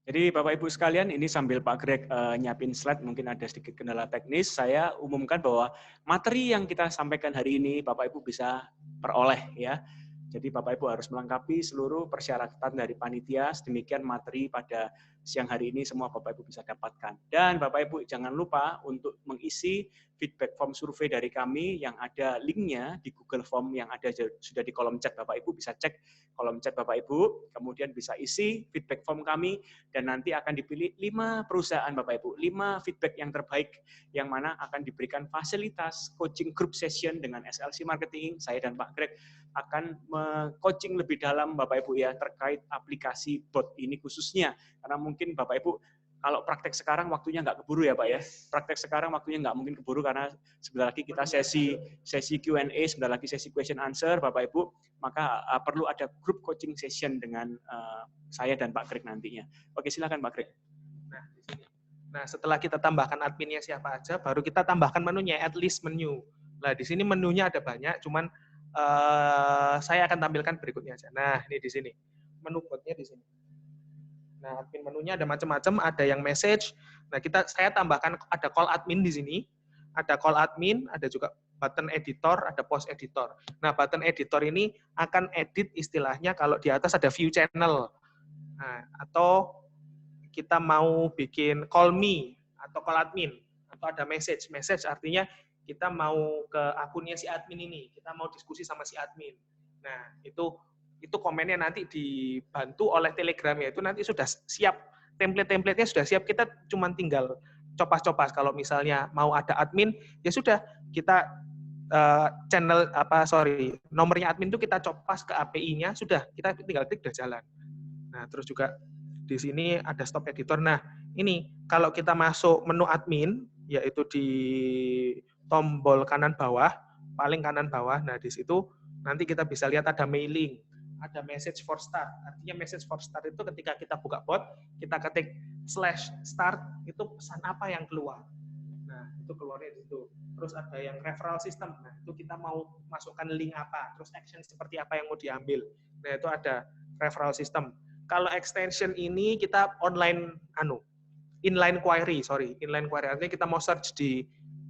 Jadi Bapak Ibu sekalian, ini sambil Pak Greg nyiapin slide, mungkin ada sedikit kendala teknis, saya umumkan bahwa materi yang kita sampaikan hari ini Bapak Ibu bisa peroleh ya. Jadi Bapak Ibu harus melengkapi seluruh persyaratan dari panitia, sedemikian materi pada siang hari ini semua Bapak Ibu bisa dapatkan. Dan Bapak Ibu jangan lupa untuk mengisi feedback form survei dari kami yang ada linknya di Google Form yang ada sudah di kolom chat. Bapak Ibu bisa cek kolom chat Bapak Ibu, kemudian bisa isi feedback form kami, dan nanti akan dipilih 5 perusahaan Bapak Ibu, 5 feedback yang terbaik, yang mana akan diberikan fasilitas coaching group session dengan SLC Marketing. Saya dan Pak Greg akan coaching lebih dalam Bapak Ibu ya, terkait aplikasi bot ini khususnya. Karena mungkin Bapak Ibu, kalau praktek sekarang waktunya nggak keburu ya Pak ya. Praktek sekarang waktunya nggak mungkin keburu karena sebentar lagi kita sesi Q&A, sebentar lagi sesi question answer Bapak Ibu. Maka perlu ada group coaching session dengan saya dan Pak Greg nantinya. Oke, silakan Pak Greg. Nah, setelah kita tambahkan adminnya siapa aja, baru kita tambahkan menunya, at list menu. Nah, di sini menunya ada banyak, cuman saya akan tampilkan berikutnya aja. Nah, ini di sini. Menu botnya di sini. Nah, admin menunya ada macam-macam, ada yang message. Nah, saya tambahkan ada call admin di sini. Ada call admin, ada juga button editor, ada post editor. Nah, button editor ini akan edit istilahnya kalau di atas ada view channel. Nah, atau kita mau bikin call me atau call admin atau ada message. Message artinya kita mau ke akunnya si admin ini, kita mau diskusi sama si admin. Nah, itu komennya nanti dibantu oleh Telegram-nya, itu nanti sudah siap, template-templatenya sudah siap, kita cuma tinggal copas-copas. Kalau misalnya mau ada admin, ya sudah kita nomornya admin itu kita copas ke API-nya, sudah kita tinggal klik udah jalan. Nah, terus juga di sini ada stop editor. Nah, ini kalau kita masuk menu admin, yaitu di tombol kanan bawah, paling kanan bawah, nah di situ nanti kita bisa lihat ada mailing, ada message for start. Artinya message for start itu ketika kita buka bot, kita ketik /start, itu pesan apa yang keluar. Nah, itu keluarnya di situ. Terus ada yang referral system. Nah, itu kita mau masukkan link apa, terus action seperti apa yang mau diambil. Nah, itu ada referral system. Kalau extension ini kita inline query, artinya kita mau search di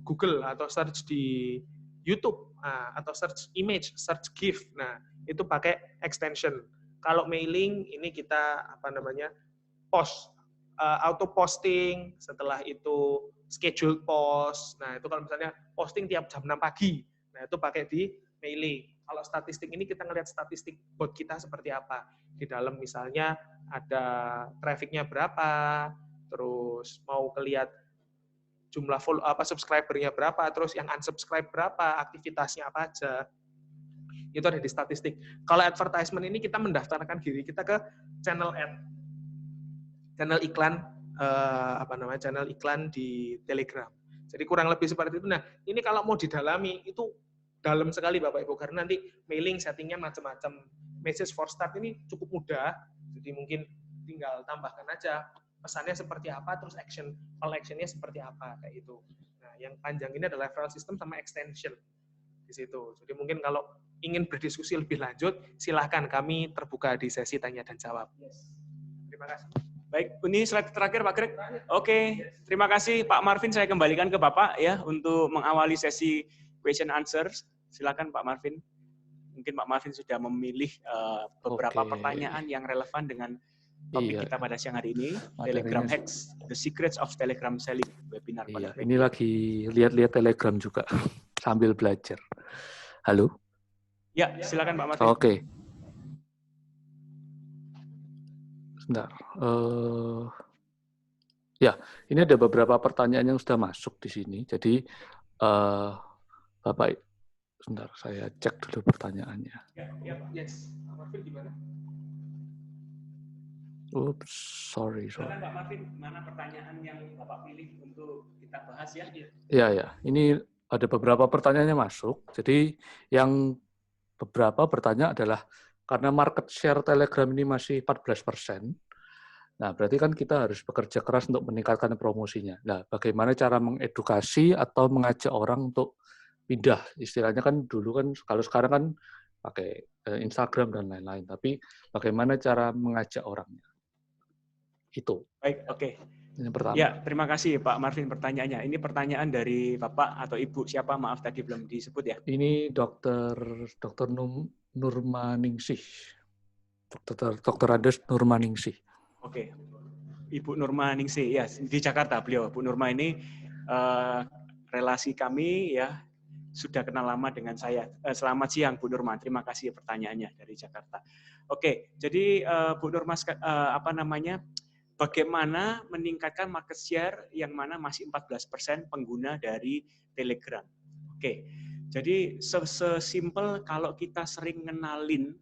Google atau search di YouTube atau search image, search GIF. Nah, itu pakai extension. Kalau mailing ini kita post, auto posting, setelah itu schedule post. Nah, itu kalau misalnya posting tiap jam 6 pagi. Nah, itu pakai di mailing. Kalau statistik ini kita ngelihat statistik bot kita seperti apa. Di dalam misalnya ada trafficnya berapa, terus mau kelihat jumlah subscribernya berapa, terus yang unsubscribe berapa, aktivitasnya apa aja. Itu ada di statistik. Kalau advertisement ini kita mendaftarkan diri kita ke channel ad. Channel iklan channel iklan di Telegram. Jadi kurang lebih seperti itu. Nah, ini kalau mau didalami itu dalam sekali Bapak Ibu, karena nanti mailing settingnya macam-macam. Message for start ini cukup mudah, jadi mungkin tinggal tambahkan aja pesannya seperti apa, terus call actionnya seperti apa, kayak itu. Nah, yang panjang ini adalah referral system sama extension di situ. Jadi mungkin kalau ingin berdiskusi lebih lanjut, silahkan, kami terbuka di sesi tanya dan jawab. Terima kasih. Baik, ini slide terakhir Pak Greg. Oke, terima kasih Pak Marvin, saya kembalikan ke Bapak ya untuk mengawali sesi question answer. Silakan Pak Marvin. Mungkin Pak Marvin sudah memilih beberapa pertanyaan yang relevan dengan topik kita pada siang hari ini, Telegram Hacks, The Secrets of Telegram Selling, webinar. Iya, ini lagi lihat-lihat Telegram juga sambil belajar. Halo? Ya, silakan Pak Marvin. Oke. Sebentar. Ya, ini ada beberapa pertanyaan yang sudah masuk di sini. Jadi, Bapak, sebentar, saya cek dulu pertanyaannya. Yes. Pak Marvin gimana? Oops, sorry. Silakan Pak Marvin, mana pertanyaan yang Bapak pilih untuk kita bahas ya? Ya. Ini ada beberapa pertanyaan yang masuk. Jadi yang beberapa bertanya adalah karena market share Telegram ini masih 14%. Nah, berarti kan kita harus bekerja keras untuk meningkatkan promosinya. Nah, bagaimana cara mengedukasi atau mengajak orang untuk pindah? Istilahnya kan dulu kan, kalau sekarang kan pakai Instagram dan lain-lain. Tapi bagaimana cara mengajak orangnya? Itu. Baik, oke. Yang pertama. Ya, terima kasih Pak Marvin pertanyaannya. Ini pertanyaan dari Bapak atau Ibu siapa? Maaf tadi belum disebut ya. Ini Dr. Nurmaningsih. Dr. Andes Nurmaningsih. Oke. Ibu Nurma Ningsih, ya di Jakarta beliau. Bu Nurma ini relasi kami ya sudah kenal lama dengan saya. Selamat siang Bu Nurma, terima kasih pertanyaannya dari Jakarta. Oke, jadi Bu Nurma bagaimana meningkatkan market share yang mana masih 14% pengguna dari Telegram. Oke, jadi sesimpel kalau kita sering ngenalin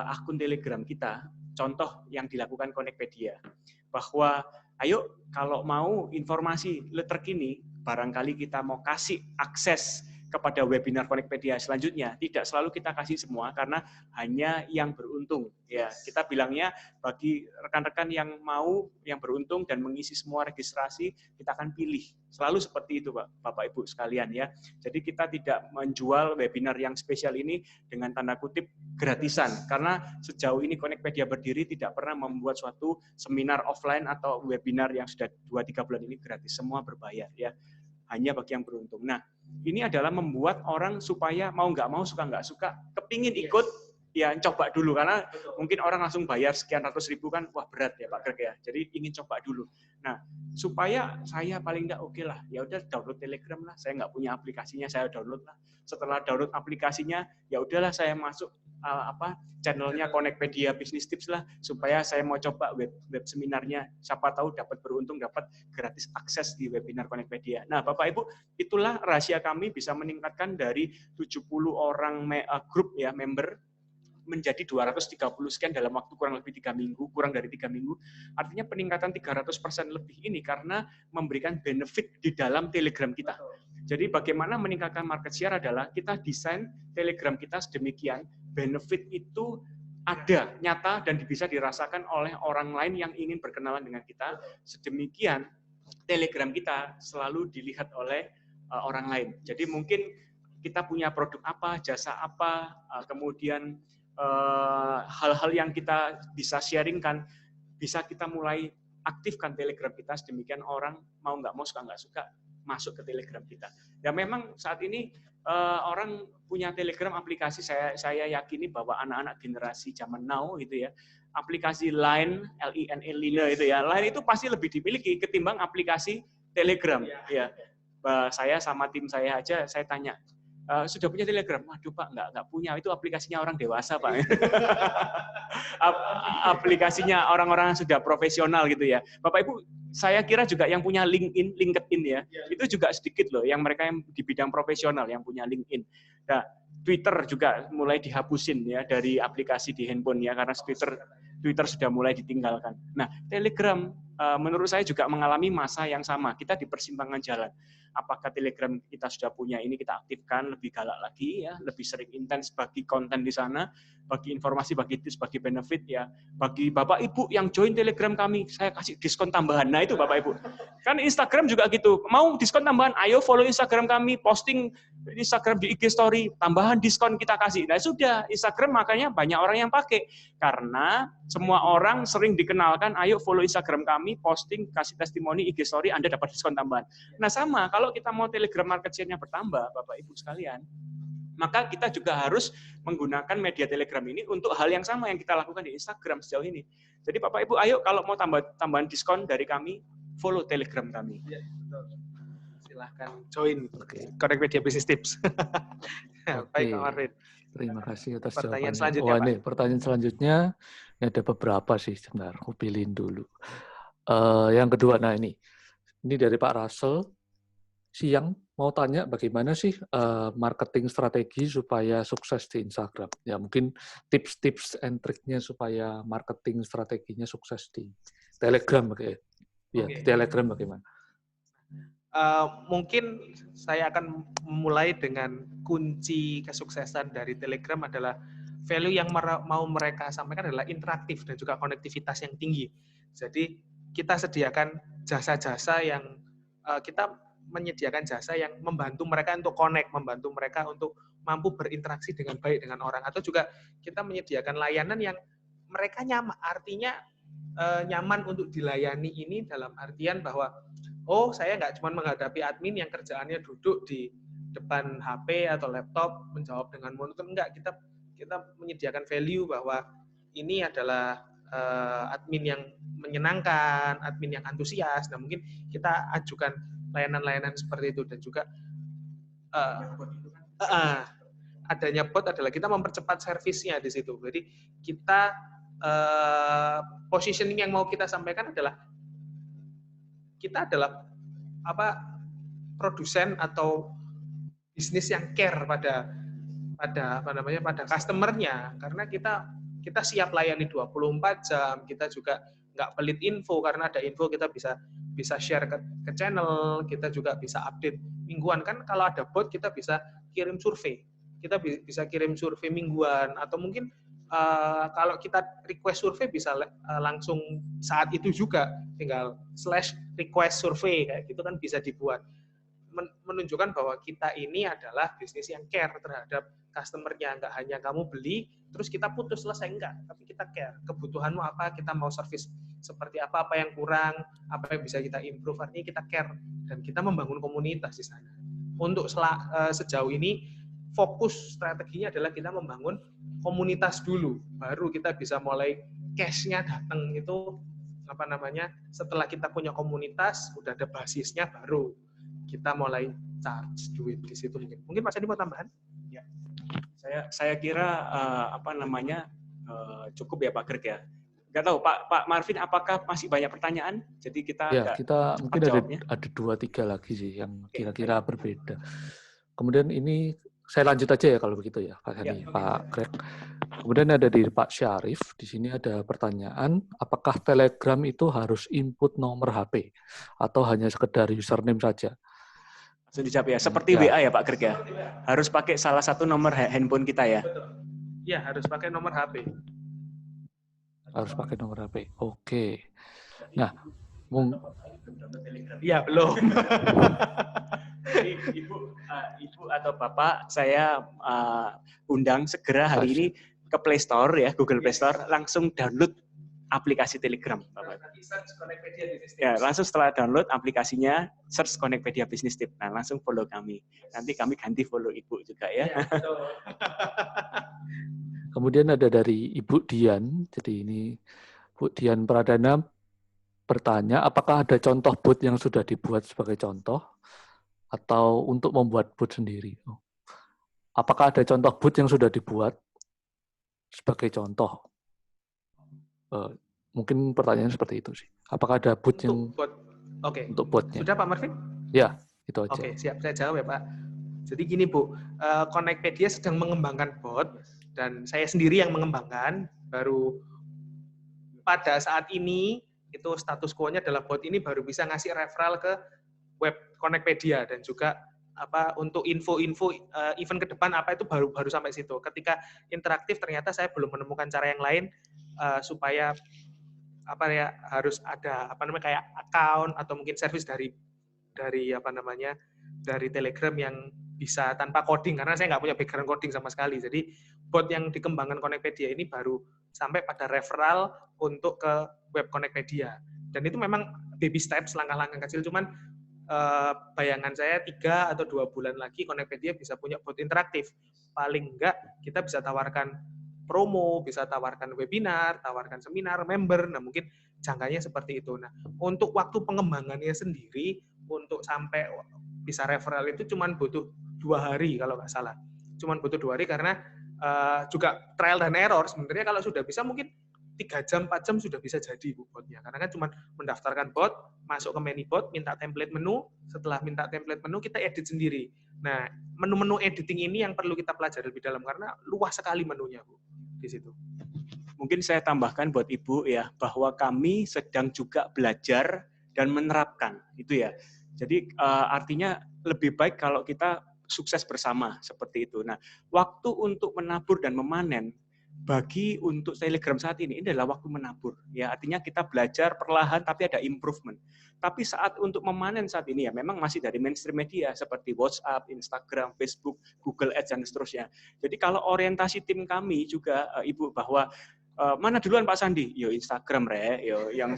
akun Telegram kita, contoh yang dilakukan Connectpedia, bahwa ayo kalau mau informasi terkini, barangkali kita mau kasih akses kepada webinar Connectpedia selanjutnya, tidak selalu kita kasih semua karena hanya yang beruntung. Ya, kita bilangnya bagi rekan-rekan yang mau, yang beruntung dan mengisi semua registrasi, kita akan pilih. Selalu seperti itu, Bapak Ibu sekalian ya. Jadi kita tidak menjual webinar yang spesial ini dengan tanda kutip gratisan, karena sejauh ini Connectpedia berdiri tidak pernah membuat suatu seminar offline atau webinar yang sudah 2-3 bulan ini gratis, semua berbayar ya. Hanya bagi yang beruntung. Nah, ini adalah membuat orang supaya mau nggak mau, suka nggak suka, kepingin ikut, ya coba dulu. Karena mungkin orang langsung bayar sekian ratus ribu kan, wah berat ya Pak Greg ya. Jadi ingin coba dulu. Nah, supaya saya paling nggak oke lah, ya udah download Telegram lah. Saya nggak punya aplikasinya, saya download lah. Setelah download aplikasinya, ya udahlah saya masuk channelnya Connectpedia Business Tips lah, supaya saya mau coba web seminarnya, siapa tahu dapat beruntung, dapat gratis akses di webinar Connectpedia. Nah, Bapak Ibu, itulah rahasia kami bisa meningkatkan dari 70 orang grup ya member menjadi 230 sekian dalam waktu kurang lebih 3 minggu, kurang dari 3 minggu. Artinya peningkatan 300% lebih ini karena memberikan benefit di dalam Telegram kita. Jadi bagaimana meningkatkan market share adalah kita desain Telegram kita sedemikian, benefit itu ada, nyata, dan bisa dirasakan oleh orang lain yang ingin berkenalan dengan kita. Sedemikian, Telegram kita selalu dilihat oleh orang lain. Jadi mungkin kita punya produk apa, jasa apa, kemudian hal-hal yang kita bisa sharingkan, bisa kita mulai aktifkan Telegram kita, sedemikian orang mau nggak mau, suka nggak suka, masuk ke Telegram kita. Ya memang saat ini orang punya Telegram aplikasi, saya yakini bahwa anak-anak generasi zaman now itu ya, aplikasi Line, Line itu ya, Line itu pasti lebih dimiliki ketimbang aplikasi Telegram. Ya, saya sama tim saya aja, saya tanya, sudah punya Telegram? Waduh Pak, nggak punya. Itu aplikasinya orang dewasa Pak. Aplikasinya orang-orang yang sudah profesional gitu ya. Bapak Ibu, saya kira juga yang punya LinkedIn ya, itu juga sedikit loh. Yang mereka yang di bidang profesional yang punya LinkedIn. Nah, Twitter juga mulai dihapusin ya dari aplikasi di handphone ya, karena Twitter sudah mulai ditinggalkan. Nah, Telegram menurut saya juga mengalami masa yang sama. Kita di persimpangan jalan. Apakah Telegram kita sudah punya ini kita aktifkan lebih galak lagi ya, lebih sering intens bagi konten di sana, bagi informasi, bagi tips, bagi benefit ya. Bagi Bapak Ibu yang join Telegram kami, saya kasih diskon tambahan. Nah, itu Bapak Ibu. Kan Instagram juga gitu. Mau diskon tambahan, ayo follow Instagram kami, posting Instagram di IG story, tambahan diskon kita kasih. Nah, sudah Instagram makanya banyak orang yang pakai karena semua orang sering dikenalkan, ayo follow Instagram kami, posting, kasih testimoni IG story, Anda dapat diskon tambahan. Nah, sama kalau kita mau Telegram market share-nya bertambah, Bapak Ibu sekalian, maka kita juga harus menggunakan media Telegram ini untuk hal yang sama yang kita lakukan di Instagram sejauh ini. Jadi Bapak Ibu, ayo kalau mau tambahan diskon dari kami, follow Telegram kami. Ya, silahkan join Connectpedia Business Tips. Baik, Pak Marvin. Terima kasih atas pertanyaan jawabannya. selanjutnya, Pak. Pak. Nih, pertanyaan selanjutnya ini ada beberapa sih, sebentar, aku pilihin dulu. Yang kedua, nah ini dari Pak Russell. Siang mau tanya bagaimana sih marketing strategi supaya sukses di Instagram. Ya mungkin tips-tips and triknya supaya marketing strateginya sukses di Telegram. Ya, di Telegram bagaimana? Mungkin saya akan memulai dengan kunci kesuksesan dari Telegram adalah value yang mau mereka sampaikan adalah interaktif dan juga konektivitas yang tinggi. Jadi kita sediakan jasa-jasa yang kita menyediakan jasa yang membantu mereka untuk connect, membantu mereka untuk mampu berinteraksi dengan baik dengan orang, atau juga kita menyediakan layanan yang mereka nyaman, artinya nyaman untuk dilayani ini dalam artian bahwa oh saya nggak cuma menghadapi admin yang kerjaannya duduk di depan HP atau laptop menjawab dengan monoton, enggak, kita menyediakan value bahwa ini adalah admin yang menyenangkan, admin yang antusias. Nah, mungkin kita ajukan layanan-layanan seperti itu. Dan juga adanya bot adalah kita mempercepat servisnya di situ. Jadi kita positioning yang mau kita sampaikan adalah kita adalah produsen atau bisnis yang care pada customer-nya, karena kita siap layani 24 jam, kita juga nggak pelit info, karena ada info kita bisa share ke channel, kita juga bisa update mingguan. Kan kalau ada bot kita bisa kirim survei, mingguan, atau mungkin kalau kita request survei bisa langsung saat itu juga, tinggal /request survei kayak gitu kan bisa dibuat, menunjukkan bahwa kita ini adalah bisnis yang care terhadap customer-nya. Nggak hanya kamu beli terus kita putus selesai, enggak, tapi kita care kebutuhanmu apa, kita mau service seperti apa yang kurang, apa yang bisa kita improve. Artinya kita care dan kita membangun komunitas di sana. Untuk sejauh ini fokus strateginya adalah kita membangun komunitas dulu, baru kita bisa mulai cash-nya datang itu setelah kita punya komunitas, udah ada basisnya, baru kita mulai charge duit di situ. Mungkin Mas Adi mau tambahan? Ya. Saya kira cukup ya Pak Greg ya. Nggak tahu Pak Marvin, apakah masih banyak pertanyaan? Jadi kita mungkin ada 2-3 lagi sih yang kira-kira berbeda. Kemudian ini saya lanjut aja ya kalau begitu ya Pak Hani, Pak Greg. Kemudian ada di Pak Syarif, di sini ada pertanyaan, apakah Telegram itu harus input nomor HP atau hanya sekedar username saja? Langsung dijawab ya, seperti WA ya Pak Greg ya? Harus pakai salah satu nomor handphone kita ya? Iya, harus pakai nomor HP. Harus pakai nomor HP, oke. Nah, iya, belum. Jadi Ibu atau Bapak, saya undang segera hari ini ke Play Store ya, Google Play Store, langsung download aplikasi Telegram, Bapak. Ya, langsung setelah download aplikasinya, search Connectpedia Business Tip. Nah, langsung follow kami. Nanti kami ganti follow Ibu juga ya. Kemudian ada dari Ibu Dian. Jadi ini Bu Dian Pradana bertanya, apakah ada contoh bot yang sudah dibuat sebagai contoh atau untuk membuat bot sendiri? Apakah ada contoh bot yang sudah dibuat sebagai contoh? Mungkin pertanyaan seperti itu sih. Apakah ada bot yang untuk botnya? Sudah Pak Marvin? Ya, itu aja. Oke, siap. Saya jawab ya Pak. Jadi gini Bu, Connectpedia sedang mengembangkan bot dan saya sendiri yang mengembangkan. Baru pada saat ini itu status quo-nya adalah bot ini baru bisa ngasih referral ke web Connectpedia, dan juga untuk info-info event ke depan itu baru sampai situ. Ketika interaktif ternyata saya belum menemukan cara yang lain supaya harus ada kayak account atau mungkin service dari Telegram yang bisa tanpa coding, karena saya nggak punya background coding sama sekali. Jadi bot yang dikembangkan Connectpedia ini baru sampai pada referral untuk ke web Connectpedia, dan itu memang baby steps, langkah-langkah kecil. Cuman bayangan saya 3 atau 2 bulan lagi Connectpedia bisa punya bot interaktif. Paling enggak kita bisa tawarkan promo, bisa tawarkan webinar, tawarkan seminar, member. Nah, mungkin jangkanya seperti itu. Nah, untuk waktu pengembangannya sendiri, untuk sampai bisa referral itu cuma butuh 2 hari kalau nggak salah. Cuma butuh 2 hari karena juga trial dan error. Sebenarnya kalau sudah bisa mungkin 3 jam, 4 jam sudah bisa jadi botnya. Karena kan cuma mendaftarkan bot, masuk ke menu bot, minta template menu, setelah minta template menu, kita edit sendiri. Nah, menu-menu editing ini yang perlu kita pelajari lebih dalam, karena luas sekali menunya, Bu, di situ. Mungkin saya tambahkan buat Ibu ya, bahwa kami sedang juga belajar dan menerapkan, itu ya. Jadi artinya lebih baik kalau kita sukses bersama, seperti itu. Nah, waktu untuk menabur dan memanen, bagi untuk Telegram saat ini adalah waktu menabur. Ya, artinya kita belajar perlahan tapi ada improvement. Tapi saat untuk memanen saat ini ya memang masih dari mainstream media seperti WhatsApp, Instagram, Facebook, Google Ads dan seterusnya. Jadi kalau orientasi tim kami juga Ibu bahwa mana duluan Pak Sandi? Yo Instagram yo yang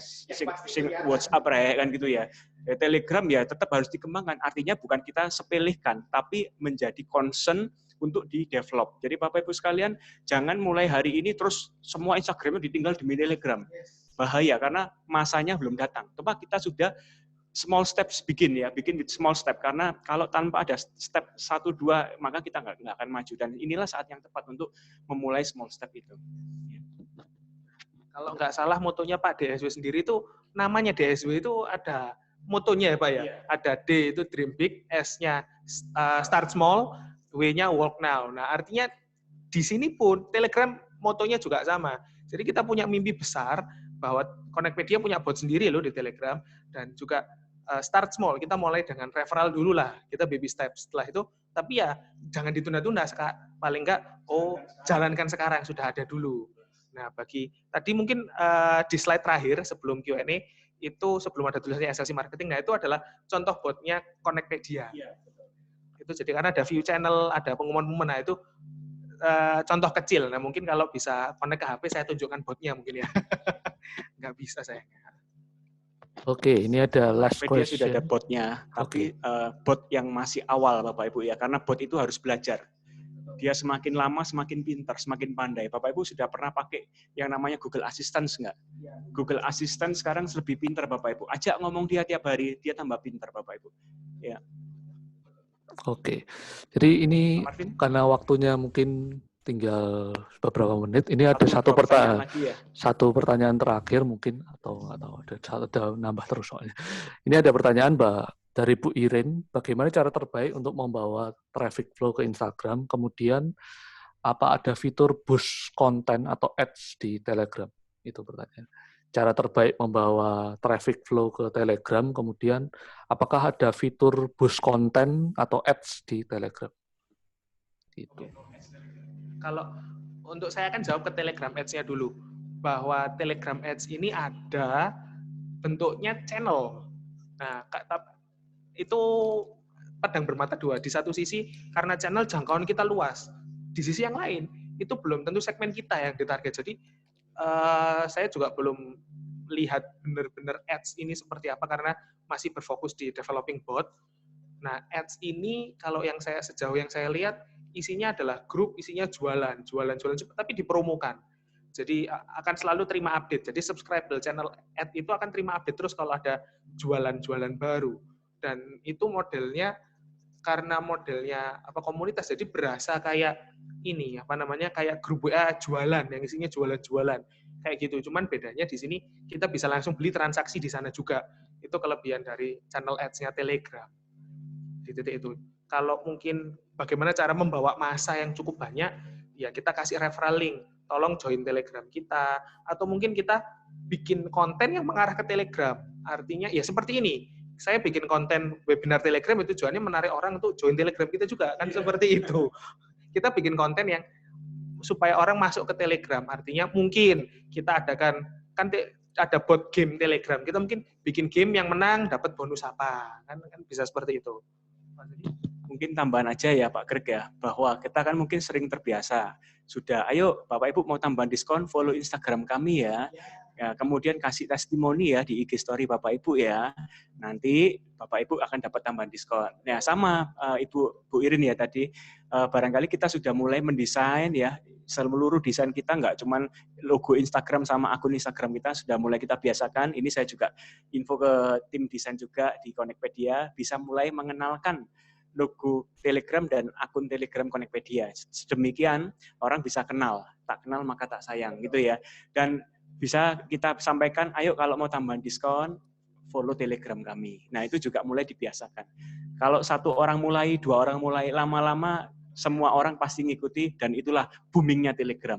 WhatsApp kan gitu ya. Telegram ya tetap harus dikembangkan. Artinya bukan kita sepelihkan tapi menjadi concern untuk di-develop. Jadi Bapak Ibu sekalian, jangan mulai hari ini terus semua Instagramnya ditinggal demi Telegram. Bahaya, karena masanya belum datang. Coba kita sudah small steps bikin with small step, karena kalau tanpa ada step 1, 2 maka kita nggak akan maju, dan inilah saat yang tepat untuk memulai small step itu. Kalau nggak salah motonya Pak DSW sendiri itu, namanya DSW itu ada motonya ya Pak ya, ada D itu dream big, S-nya start small, W-nya work now. Nah artinya di sini pun Telegram motonya juga sama. Jadi kita punya mimpi besar bahwa Connectpedia punya bot sendiri loh di Telegram, dan juga start small, kita mulai dengan referral dulu lah, kita baby step setelah itu, tapi ya jangan ditunda-tunda, paling enggak, jalankan sekarang, sudah ada dulu. Nah, bagi tadi mungkin di slide terakhir sebelum Q&A, itu sebelum ada tulisannya esensi marketing, nah itu adalah contoh botnya Connectpedia. Itu jadi karena ada view channel, ada pengumuman-pengumuman, nah itu contoh kecil. Nah mungkin kalau bisa connect ke HP, saya tunjukkan botnya mungkin ya. Nggak bisa saya. Oke, ini ada last Media question. sudah ada botnya, tapi bot yang masih awal Bapak Ibu ya, karena bot itu harus belajar. Dia semakin lama semakin pintar, semakin pandai. Bapak Ibu sudah pernah pakai yang namanya Google Assistant nggak? Google Assistant sekarang lebih pintar Bapak Ibu. Ajak ngomong dia tiap hari, dia tambah pintar Bapak Ibu. Ya. Oke, jadi ini karena waktunya mungkin tinggal beberapa menit. Ini ada satu pertanyaan terakhir mungkin, atau ada nambah terus soalnya. Ini ada pertanyaan dari Bu Irin, bagaimana cara terbaik untuk membawa traffic flow ke Instagram? Kemudian apa ada fitur boost konten atau ads di Telegram? Itu pertanyaan. Cara terbaik membawa traffic flow ke Telegram, kemudian apakah ada fitur boost konten atau ads di Telegram? Itu. Kalau untuk saya akan jawab ke Telegram Ads-nya dulu, bahwa Telegram Ads ini ada bentuknya channel. Nah, itu pedang bermata dua. Di satu sisi karena channel jangkauan kita luas, di sisi yang lain itu belum tentu segmen kita yang ditarget. Jadi saya juga belum lihat benar-benar ads ini seperti apa karena masih berfokus di developing bot. Nah, ads ini kalau sejauh yang saya lihat isinya adalah grup, isinya jualan, tapi dipromokan. Jadi akan selalu terima update. Jadi subscribe channel ad itu akan terima update terus kalau ada jualan baru. Dan itu modelnya karena modelnya komunitas, jadi berasa kayak ini kayak grup WA jualan yang isinya jualan kayak gitu. Cuman bedanya di sini kita bisa langsung beli transaksi di sana juga. Itu kelebihan dari channel ads-nya Telegram. Di titik itu. Kalau mungkin bagaimana cara membawa massa yang cukup banyak, ya kita kasih referral link. Tolong join Telegram kita, atau mungkin kita bikin konten yang mengarah ke Telegram. Artinya ya seperti ini. Saya bikin konten webinar Telegram itu tujuannya menarik orang untuk join Telegram kita juga, kan seperti itu. Kita bikin konten yang supaya orang masuk ke Telegram. Artinya mungkin kita adakan, kan ada bot game Telegram. Kita mungkin bikin game yang menang dapat bonus apa. Kan bisa seperti itu. Mungkin tambahan aja ya Pak Greg ya, bahwa kita kan mungkin sering terbiasa. Sudah, ayo Bapak Ibu mau tambahan diskon, follow Instagram kami ya. Ya, kemudian kasih testimoni ya di IG story Bapak Ibu ya. Nanti Bapak Ibu akan dapat tambahan diskon. Nah, sama Bu Irin ya tadi, barangkali kita sudah mulai mendesain ya, seluruh desain kita nggak cuman logo Instagram sama akun Instagram kita sudah mulai kita biasakan. Ini saya juga info ke tim desain juga di Connectpedia, bisa mulai mengenalkan logo Telegram dan akun Telegram Connectpedia. Sedemikian orang bisa kenal, tak kenal maka tak sayang gitu ya. Dan bisa kita sampaikan, ayo kalau mau tambahan diskon, follow Telegram kami. Nah itu juga mulai dibiasakan. Kalau satu orang mulai, dua orang mulai, lama-lama semua orang pasti ngikuti, dan itulah boomingnya Telegram.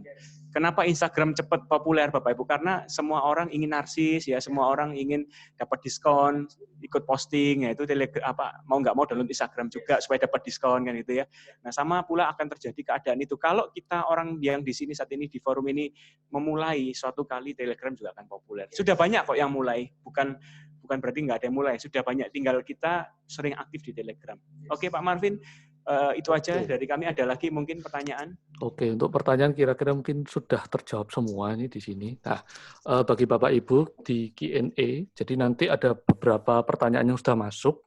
Kenapa Instagram cepat populer Bapak Ibu? Karena semua orang ingin narsis ya, semua orang ingin dapat diskon, ikut posting ya, itu Telegram mau nggak mau download Instagram juga supaya dapat diskon kan itu ya. Nah, sama pula akan terjadi keadaan itu. Kalau kita orang yang di sini saat ini di forum ini memulai suatu kali, Telegram juga akan populer. Sudah banyak kok yang mulai, bukan berarti nggak ada yang mulai, sudah banyak, tinggal kita sering aktif di Telegram. Oke Pak Marvin, itu aja dari kami. Ada lagi mungkin pertanyaan? Oke, untuk pertanyaan kira-kira mungkin sudah terjawab semua ini di sini. Nah, bagi Bapak Ibu di Q&A, jadi nanti ada beberapa pertanyaan yang sudah masuk,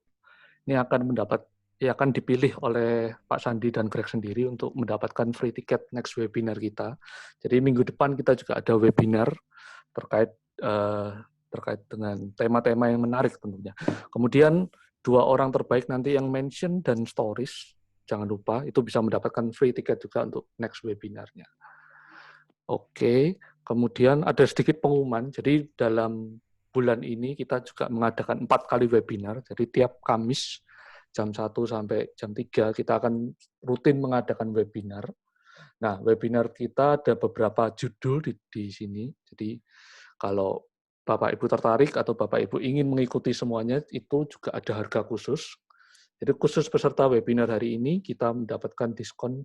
ini akan mendapat ya akan dipilih oleh Pak Sandi dan Greg sendiri untuk mendapatkan free ticket next webinar kita. Jadi minggu depan kita juga ada webinar terkait dengan tema-tema yang menarik tentunya. Kemudian 2 orang terbaik nanti yang mention dan stories, jangan lupa itu bisa mendapatkan free ticket juga untuk next webinarnya. Oke, kemudian ada sedikit pengumuman. Jadi dalam bulan ini kita juga mengadakan 4 kali webinar. Jadi tiap Kamis jam 1 sampai jam 3 kita akan rutin mengadakan webinar. Nah, webinar kita ada beberapa judul di sini. Jadi kalau Bapak Ibu tertarik atau Bapak Ibu ingin mengikuti semuanya, itu juga ada harga khusus. Jadi khusus peserta webinar hari ini kita mendapatkan diskon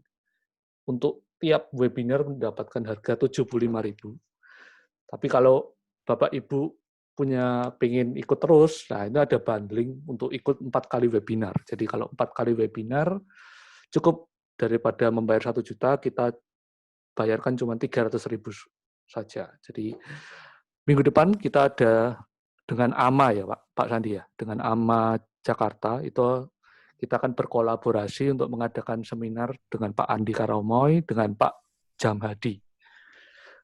untuk tiap webinar mendapatkan harga 75.000. Tapi kalau Bapak Ibu pengen ikut terus, nah ini ada bundling untuk ikut 4 kali webinar. Jadi kalau 4 kali webinar, cukup daripada membayar 1 juta, kita bayarkan cuma 300.000 saja. Jadi minggu depan kita ada dengan AMA ya Pak Sandi ya, dengan AMA Jakarta itu kita akan berkolaborasi untuk mengadakan seminar dengan Pak Andi Karamoy, dengan Pak Jamhadi.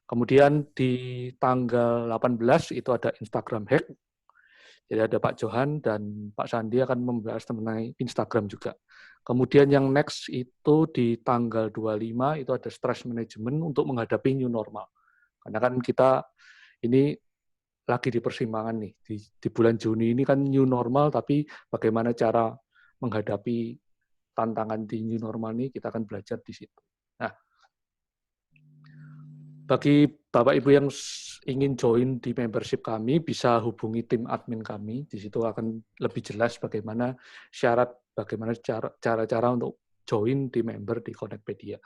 Kemudian di tanggal 18 itu ada Instagram Hack. Jadi ada Pak Johan dan Pak Sandi akan membahas mengenai Instagram juga. Kemudian yang next itu di tanggal 25 itu ada stress management untuk menghadapi new normal. Karena kan kita ini lagi di persimpangan nih. Di bulan Juni ini kan new normal, tapi bagaimana cara menghadapi tantangan di new normal ini kita akan belajar di situ. Nah, bagi Bapak Ibu yang ingin join di membership kami, bisa hubungi tim admin kami. Di situ akan lebih jelas bagaimana syarat, bagaimana cara-cara untuk join di member di Connectpedia.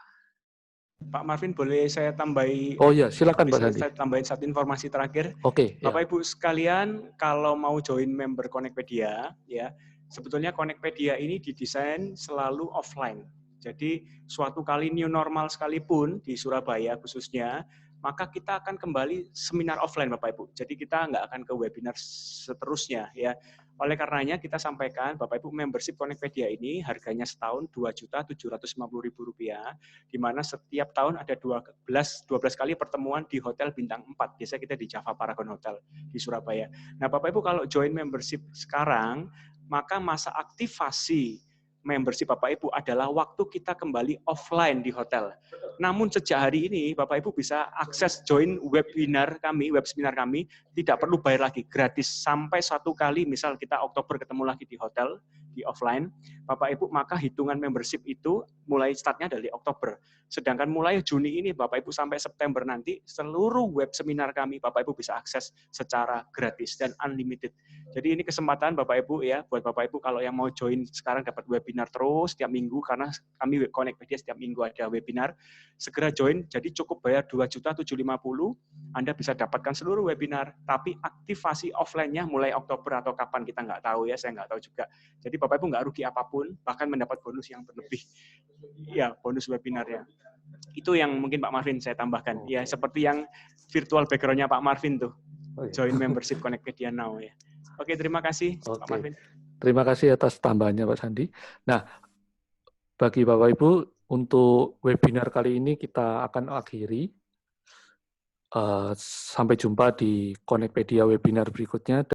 Pak Marvin, boleh saya tambahi? Oh ya, silakan Pak Sandi. Saya tambahin satu informasi terakhir. Oke. Bapak Ya. Ibu sekalian, kalau mau join member Connectpedia, ya sebetulnya Connectpedia ini didesain selalu offline. Jadi suatu kali new normal sekalipun di Surabaya khususnya, maka kita akan kembali seminar offline Bapak Ibu. Jadi kita nggak akan ke webinar seterusnya ya. Oleh karenanya kita sampaikan Bapak Ibu membership Connectpedia ini harganya setahun Rp2.750.000, di mana setiap tahun ada 12 kali pertemuan di Hotel Bintang 4. Biasanya kita di Java Paragon Hotel di Surabaya. Nah Bapak Ibu kalau join membership sekarang, maka masa aktivasi membership Bapak Ibu adalah waktu kita kembali offline di hotel. Namun sejak hari ini Bapak Ibu bisa akses join webinar kami, web seminar kami, tidak perlu bayar lagi, gratis sampai 1 kali, misal kita Oktober ketemu lagi di hotel, di offline, Bapak Ibu maka hitungan membership itu mulai startnya dari Oktober. Sedangkan mulai Juni ini Bapak Ibu sampai September nanti seluruh web seminar kami Bapak Ibu bisa akses secara gratis dan unlimited. Jadi ini kesempatan Bapak Ibu ya, buat Bapak Ibu kalau yang mau join sekarang dapat webinar terus setiap minggu, karena kami Connectpedia setiap minggu ada webinar, segera join, jadi cukup bayar Rp2.750.000, Anda bisa dapatkan seluruh webinar, tapi aktivasi offline-nya mulai Oktober atau kapan kita nggak tahu ya, saya nggak tahu juga. Jadi Bapak Ibu nggak rugi apapun, bahkan mendapat bonus yang berlebih. Ya, bonus webinar ya. Itu yang mungkin Pak Marvin saya tambahkan. Ya, seperti yang virtual background-nya Pak Marvin tuh. Join membership Connectpedia Now ya. Oke, terima kasih Pak Marvin. Terima kasih atas tambahannya Pak Sandi. Nah, bagi Bapak Ibu, untuk webinar kali ini kita akan akhiri. Sampai jumpa di Connectpedia webinar berikutnya.